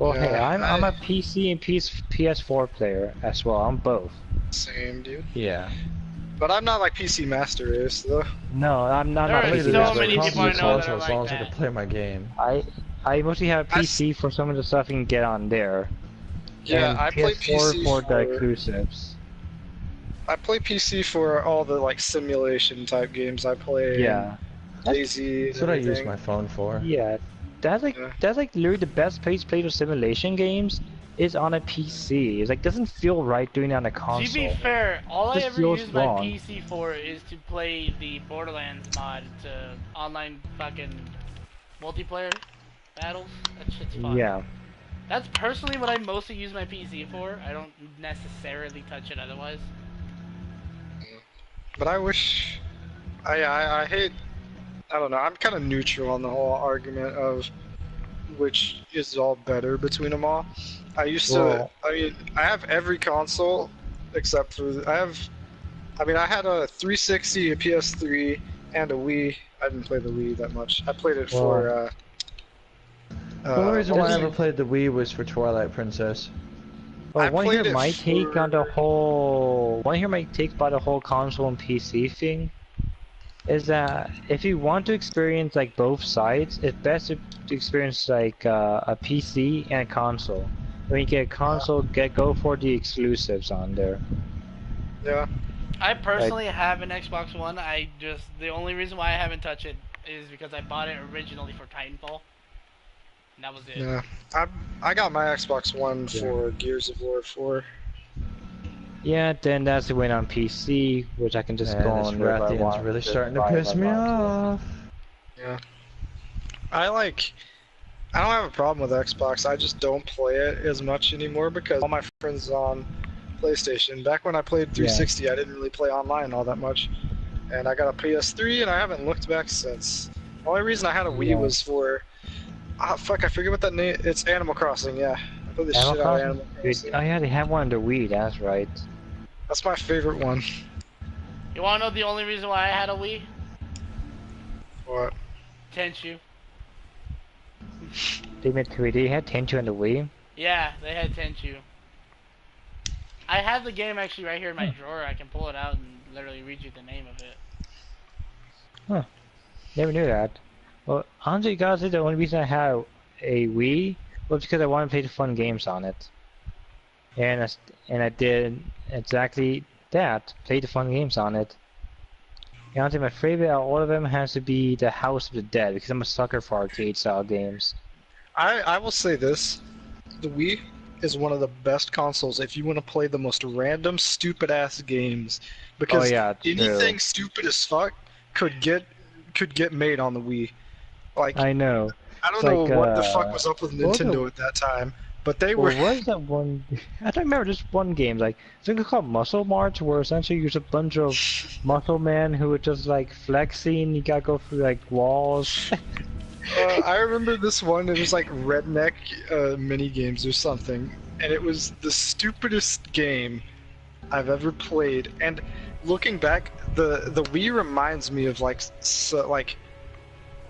Well, hey, Yeah, I'm a PC and PS4 player as well. I'm both. Same, dude. Yeah. But I'm not like PC Master Race though. No, I'm not. There not are PC. so master many race. people I know that are as long like as I that. can play my game. I mostly have PC for some of the stuff you can get on there. Yeah, and I play PS4 PC for the for exclusives. I play PC for all the like simulation type games I play. Yeah. Daisy. That's what I use my phone for. Yeah, that's like Yeah. literally the best place to play the simulation games. is on a PC. It's like doesn't feel right doing it on a console. To be fair, all I Just ever feels use my wrong. PC for is to play the Borderlands mod to online fucking multiplayer battles. That shit's fun. Yeah. That's personally what I mostly use my PC for. I don't necessarily touch it otherwise. But I wish, I hate, I don't know, I'm kind of neutral on the whole argument of which is all better between them all. I used to, Well- I mean, I have every console except for, I had a 360, a PS3, and a Wii. I didn't play the Wii that much. I played it for, The only reason why I only- ever played the Wii was for Twilight Princess. Well, I want to hear played it my take on the for- whole? Want to hear my take about the whole console and PC thing? Is that if you want to experience like both sides, it's best to experience like a PC and a console. When you get a console, go for the exclusives on there. Yeah. I personally have an Xbox One. The only reason why I haven't touched it is because I bought it originally for Titanfall. And that was it. Yeah, I got my Xbox One for Gears of War 4. Yeah, then that's the win on PC, which I can just go Man, this on wherever I Rathian's want. really just starting to buy piss if I me want to. off. Yeah. I don't have a problem with Xbox. I just don't play it as much anymore because all my friends on PlayStation. Back when I played 360, I didn't really play online all that much. And I got a PS3 and I haven't looked back since. The only reason I had a Wii Yeah. was for fuck, I forget what that name. It's Animal Crossing. Yeah, I played the Animal shit out of Crossing? Animal Dude, Crossing. oh yeah, they have one on the Wii. That's right. That's my favorite one. You wanna know the only reason why I had a Wii? What? Tenchu. They had Tenchu on the Wii. Yeah, they had Tenchu. I have the game actually right here in my drawer. I can pull it out and literally read you the name of it. Never knew that. Well, honestly, guys, the only reason I had a Wii was because I wanted to play the fun games on it. And I did exactly that, play the fun games on it. And honestly, my favorite out of all of them has to be the House of the Dead, because I'm a sucker for arcade-style games. I will say this: the Wii is one of the best consoles if you want to play the most random, stupid-ass games. Because Oh, yeah, true. anything stupid as fuck could get made on the Wii. Like I know. I don't it's know like, what the fuck was up with what was Nintendo the- at that time, but they Or were. was that one? I don't remember. Just one game, like I think it's called Muscle March, where essentially you're just a bunch of muscle men who are just like flexing. You gotta go through like walls. I remember this one. It was like redneck mini games or something, and it was the stupidest game I've ever played. And looking back, the Wii reminds me of like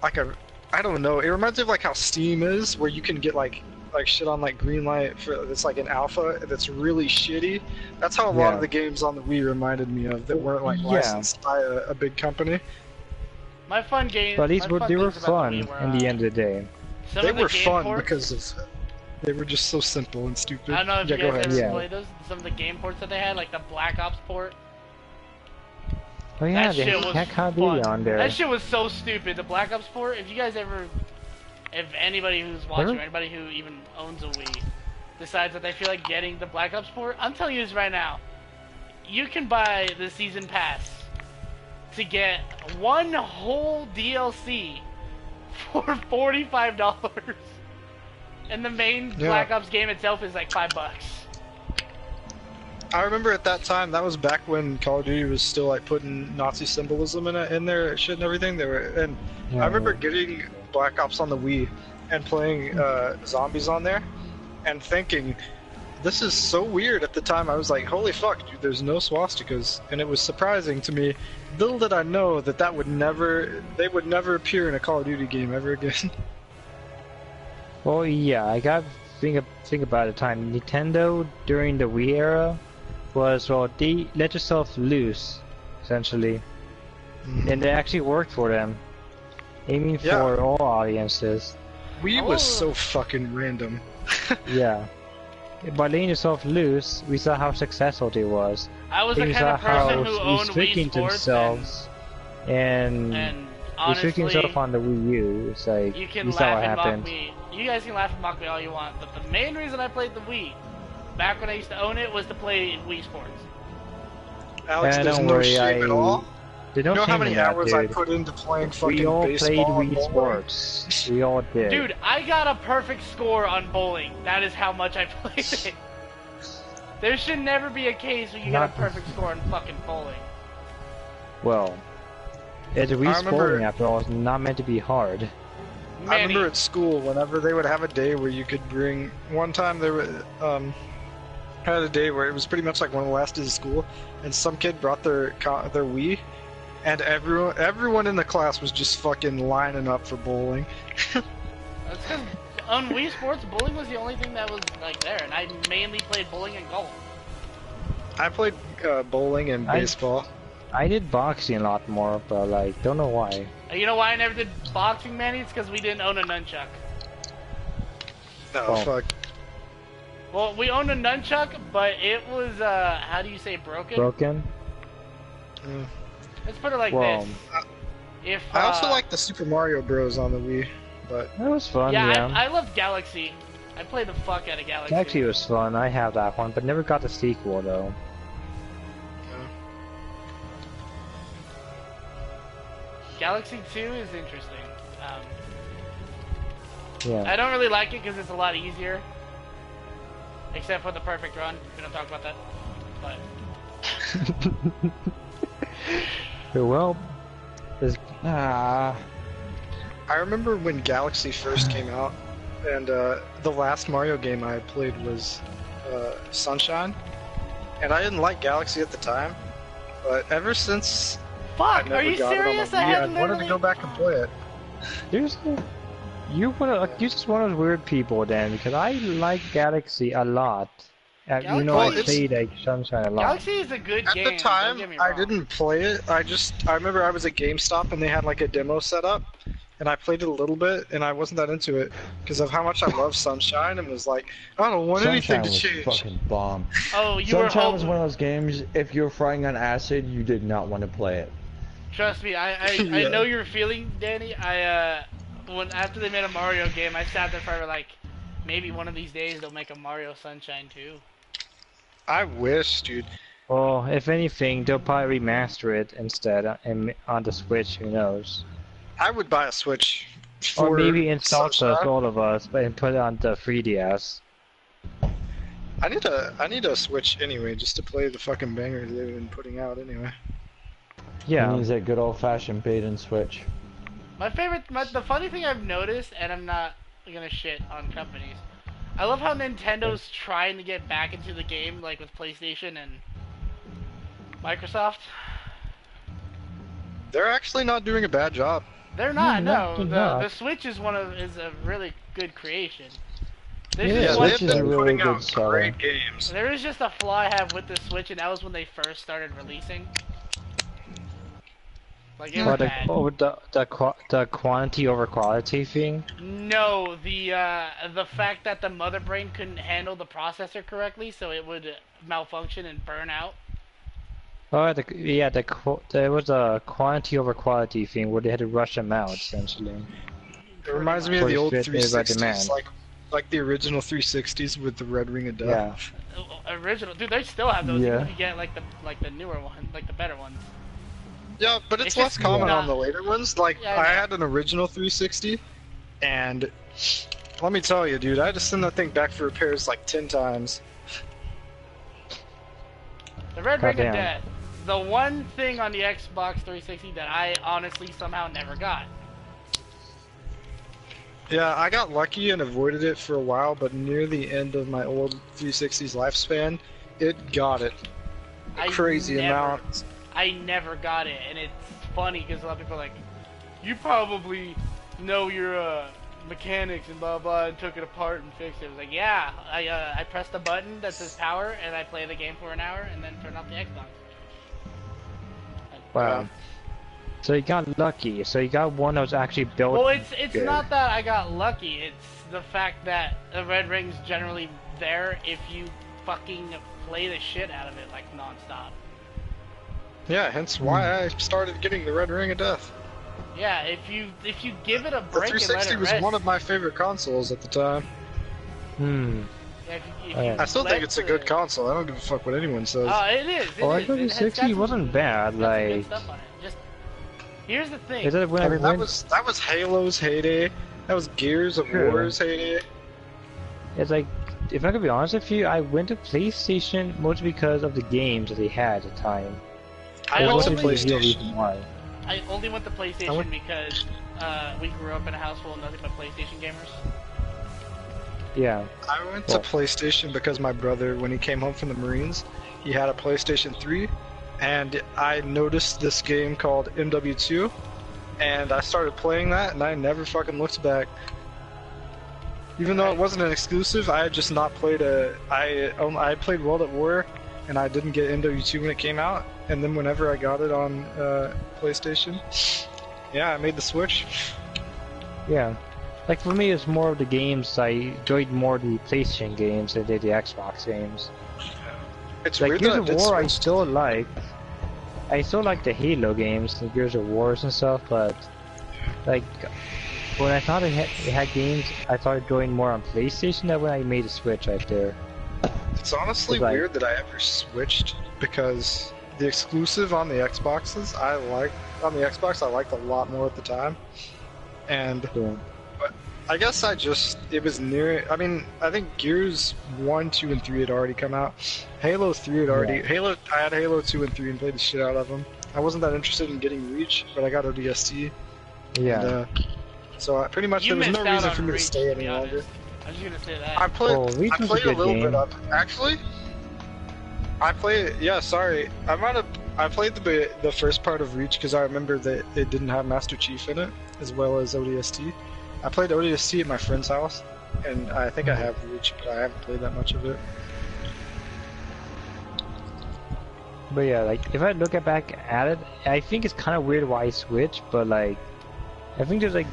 a I don't know. It reminds me of like how Steam is, where you can get like shit on like Greenlight for it's like an alpha that's really shitty. That's how a lot Yeah. of the games on the Wii reminded me of that weren't like Yeah. licensed by a big company. My fun games. But these my were fun they were things about fun the Wii were, in the end of the day. some They of the were game fun ports, because of they were just so simple and stupid. I don't know if yeah, you go guys ahead. ever Yeah. played those. Some of the game ports that they had, like the Black Ops port. Oh yeah, That they shit was had Call of Duty fun. on there. That shit was so stupid. The Black Ops port. If you guys ever, if anybody who's watching, Really? or anybody who even owns a Wii, decides that they feel like getting the Black Ops port, I'm telling you this right now. You can buy the season pass to get one whole DLC for $45, and the main Yeah. Black Ops game itself is like $5. I remember at that time, that was back when Call of Duty was still like putting Nazi symbolism in there, shit and everything. I remember getting Black Ops on the Wii and playing zombies on there, and thinking, this is so weird. At the time, I was like, holy fuck, dude, there's no swastikas, and it was surprising to me. Little did I know that they would never appear in a Call of Duty game ever again. Well, yeah, I got think about the time. Nintendo during the Wii era was, well, they let yourself loose, essentially, and it actually worked for them, aiming Yeah. for all audiences. Wii was Oh. so fucking random. Yeah. By letting yourself loose, we saw how successful it was. I was the We kind saw of how person who owned Wii restricting Sports, themselves and and restricting honestly, themselves on the Wii U. It's like you can we saw laugh what and mock happened. me. You you guys can laugh and mock me all you want, but the main reason I played the Wii, back when I used to own it, was to play Wii Sports. Alex, Yeah, there's don't no worry, shame at all. They You don't know how shame many in that, hours I dude. put into playing fucking We all played baseball and Wii bowling? Sports. We all did. Dude, I got a perfect score on bowling. That is how much I played it. There should never be a case where you get a Not- perfect score in fucking bowling. Well, it's a I Wii remember- Sporting after all. It's not meant to be hard. I Manny, remember at school, whenever they would have a day where you could bring. One time they were, had a day where it was pretty much like one of the last days of school, and some kid brought their Wii, and everyone in the class was just fucking lining up for bowling. that's because on Wii Sports, bowling was the only thing that was like there, and I mainly played bowling and golf. I played bowling and baseball. I did boxing a lot more, but like, don't know why. And you know why I never did boxing, Manny? It's because we didn't own a nunchuck. No, Oh. fuck. Well, we owned a nunchuck, but it was, how do you say broken? Broken? Mm. Let's put it like Well, this. If, I also like the Super Mario Bros. On the Wii, but that was fun, yeah, yeah. I loved Galaxy. I played the fuck out of Galaxy. Actually, it was fun. I have that one, but never got the sequel, though. Galaxy 2 is interesting. Yeah. I don't really like it because it's a lot easier. Except for the perfect run. We don't talk about that. But Well, there's... I remember when Galaxy first came out, and the last Mario game I played was Sunshine, and I didn't like Galaxy at the time, but ever since I fuck, never are you got serious? it on I the Wii, have I wanted literally... to go back and play it. Seriously? You're just one of those weird people, Dan, because I like Galaxy a lot. You know, Galaxy- I played like Sunshine a lot. Galaxy is a good At game. the time, don't get me I wrong. didn't play it. I remember I was at GameStop and they had like a demo set up, and I played it a little bit, and I wasn't that into it because of how much I love Sunshine, and was like, I don't want Sunshine anything to was change. fucking bomb. Oh, you were Sunshine was hoping... one of those games, if you're frying on acid, you did not want to play it. Trust me, I Yeah. know your feeling, Danny. When after they made a Mario game, I sat there forever like, maybe one of these days they'll make a Mario Sunshine too. I wish, dude. Well, if anything, they'll probably remaster it instead on the Switch. Who knows? I would buy a Switch for Or maybe install us, Sunshine. all of us, and put it on the 3DS. I need a Switch anyway, just to play the fucking bangers they've been putting out anyway. Yeah. Use that good old fashioned bait and switch. The funny thing I've noticed, and I'm not gonna shit on companies, I love how Nintendo's trying to get back into the game, like with PlayStation and Microsoft. They're actually not doing a bad job. They're not. No, No, they're not. the Switch is a really good creation. This Yeah, is Yeah, what they've Switch is a been really putting good out seller. great games. There is just a flaw I have with the Switch, and that was when they first started releasing. Like it was But bad. the quantity over quality thing. No, the fact that the mother brain couldn't handle the processor correctly, so it would malfunction and burn out. Oh, there was a quantity over quality thing where they had to rush them out essentially. It reminds me of the old Push it by 360s, demand. like the original 360s with the Red Ring of Death. Yeah. Original, dude. They still have those. Yeah. You can get like the newer one, like the better ones. Yeah, but it's It's less just common not- on the later ones. Like, Yeah, I I know. had an original 360, and let me tell you, dude, I had to send that thing back for repairs like 10 times. The Red Ring of Goddamn. Death. The one thing on the Xbox 360 that I honestly somehow never got. Yeah, I got lucky and avoided it for a while, but near the end of my old 360's lifespan, it got it. A I crazy never- amount. I never got it, and it's funny because a lot of people are like, you probably know your mechanics and blah blah, and took it apart and fixed it. I was like, yeah, I pressed the button that says power, and I play the game for an hour, and then turn off the Xbox. Wow. So you got lucky. So you got one that was actually built. Well, it's good. not that I got lucky. It's the fact that the Red Ring's generally there if you fucking play the shit out of it like nonstop. Yeah, hence why I started getting the Red Ring of Death. Yeah, if you give it a The break and let 360 it was rest. one of my favorite consoles at the time. Hmm. Yeah, if you Yeah. I still let think it's a good the- console. I don't give a fuck what anyone says. Oh, it is. It Oh, is. It has got 360 some- wasn't bad. it's got some good Like, stuff on it. Just here's the thing. is it when I I mean, went? that was Halo's heyday. That was Gears of Sure. War's heyday. It's like, if I could be honest with you, I went to PlayStation mostly because of the games that they had at the time. I went to only, the real PlayStation. reason why. I only went to PlayStation went- because we grew up in a house full of nothing but PlayStation gamers. Yeah. I went to Well- PlayStation because my brother, when he came home from the Marines, he had a PlayStation 3, and I noticed this game called MW2, and I started playing that, and I never fucking looked back. Even though it wasn't an exclusive, I had just not played I played World at War, and I didn't get MW2 when it came out, and then whenever I got it on PlayStation, yeah, I made the switch. Yeah. Like for me, it's more of the games. I enjoyed more the PlayStation games than the Xbox games. It's Like weird Gears that I of did War, I switch. still like. I still like the Halo games, the Gears of Wars and stuff, but like when I thought it had games, I started enjoying more on PlayStation than when I made a switch right there. It's honestly It's like- weird that I ever switched because the exclusive on the Xboxes I liked a lot more at the time, and Yeah. I guess it was near. I mean, I think Gears 1, 2, and 3 had already come out. Halo 3 had already. I had Halo 2 and 3 and played the shit out of them. I wasn't that interested in getting Reach, but I got ODST. Yeah. And, so pretty much You there was no missed out reason on for me to Reach, stay to any be longer. honest. I was just gonna say that. I played. Oh, Reach I was a played a good little game. bit of. Actually, I played. Yeah, sorry. I played the first part of Reach because I remember that it didn't have Master Chief in it, as well as ODST. I played ODST at my friend's house, and I think I have Reach, but I haven't played that much of it. But yeah, like if I look back at it, I think it's kind of weird why I switched. But like, I think there's like,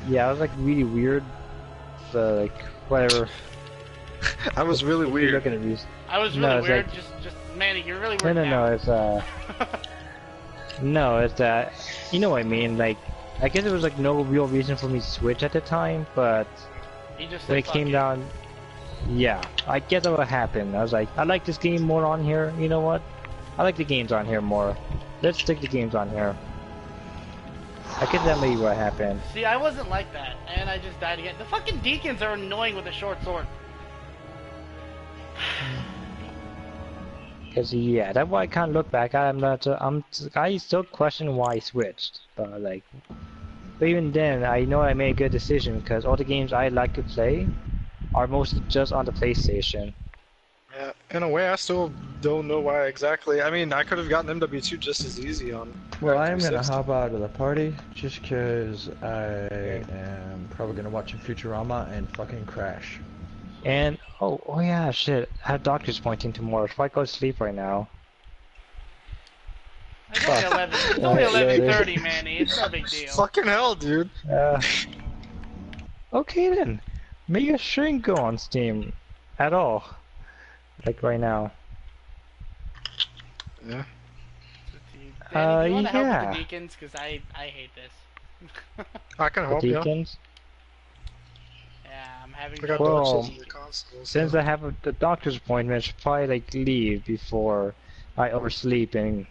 yeah, it was like really weird. So like, whatever. I was really If you weird. look at it, you- I was No, really it's weird. like- Just Manny, you're really No, weird. no, no. It's no, it's that. You know what I mean? Like, I guess there was like no real reason for me to switch at the time, but He just when said it fuck came you. down, yeah, I guess that what happened. I was like, I like this game more on here. You know what? I like the games on here more. Let's stick the games on here. I guess that may be what happened. See, I wasn't like that, and I just died again. The fucking deacons are annoying with a short sword. Cause yeah, that's why I can't look back. I still question why I switched, but like, but even then, I know I made a good decision because all the games I like to play are mostly just on the PlayStation. Yeah, in a way, I still don't know why exactly. I mean, I could have gotten MW2 just as easy on. Well, I am gonna 360. hop out of the party just because I am probably gonna watch Futurama and fucking crash. And oh yeah, shit, I have doctor's appointment tomorrow. So I go to sleep right now. It's only 11. It's only 11:30, Manny. It's no big deal. Fucking hell, dude. Okay then, maybe I shouldn't go on Steam at all, like right now. Yeah. Danny, do you want to help yeah. with the deacons? Because I hate this. I can The help you. deacons. Yeah, I'm having. I got Well, Dark Souls in the console. Since so- I have the doctor's appointment, I should probably like leave before I oversleep and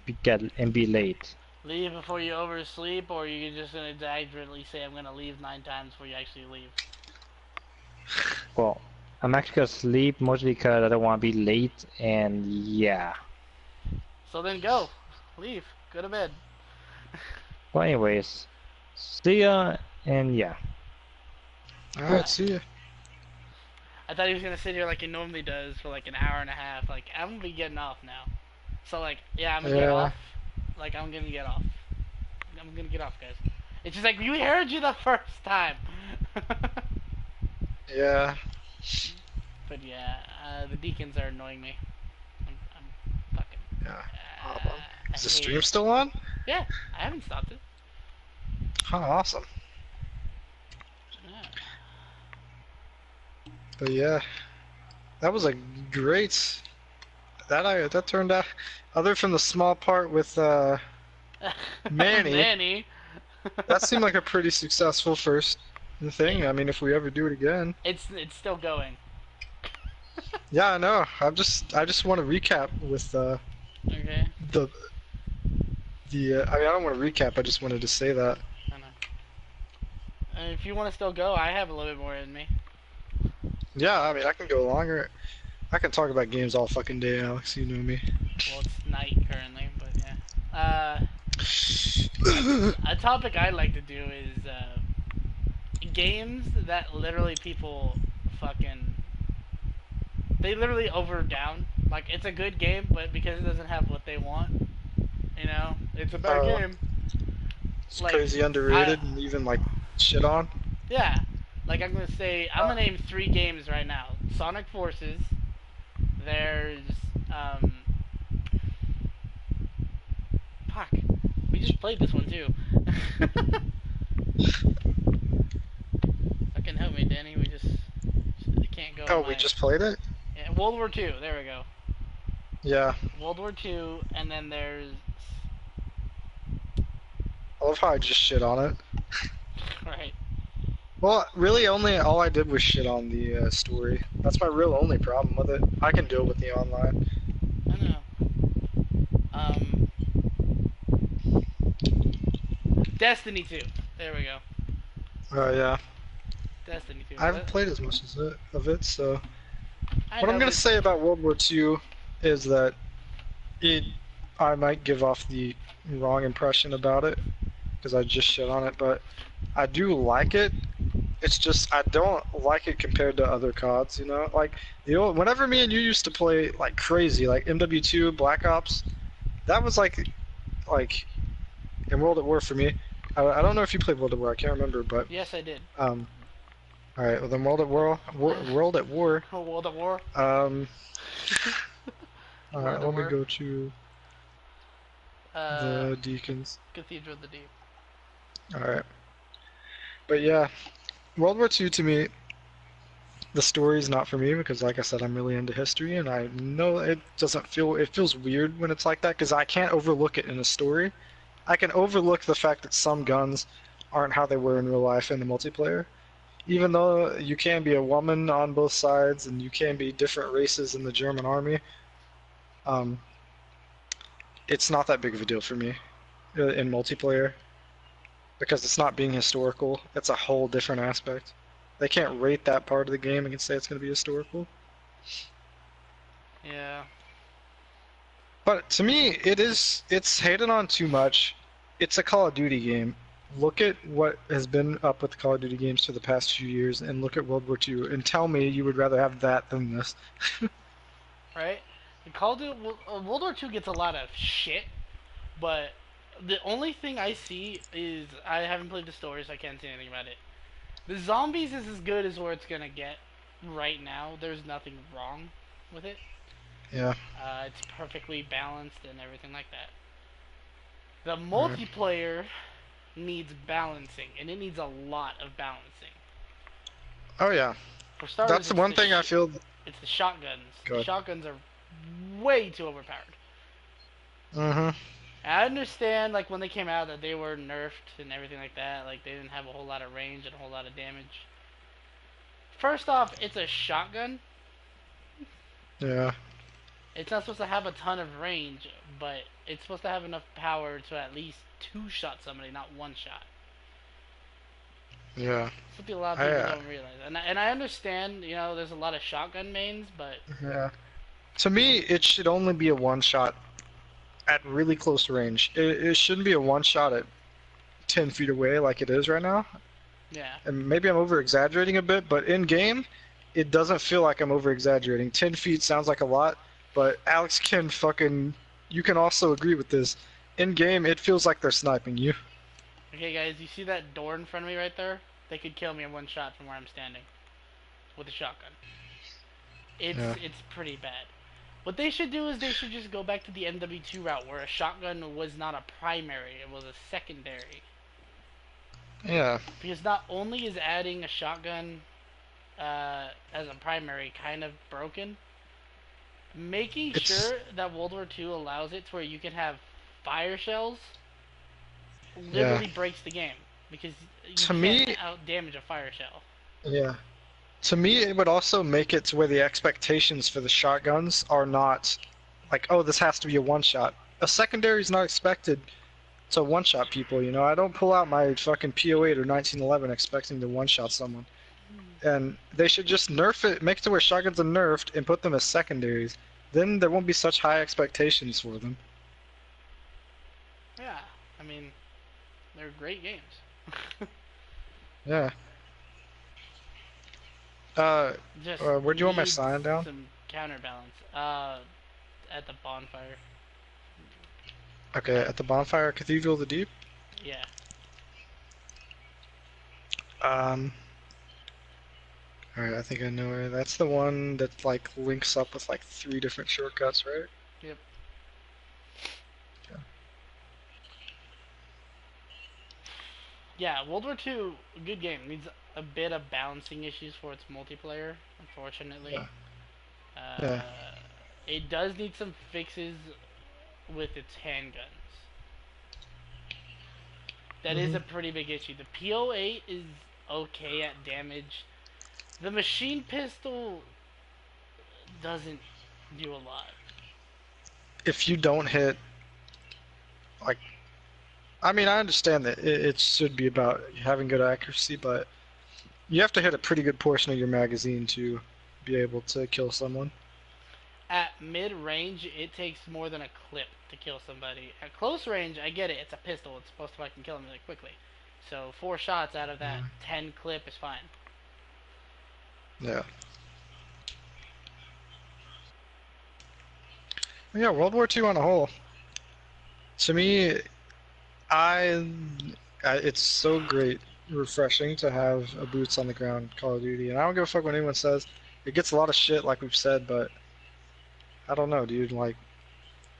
be late. Leave before you oversleep, or you're just gonna exaggerately say I'm gonna leave 9 times before you actually leave. Well, I'm actually gonna sleep mostly because I don't want to be late, and yeah. So then go, leave, go to bed. Well, anyways, see ya, and yeah. Alright, see ya. I thought he was gonna sit here like he normally does for like an hour and a half. Like I'm gonna be getting off now. So like, yeah, I'm gonna get Yeah. off. Like I'm gonna get off. I'm gonna get off, guys. It's just like we heard you the first time. Yeah. But yeah, the deacons are annoying me. I'm fucking. Yeah. I Is the hate stream it. still on? Yeah, I haven't stopped it. Huh, awesome. Yeah. But yeah, that was a great. That turned out, other from the small part with Manny. Manny. That seemed like a pretty successful first thing. I mean, if we ever do it again. It's still going. Yeah, I know. I just want to recap with Okay, the I mean, I don't want to recap. I just wanted to say that. I know. And if you want to still go, I have a little bit more in me. Yeah, I mean, I can go longer. I can talk about games all fucking day, Alex. You know me. Well, it's night currently, but yeah. A topic I like to do is games that literally people fucking they literally overdown. Like it's a good game, but because it doesn't have what they want, you know, it's a bad Oh. game. It's Like, crazy underrated and even like shit on. Yeah, like I'm gonna name 3 games right now. Sonic Forces. There's fuck. We just played this one too. Fucking help me, Danny. We just it can't go. Oh, on we my- just played it. Yeah, World War II. There we go. Yeah, World War II, and then there's I love how I just shit on it. right. Well, really, only all I did was shit on the story. That's my real only problem with it. I can deal with the online. I know. Destiny 2. There we go. Oh yeah, Destiny 2. I haven't played as much as of it, so. I What I'm know gonna this- say about World War II is that I might give off the wrong impression about it because I just shit on it, but I do like it. It's just I don't like it compared to other CODs, you know. Like whenever me and you used to play like crazy, like MW2, Black Ops, that was like in World at War for me. I don't know if you played World at War. I can't remember, but Yes, I did. all right. Well, then World at War, World at War. Oh, World at War. All right, World at let me War. go to the Deacons. Cathedral of the Deep. Alright. But yeah, World War II to me, the story's not for me because, like I said, I'm really into history, and I know it feels weird when it's like that because I can't overlook it in a story. I can overlook the fact that some guns aren't how they were in real life in the multiplayer. Even though you can be a woman on both sides and you can be different races in the German army, it's not that big of a deal for me in multiplayer because it's not being historical. It's a whole different aspect. They can't rate that part of the game and say it's going to be historical. Yeah. But to me, it's hated on too much. It's a Call of Duty game. Look at what has been up with the Call of Duty games for the past few years and look at World War II and tell me you would rather have that than this. Right? The Call of Duty, World War II gets a lot of shit, but the only thing I see is I haven't played the story, so I can't say anything about it. The zombies is as good as where it's gonna get right now. There's nothing wrong with it. Yeah. It's perfectly balanced and everything like that. The multiplayer needs balancing, and it needs a lot of balancing. Oh yeah. For starters, That's the it's one the thing I feel. It's the shotguns. Go The ahead. shotguns are way too overpowered. Mm-hmm. I understand, like, when they came out that they were nerfed and everything like that. Like, they didn't have a whole lot of range and a whole lot of damage. First off, it's a shotgun. Yeah. It's not supposed to have a ton of range, but it's supposed to have enough power to at least two-shot somebody, not one shot. Yeah. Something a lot of people don't realize. And I understand, you know, there's a lot of shotgun mains, but Yeah. To me, it should only be a one shot at really close range. It shouldn't be a one shot at 10 feet away like it is right now. yeah. And maybe I'm over exaggerating a bit, but in game, it doesn't feel like I'm over exaggerating. 10 feet sounds like a lot, but Alex can you can also agree with this. In game, it feels like they're sniping you. Okay, guys, you see that door in front of me right there? They could kill me in one shot from where I'm standing with a shotgun. It's pretty bad. What they should do is they should just go back to the MW2 route where a shotgun was not a primary, it was a secondary. Yeah. Because not only is adding a shotgun as a primary kind of broken, making It's- sure that World War II allows it to where you can have fire shells literally breaks the game because you To can't me- out damage a fire shell. Yeah. To me, it would also make it to where the expectations for the shotguns are not like, oh, this has to be a one-shot. A secondary is not expected to one-shot people, you know? I don't pull out my fucking PO8 or 1911 expecting to one-shot someone. And they should just nerf it, make it to where shotguns are nerfed, and put them as secondaries. Then there won't be such high expectations for them. Yeah, I mean, they're great games. Yeah. Just where do you want my need sign down? Some counterbalance. At the bonfire. Okay, at the Bonfire Cathedral of the Deep. Yeah. Alright, I think I know where. That's the one that, like, links up with, like, 3 different shortcuts, right? Yep. Okay. Yeah, World War II, good game. Needs a bit of balancing issues for its multiplayer, unfortunately. Yeah. Uh, It does need some fixes with its handguns. That is a pretty big issue. The PO8 is okay at damage. The machine pistol doesn't do a lot. If you don't hit, like, I mean, I understand that it should be about having good accuracy, but you have to hit a pretty good portion of your magazine to be able to kill someone. At mid-range, it takes more than a clip to kill somebody. At close range, I get it. It's a pistol. It's supposed to fucking kill them really quickly. So 4 shots out of that 10 clip is fine. Yeah. Yeah, World War II on a whole. To me, it's so great, refreshing to have a boots on the ground Call of Duty, and I don't give a fuck what anyone says. It gets a lot of shit, like we've said, but I don't know, dude. Like,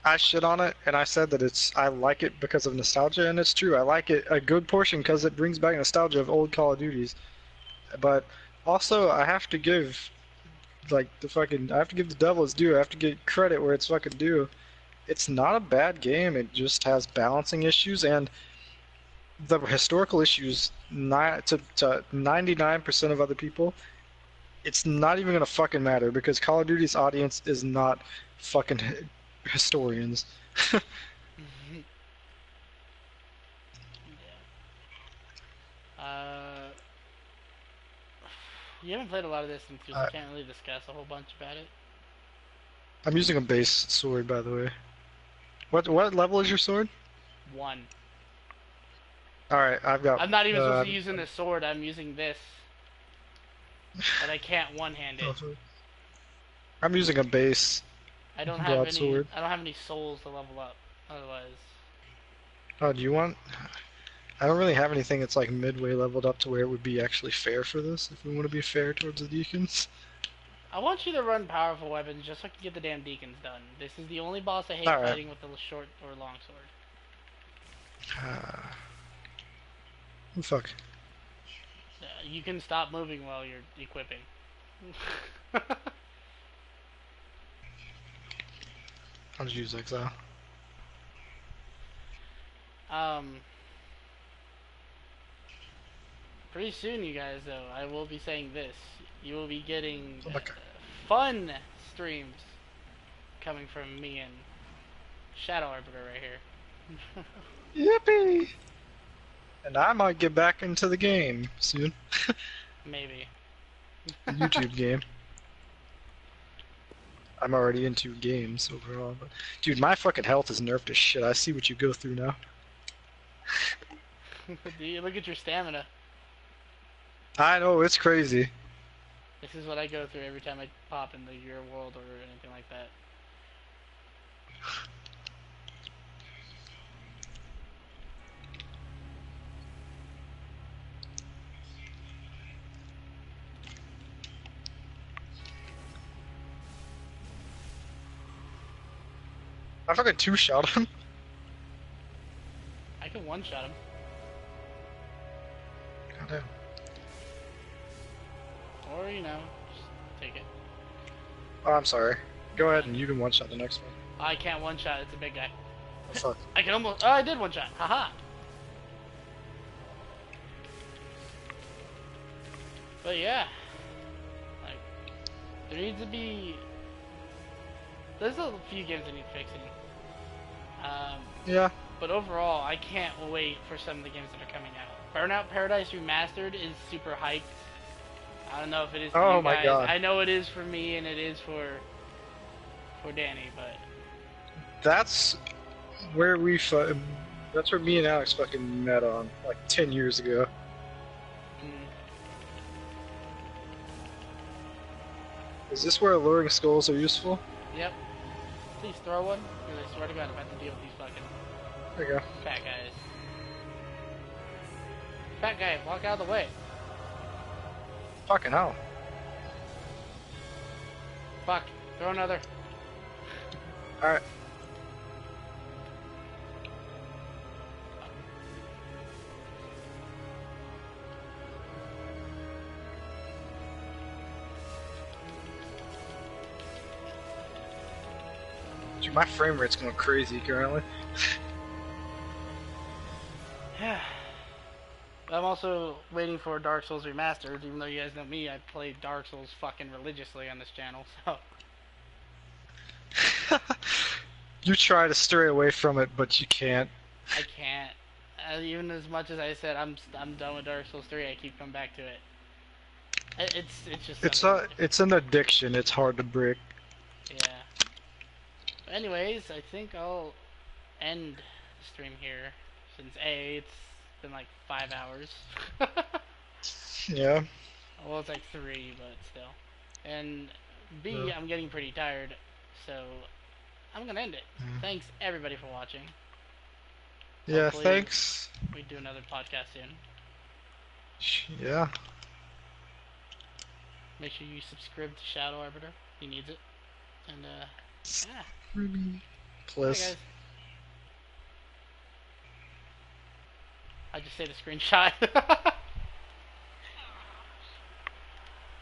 I shit on it, and I said that I like it because of nostalgia, and it's true. I like it a good portion because it brings back nostalgia of old Call of Duties. But also, I have to give, like, I have to give the devil its due. I have to give credit where it's fucking due. It's not a bad game. It just has balancing issues, and the historical issues, to 99% of other people, it's not even gonna fucking matter because Call of Duty's audience is not fucking historians. You haven't played a lot of this since you can't really discuss a whole bunch about it. I'm using a base sword, by the way. What level is your sword? 1. Alright, I've got... I'm not even supposed to be using this sword, I'm using this. But I can't one-hand it. I'm using a base. I don't have any souls to level up, otherwise. Oh, do you want... I don't really have anything that's like midway leveled up to where it would be actually fair for this, if we want to be fair towards the deacons. I want you to run powerful weapons just so I can get the damn deacons done. This is the only boss I hate fighting with the short or long sword. Fuck. You can stop moving while you're equipping. I'll just use Exile. Pretty soon, you guys, though, I will be saying this. You will be getting fun streams coming from me and Shadow Arbiter right here. Yippee! And I might get back into the game soon. Maybe. The YouTube game. I'm already into games overall, but dude, my fucking health is nerfed as shit. I see what you go through now. Dude, look at your stamina. I know, it's crazy. This is what I go through every time I pop into your world or anything like that. I fucking two-shot him. I can one-shot him. Goddamn. Or, you know, just take it. Oh, I'm sorry. Go ahead and you can one-shot the next one. I can't one-shot, it's a big guy. Oh, fuck. I can almost... Oh, I did one-shot. Haha. But yeah, like there needs to be. There's a few games that need fixing. Yeah. But overall, I can't wait for some of the games that are coming out. Burnout Paradise Remastered is super hyped. I don't know if it is for Oh you my guys. God. I know it is for me and it is for Danny, but That's where that's where me and Alex fucking met on, like 10 years ago. mm, Is this where alluring skulls are useful? yep. Please throw one, because I swear to God, I'm about to deal with these fucking There you go. fat guys. Fat guy, walk out of the way. Fucking hell. Fuck, throw another. Alright. Dude, my frame rate's going crazy currently. Yeah. I'm also waiting for Dark Souls Remastered, even though you guys know me, I play Dark Souls fucking religiously on this channel, so. You try to stray away from it, but you can't. I can't. Even as much as I said I'm done with Dark Souls 3, I keep coming back to it. It's just It's an addiction. It's hard to break. yeah. But anyways, I think I'll end the stream here since A, it's been like 5 hours. Yeah. Well, it's like 3, but still. And B, Yeah. I'm getting pretty tired, so I'm gonna end it. Mhm. Thanks everybody for watching. Yeah. Hopefully- Thanks. We do another podcast soon. Yeah. Make sure you subscribe to Shadow Arbiter. He needs it. And yeah. Bye, Please. guys. I just saved a screenshot.